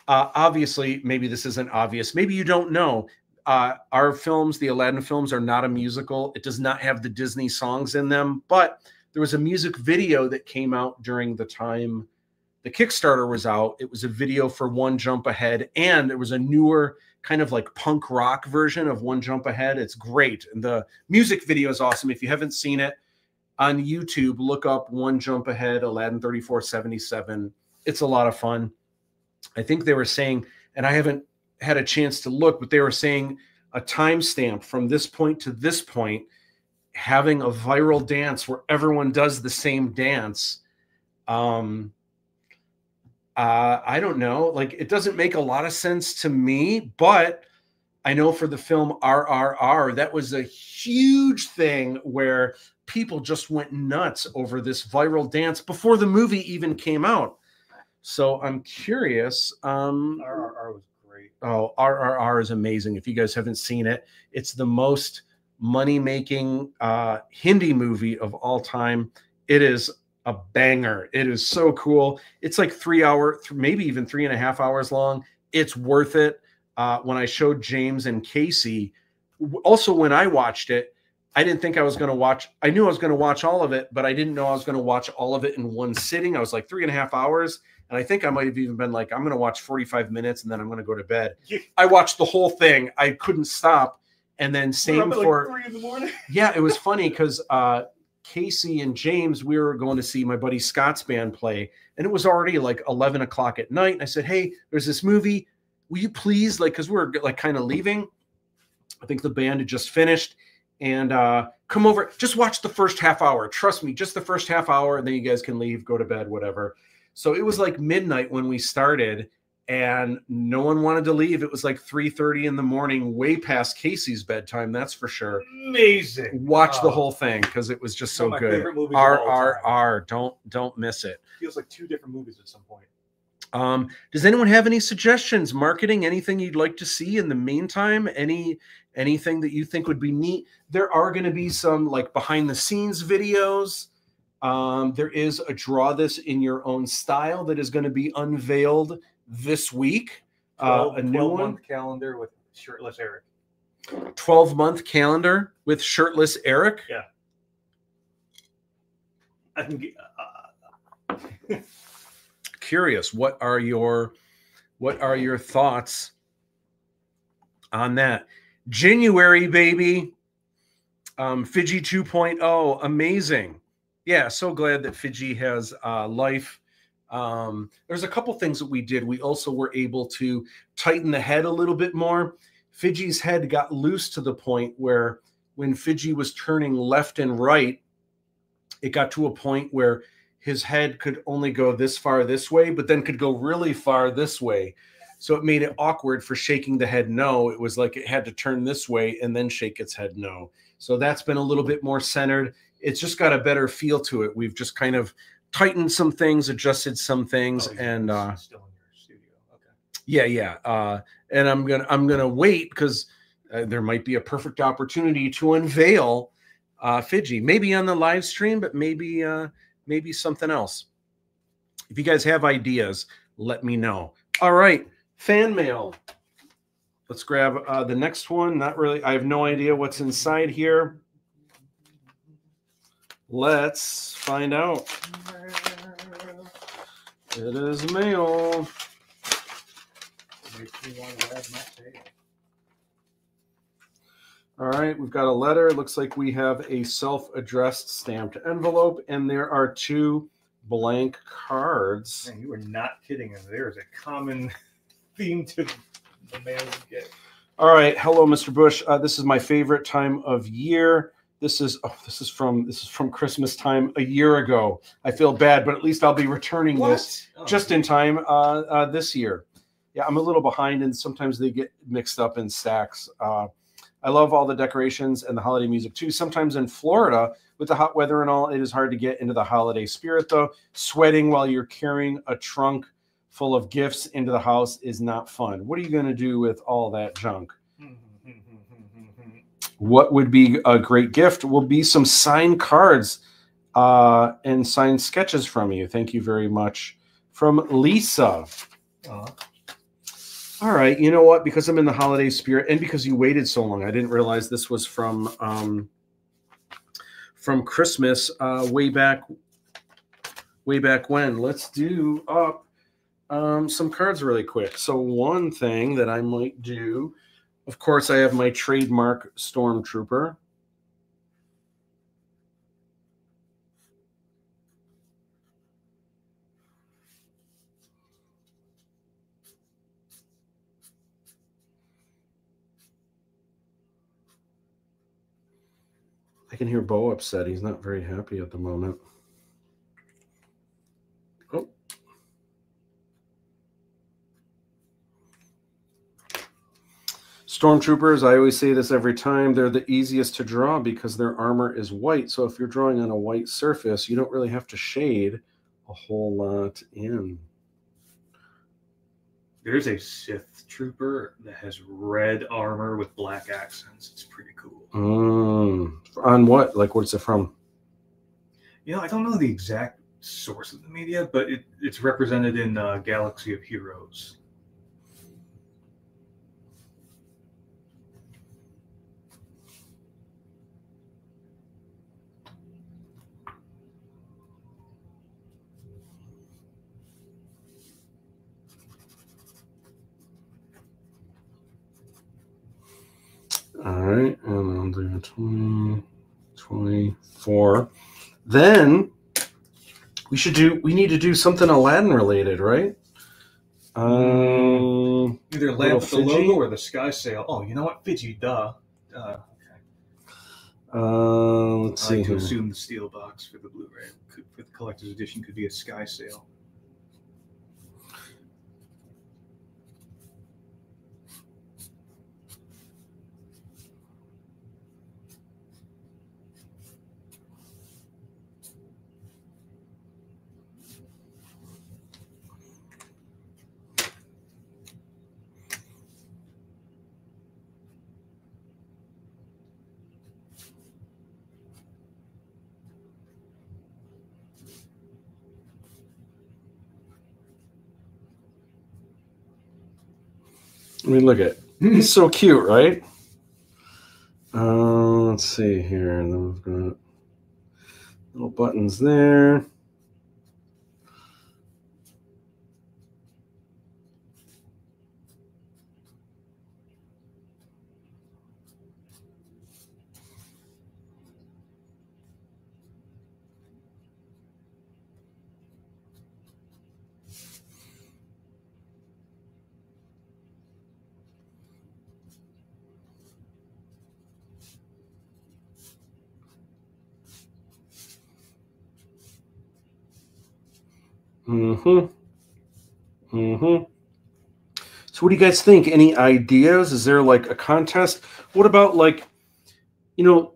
obviously, maybe this isn't obvious. Maybe you don't know. Our films, the Aladdin films, are not a musical. It does not have the Disney songs in them, but there was a music video that came out during the time the Kickstarter was out. It was a video for One Jump Ahead, and there was a newer kind of like punk rock version of One Jump Ahead. It's great. And the music video is awesome. If you haven't seen it on YouTube, look up One Jump Ahead, Aladdin 3477. It's a lot of fun. I think they were saying, and I haven't had a chance to look, but they were saying a timestamp from this point to this point, having a viral dance where everyone does the same dance. I don't know. Like, it doesn't make a lot of sense to me, but I know for the film RRR, that was a huge thing where people just went nuts over this viral dance before the movie even came out. So I'm curious. RRR was great. Oh, RRR is amazing. If you guys haven't seen it, it's the most money-making Hindi movie of all time. It is a banger. It is so cool. It's like 3 hours, maybe even 3.5 hours long. It's worth it. When I showed James and Casey, also when I watched it, I didn't think I was going to watch. I knew I was going to watch all of it, but I didn't know I was going to watch all of it in one sitting. I was like 3.5 hours. And I think I might have even been like, I'm going to watch 45 minutes and then I'm going to go to bed. I watched the whole thing. I couldn't stop. And then same for like 3 in the morning. Yeah, it was funny because Casey and James, we were going to see my buddy Scott's band play, and it was already like 11 o'clock at night. And I said, hey, there's this movie. Will you please, like, because we were like kind of leaving. I think the band had just finished. And come over, just watch the first half hour. Trust me, just the first half hour, and then you guys can leave, go to bed, whatever. So it was like midnight when we started, and no one wanted to leave. It was like 3:30 in the morning, way past Casey's bedtime, that's for sure. Amazing. Watch the whole thing because it was just so good. RRR, don't miss it. Feels like 2 different movies at some point. Does anyone have any suggestions, marketing, anything you'd like to see in the meantime? Anything that you think would be neat? There are going to be some like behind the scenes videos. There is a draw this in your own style that is going to be unveiled this week. A new 12-month calendar with shirtless Eric. 12-month calendar with shirtless Eric. Yeah. I can get. Curious, what are your thoughts on that? January, baby. Fidgy 2.0, amazing. Yeah, so glad that Fidgy has life. There's a couple things that we did. We also were able to tighten the head a little bit more. Fidgy's head got loose to the point where when Fidgy was turning left and right, it got to a point where his head could only go this far this way, but then could go really far this way. So it made it awkward for shaking the head no. It was like it had to turn this way and then shake its head no. So that's been a little bit more centered. It's just got a better feel to it. We've just kind of tightened some things, adjusted some things, and still in your studio. Okay. Yeah. And I'm gonna wait because there might be a perfect opportunity to unveil Fidgy, maybe on the live stream, but maybe something else. If you guys have ideas, let me know. All right, fan mail. Let's grab the next one. Not really. I have no idea what's inside here. Let's find out. It is mail. Makes me want to wag my tail. All right, we've got a letter. It looks like we have a self-addressed stamped envelope, and there are 2 blank cards. Man, you were not kidding. There is a common theme to the mail you get. All right, hello, Mr. Bush. This is my favorite time of year. This is from Christmas time a year ago. I feel bad, but at least I'll be returning this just in time this year. Yeah, I'm a little behind, and sometimes they get mixed up in stacks. I love all the decorations and the holiday music too. Sometimes in Florida, with the hot weather and all, it is hard to get into the holiday spirit though. Sweating while you're carrying a trunk full of gifts into the house is not fun. What are you going to do with all that junk? What would be a great gift will be some signed cards and signed sketches from you. Thank you very much. From Lisa. All right, you know what? Because I'm in the holiday spirit, and because you waited so long, I didn't realize this was from Christmas way back when. Let's do up some cards really quick. So one thing that I might do, of course, I have my trademark Stormtrooper. I can hear Bo upset. He's not very happy at the moment. Oh. Stormtroopers, I always say this every time, they're the easiest to draw because their armor is white. So if you're drawing on a white surface, you don't really have to shade a whole lot in. There's a Sith trooper that has red armor with black accents. It's pretty cool. On what? Like, what's it from? You know, I don't know the exact source of the media, but it's represented in Galaxy of Heroes. All right, and I'll do 20, 24. Then we need to do something Aladdin related, right? Either Lamp with the logo or the Sky Sail. Oh, you know what? Fidgy, duh. Okay. Let's see. I like to assume the steel box for the Blu-ray for the collector's edition could be a Sky Sail. I mean, look at it. He's so cute, right? Let's see here. And then we've got little buttons there. So what do you guys think? Any ideas? Is there like a contest? What about like, you know,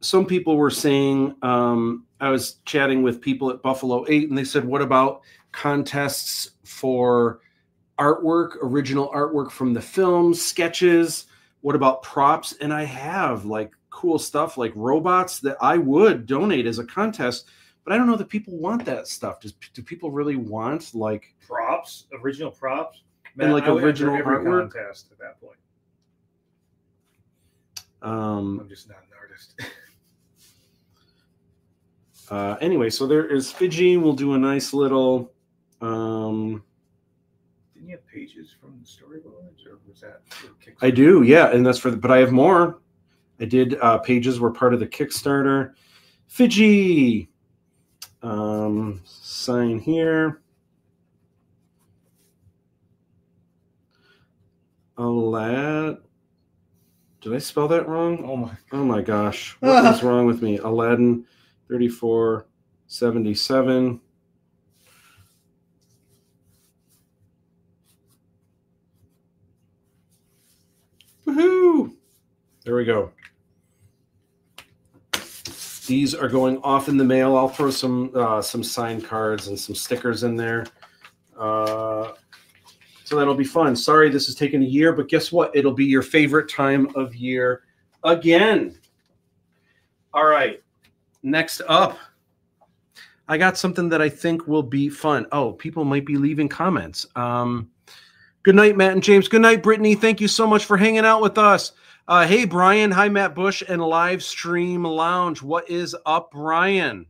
some people were saying, I was chatting with people at Buffalo 8 and they said, what about contests for artwork, original artwork from the film, sketches? What about props? And I have like cool stuff like robots that I would donate as a contest. But I don't know that people want that stuff. Do people really want like props, original props, man, and like original every artwork contest at that point? I'm just not an artist. Anyway, so there is Fidji. We'll do a nice little. Didn't you you have pages from the storyboards, or was that for Kickstarter? I do, yeah, and that's for. But I have more. I did pages were part of the Kickstarter. Fiji. Sign here. Did I spell that wrong? Oh my gosh. What is wrong with me? Aladdin 3477. Woohoo! There we go. These are going off in the mail. I'll throw some signed cards and some stickers in there. So that'll be fun. Sorry this has taken a year, but guess what? It'll be your favorite time of year again. All right. Next up, I got something that I think will be fun. Oh, people might be leaving comments. Good night, Matt and James. Good night, Brittany. Thank you so much for hanging out with us. Hey, Brian. Hi, Matt Bush and Live Stream Lounge. What is up, Brian?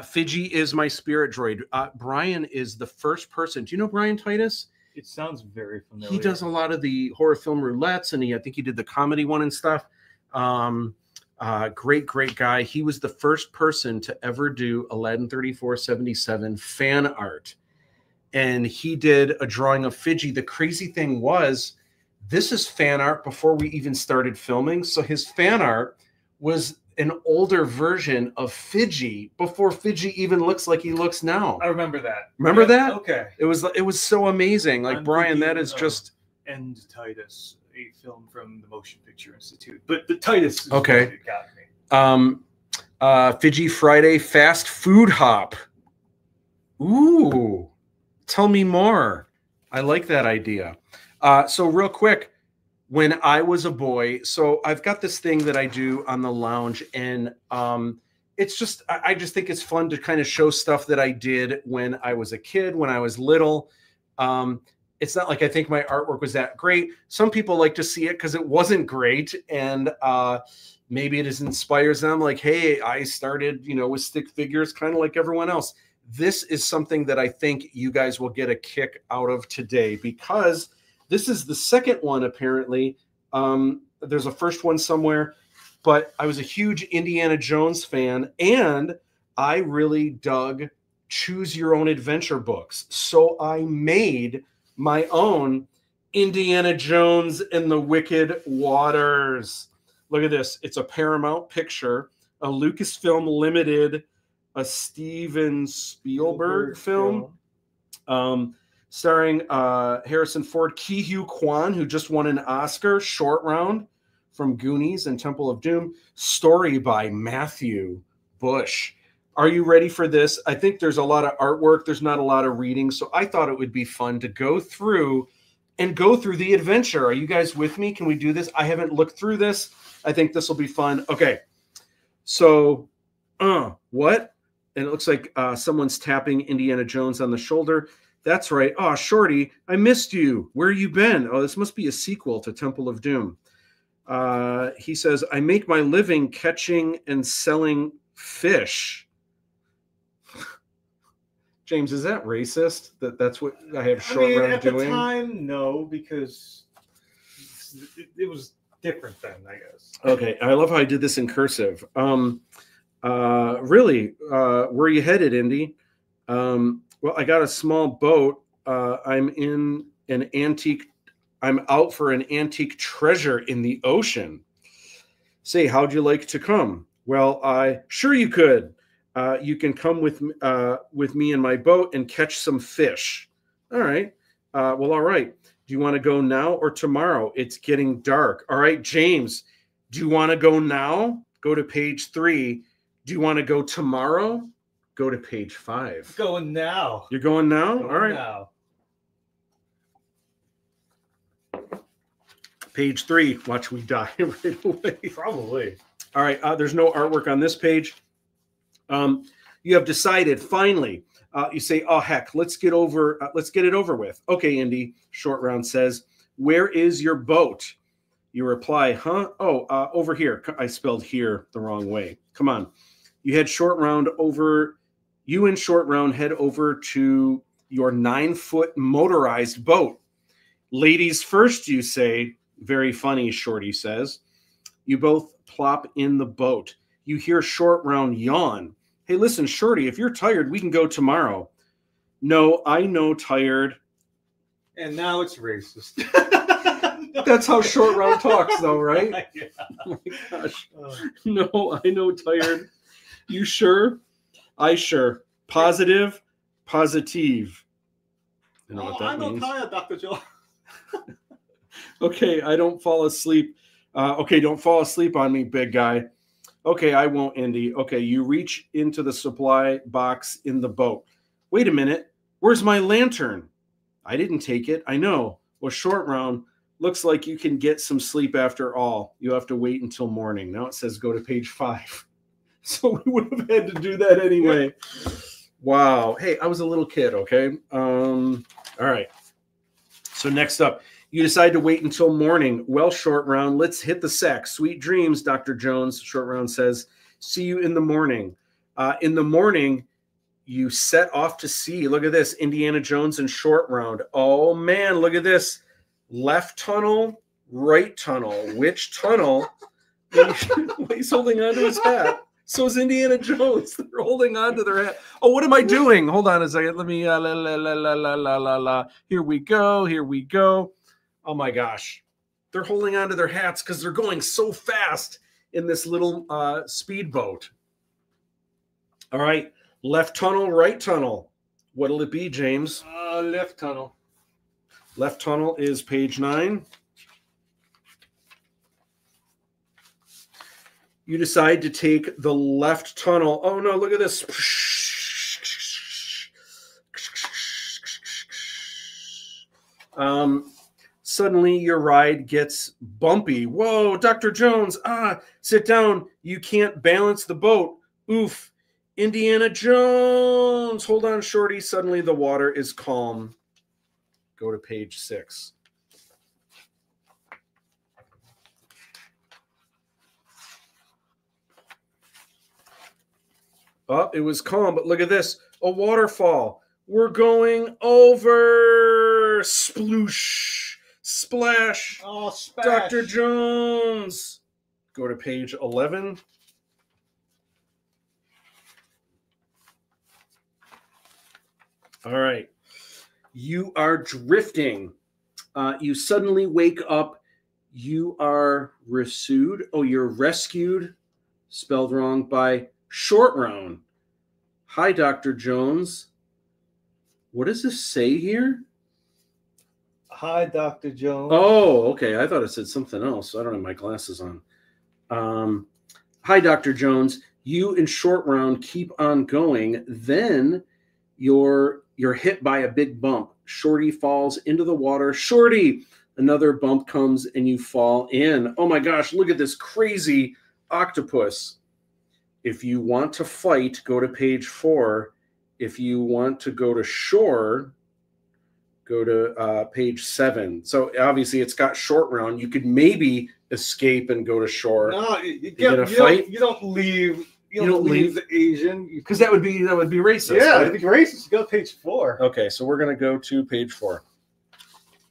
Fiji is my spirit droid. Brian is the first person. Do you know Brian Titus? It sounds very familiar. He does a lot of the horror film roulettes, and I think he did the comedy one and stuff. Great guy. He was the first person to ever do Aladdin 3477 fan art. And he did a drawing of Fiji. The crazy thing was, this is fan art before we even started filming. So his fan art was an older version of Fiji before Fiji even looks like he looks now. I remember that. Remember that? Okay. It was so amazing. Like, Brian, that is just End Titus, a film from the Motion Picture Institute. But the Titus is okay. What got me. Fiji Friday fast food hop. Ooh. Tell me more. I like that idea. So real quick, when I was a boy, so I've got this thing that I do on the lounge, and it's just, I just think it's fun to kind of show stuff that I did when I was a kid, when I was little. It's not like I think my artwork was that great. Some people like to see it because it wasn't great, and maybe it inspires them like, hey, I started, with stick figures kind of like everyone else. This is something that I think you guys will get a kick out of today, because this is the second one, apparently. There's a first one somewhere, but I was a huge Indiana Jones fan, and I really dug choose your own adventure books. So I made my own Indiana Jones and the Wicked Waters. Look at this. It's a Paramount picture, a Lucasfilm Limited, a Steven Spielberg film. Starring Harrison Ford, Ki-Hugh Kwan, who just won an Oscar, Short Round from Goonies and Temple of Doom. Story by Matthew Bush. Are you ready for this? I think there's a lot of artwork. There's not a lot of reading. So I thought it would be fun to go through the adventure. Are you guys with me? Can we do this? I haven't looked through this. I think this will be fun. Okay. So, what? And it looks like someone's tapping Indiana Jones on the shoulder. That's right. Oh, Shorty, I missed you. Where you been? Oh, this must be a sequel to Temple of Doom. He says, I make my living catching and selling fish. James, is that racist? That's what I have Short Round doing? At the time, no, because it was different then, I guess. Okay, I love how I did this in cursive. Really, where are you headed, Indy? Well, I got a small boat. I'm out for an antique treasure in the ocean. Say, how'd you like to come? Well, sure you could. You can come with me in my boat and catch some fish. All right. Well, all right. Do you want to go now or tomorrow? It's getting dark. All right, James, do you want to go now? Go to page 3. Do you want to go tomorrow? Go to page 5. Going now. You're going now? Going all right. Now. Page 3. Watch we die right away. Probably. All right. There's no artwork on this page. You have decided finally. You say, "Oh heck, let's get it over with." Okay, Indy. Short Round says, "Where is your boat?" You reply, "Huh? Oh, over here." I spelled here the wrong way. Come on. You and Short Round head over to your 9-foot motorized boat. Ladies first, you say. Very funny, Shorty says. You both plop in the boat. You hear Short Round yawn. Hey, listen, Shorty, if you're tired, we can go tomorrow. No, I know tired. And now it's racist. That's how Short Round talks, though, right? Yeah. Oh my gosh. No, I know tired. You sure? I sure. Positive, positive. You know what that means? I know tired, Dr. Joe. Okay, I don't fall asleep. Okay, don't fall asleep on me, big guy. Okay, I won't, Indy. Okay, you reach into the supply box in the boat. Wait a minute. Where's my lantern? I didn't take it. I know. Well, Short Round, looks like you can get some sleep after all. You have to wait until morning. Now it says go to page 5. So we would have had to do that anyway. Wow. Hey, I was a little kid, okay? All right. So next up, you decide to wait until morning. Well, Short Round, let's hit the sack. Sweet dreams, Dr. Jones, Short Round says. See you in the morning. In the morning, you set off to sea. Look at this, Indiana Jones and Short Round. Oh, man, look at this. Left tunnel, right tunnel. Which tunnel? He's holding on to his hat. So is Indiana Jones. They're holding on to their hat. Oh, what am I doing? Hold on a second. Let me, Here we go. Here we go. Oh, my gosh. They're holding on to their hats because they're going so fast in this little speedboat. All right. Left tunnel, right tunnel. What'll it be, James? Left tunnel. Left tunnel is page 9. You decide to take the left tunnel. Oh, no, look at this. Suddenly, your ride gets bumpy. Whoa, Dr. Jones. Sit down. You can't balance the boat. Oof. Indiana Jones. Hold on, Shorty. Suddenly, the water is calm. Go to page 6. Oh, it was calm, but look at this. A waterfall. We're going over. Sploosh. Splash. Oh, splash. Dr. Jones. Go to page 11. All right. You are drifting. You suddenly wake up. You are rescued. Oh, you're rescued. Spelled wrong by Short Round. Hi, Dr. Jones. What does this say here? Hi, Dr. Jones. Oh, okay. I thought it said something else. I don't have my glasses on. Hi, Dr. Jones. You and Short Round keep on going. Then you're hit by a big bump. Shorty falls into the water. Shorty! Another bump comes and you fall in. Oh my gosh, look at this crazy octopus. If you want to fight, go to page 4. If you want to go to shore, go to page 7. So obviously it's got Short Round. You could maybe escape and go to shore. No, you don't leave. You don't leave the Asian, because that would be racist. Yeah, right? it'd be racist. Go to page 4. Okay, so we're gonna go to page 4.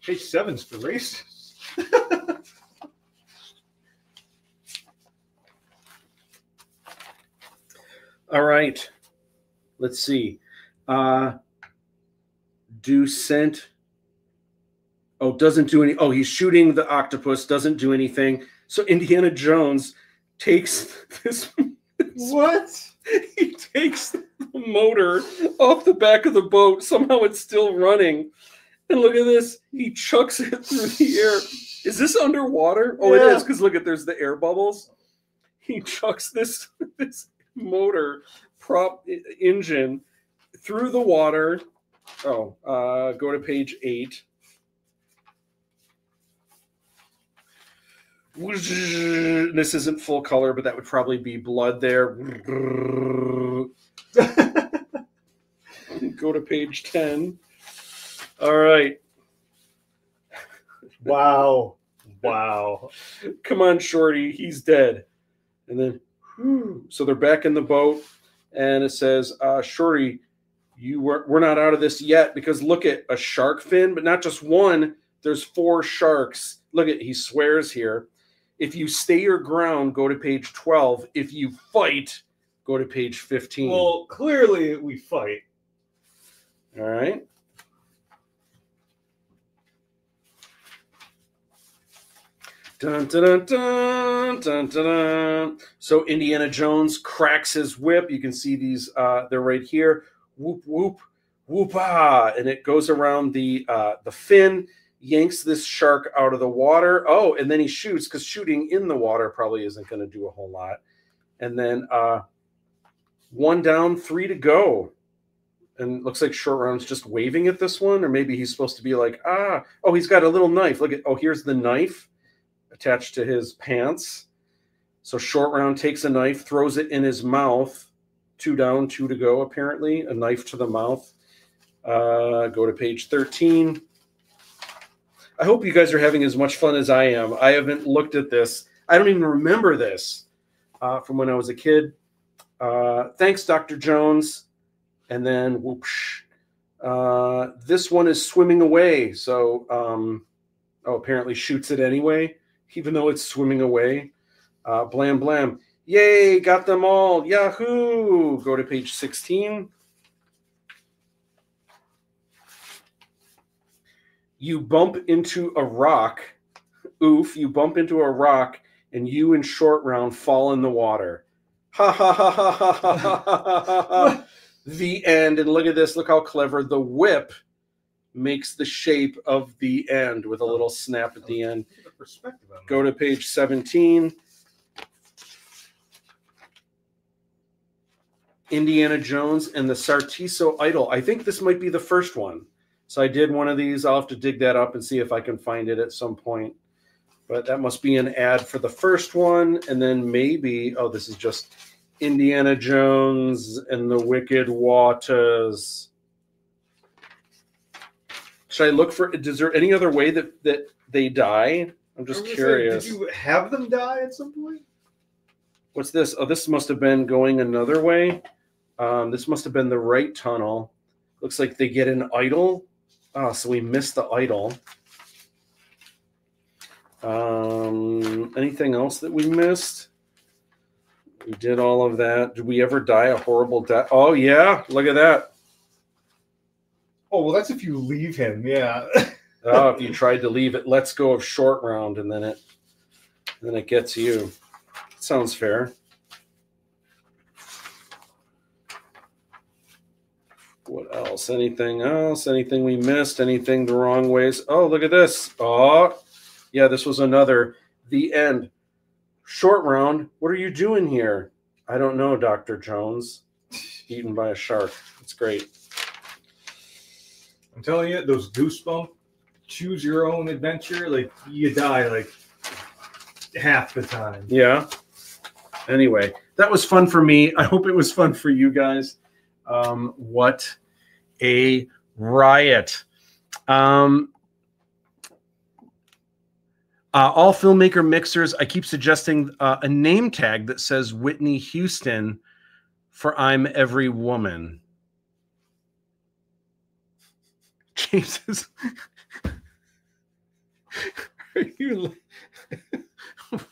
Page 7's for racist. All right, let's see. Descent. Oh, doesn't do any. Oh, he's shooting the octopus. Doesn't do anything. So Indiana Jones takes this. What? He takes the motor off the back of the boat. Somehow it's still running. And look at this. He chucks it through the air. Is this underwater? Oh, yeah. It is, because look at, there's the air bubbles. He chucks this motor prop engine through the water. Oh, go to page 8. This isn't full color, but that would probably be blood there. Go to page 10. All right. Wow. Wow. Come on, Shorty. He's dead. And then, so they're back in the boat, and it says, Shorty, we're not out of this yet, because look at a shark fin, but not just one. There's 4 sharks. Look at, he swears here. If you stay your ground, go to page 12. If you fight, go to page 15. Well, clearly we fight. All right. Dun, dun, dun, dun, dun, dun. So Indiana Jones cracks his whip. You can see these, they're right here. Whoop, whoop, whoop-ah. And it goes around the fin, yanks this shark out of the water. Oh, and then he shoots, because shooting in the water probably isn't going to do a whole lot. And then 1 down, 3 to go. And looks like Short Round's just waving at this one, or maybe he's supposed to be like, oh, he's got a little knife. Look at, oh, here's the knife attached to his pants. So Short Round takes a knife, throws it in his mouth. 2 down, 2 to go, apparently. A knife to the mouth. Go to page 13. I hope you guys are having as much fun as I am. I haven't looked at this. I don't even remember this from when I was a kid. Thanks, Dr. Jones. And then, whoosh. This one is swimming away. So, apparently shoots it anyway, even though it's swimming away. Blam, blam. Yay, got them all. Yahoo! Go to page 16. You bump into a rock. Oof, you bump into a rock, and you and Short Round fall in the water. Ha, ha, ha, ha, ha, ha, ha, ha, ha. The end. And look at this. Look how clever. The whip makes the shape of the end with a little snap at the end. Go to page 17. Indiana Jones and the Sartiso Idol. I think this might be the first one. So I did one of these. I'll have to dig that up and see if I can find it at some point. But that must be an ad for the first one. And then maybe, oh, this is just Indiana Jones and the Wicked Waters. Should I look for, is there any other way that they die? I'm just curious. Did you have them die at some point? What's this? Oh, this must have been going another way. This must have been the right tunnel. Looks like they get an idol. Oh, so we missed the idol. Anything else that we missed? We did all of that. Did we ever die a horrible death? Oh, yeah. Look at that. Oh, well, that's if you leave him. Yeah. Oh, if you tried to leave it, let's go of Short Round, and then it gets you. Sounds fair. What else? Anything else? Anything we missed? Anything the wrong ways? Oh, look at this. Oh, yeah, this was another. The end. Short Round, what are you doing here? I don't know, Dr. Jones. Eaten by a shark. It's great. I'm telling you, those Goosebumps, choose your own adventure, like, you die, like, half the time. Yeah. Anyway, that was fun for me. I hope it was fun for you guys. What a riot. All filmmaker mixers, I keep suggesting a name tag that says Whitney Houston for I'm Every Woman. James is... Are you...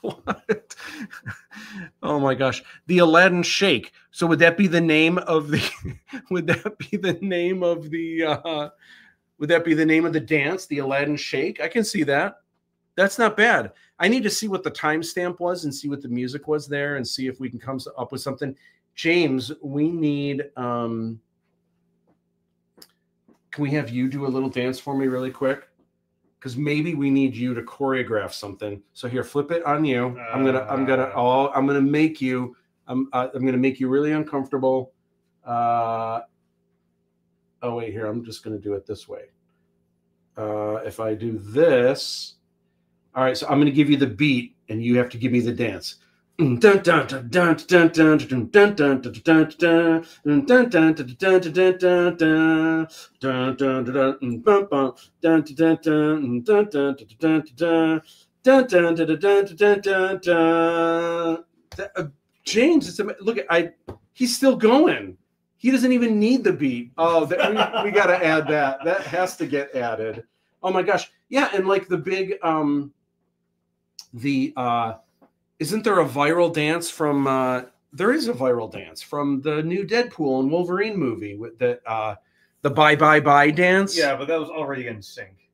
What? Oh my gosh. The Aladdin Shake. So would that be the name of the would that be the name of the dance, the Aladdin Shake? I can see that. That's not bad. I need to see what the timestamp was and see what the music was there and see if we can come up with something. James, we need can we have you do a little dance for me really quick? Because maybe we need you to choreograph something. So here, flip it on you. I'm gonna make you really uncomfortable. Oh wait, here, I'm just gonna do it this way. If I do this, all right. So I'm gonna give you the beat, and you have to give me the dance. James, look at he's still going. He doesn't even need the beat. Oh, we got to add that. That has to get added. Oh my gosh. Yeah, and like the big isn't there a viral dance from there is a viral dance from the new Deadpool and Wolverine movie with the bye bye bye dance? Yeah, but that was already in sync.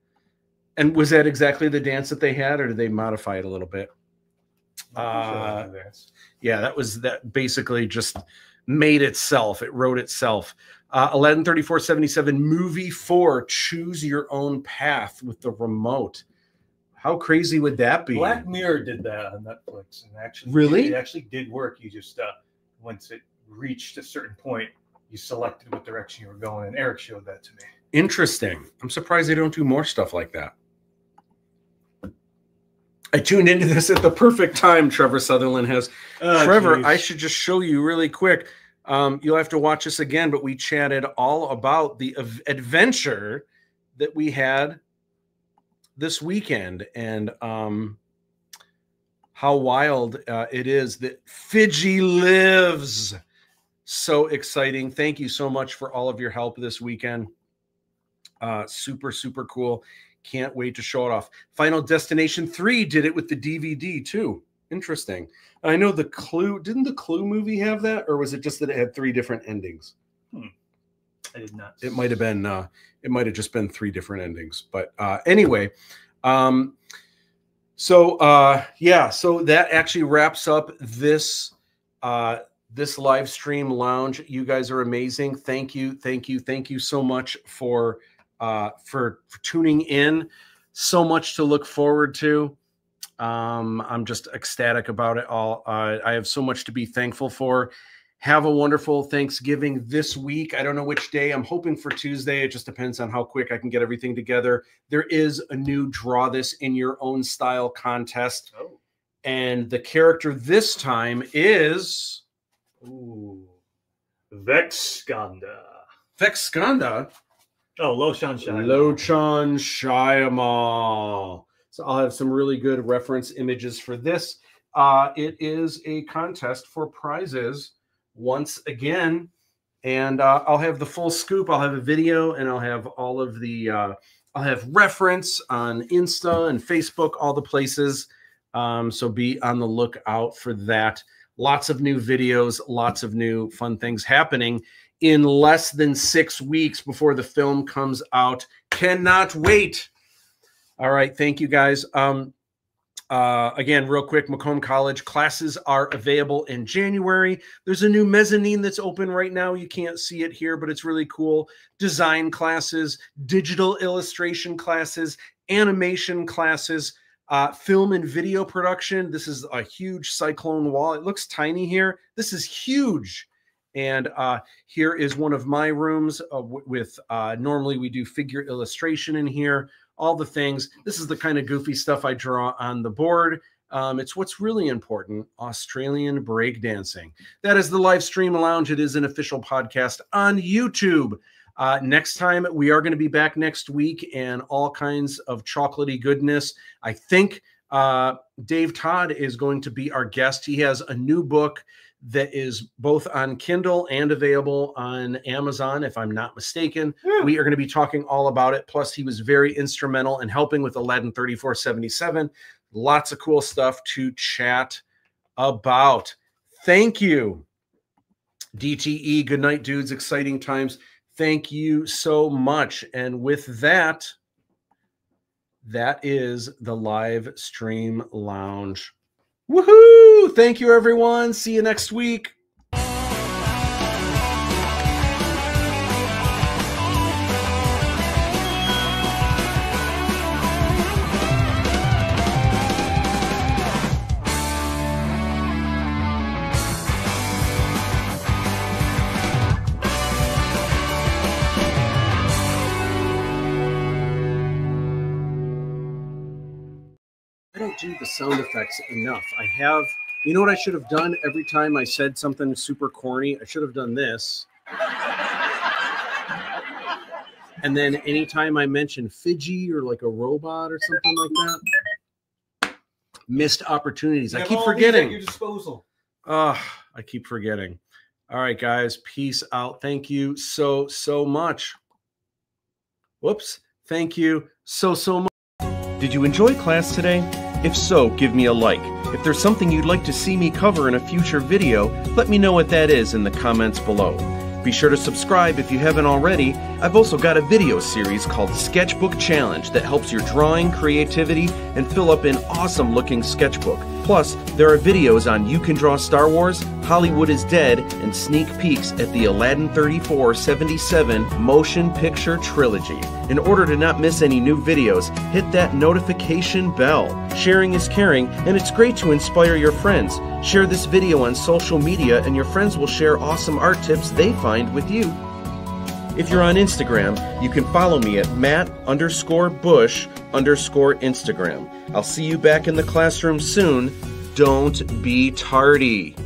And was that exactly the dance that they had, or did they modify it a little bit? Yeah, that basically just made itself. It wrote itself. Aladdin 3477 movie 4, choose your own path with the remote. How crazy would that be? Black Mirror did that on Netflix, and actually, really, it actually did work. You just once it reached a certain point, you selected what direction you were going, and Eric showed that to me. Interesting. I'm surprised they don't do more stuff like that. I tuned into this at the perfect time, Trevor Sutherland has. Trevor, geez. I should just show you really quick. You'll have to watch this again, but we chatted all about the adventure that we had this weekend, and how wild it is that Fiji lives. So exciting. Thank you so much for all of your help this weekend. Super, super cool. Can't wait to show it off. Final Destination 3 did it with the DVD too. Interesting. I know the Clue, didn't the Clue movie have that, or was it just that it had 3 different endings? I did not. It might have been it might have just been 3 different endings. But anyway, yeah, so that actually wraps up this this live stream lounge. You guys are amazing. Thank you so much for tuning in. So much to look forward to. I'm just ecstatic about it all. I have so much to be thankful for. Have a wonderful Thanksgiving this week. I don't know which day. I'm hoping for Tuesday. It just depends on how quick I can get everything together. There is a new Draw This in Your Own Style contest. Oh. And the character this time is Vexskanda. Vexskanda? Oh, Loshan Shyamalan. Loshan Shyamalan. So I'll have some really good reference images for this. It is a contest for prizes once again. And I'll have the full scoop. I'll have a video, and I'll have all of the, I'll have reference on Insta and Facebook, all the places. So be on the lookout for that. Lots of new videos, lots of new fun things happening in less than 6 weeks before the film comes out. Cannot wait. All right. Thank you, guys. Again, real quick, Macomb College classes are available in January. There's a new mezzanine that's open right now. You can't see it here, but it's really cool. Design classes, digital illustration classes, animation classes, film and video production. This is a huge cyclone wall. It looks tiny here. This is huge. And here is one of my rooms with normally we do figure illustration in here, all the things. This is the kind of goofy stuff I draw on the board. It's what's really important, Australian breakdancing. That is the live stream lounge. It is an official podcast on YouTube. Next time, we are going to be back next week, and all kinds of chocolatey goodness. I think Dave Todd is going to be our guest. He has a new book that is both on Kindle and available on Amazon, if I'm not mistaken. Yeah. We are going to be talking all about it. Plus, he was very instrumental in helping with Aladdin 3477. Lots of cool stuff to chat about. Thank you, DTE. Good night, dudes. Exciting times. Thank you so much. And with that, that is the live stream lounge. Woohoo! Thank you, everyone. See you next week. I don't do the sound effects enough. I have, you know what I should have done every time I said something super corny? I should have done this. And then anytime I mention Fiji or like a robot or something like that, missed opportunities. I keep forgetting. At your disposal. I keep forgetting. All right, guys. Peace out. Thank you so much. Whoops. Thank you so much. Did you enjoy class today? If so, give me a like. If there's something you'd like to see me cover in a future video, let me know what that is in the comments below. Be sure to subscribe if you haven't already. I've also got a video series called Sketchbook Challenge that helps your drawing, creativity, and fill up an awesome looking sketchbook. Plus, there are videos on You Can Draw Star Wars, Hollywood is Dead, and sneak peeks at the Aladdin 3477 Motion Picture Trilogy. In order to not miss any new videos, hit that notification bell. Sharing is caring, and it's great to inspire your friends. Share this video on social media and your friends will share awesome art tips they find with you. If you're on Instagram, you can follow me at Matt_Bush_Instagram. I'll see you back in the classroom soon. Don't be tardy.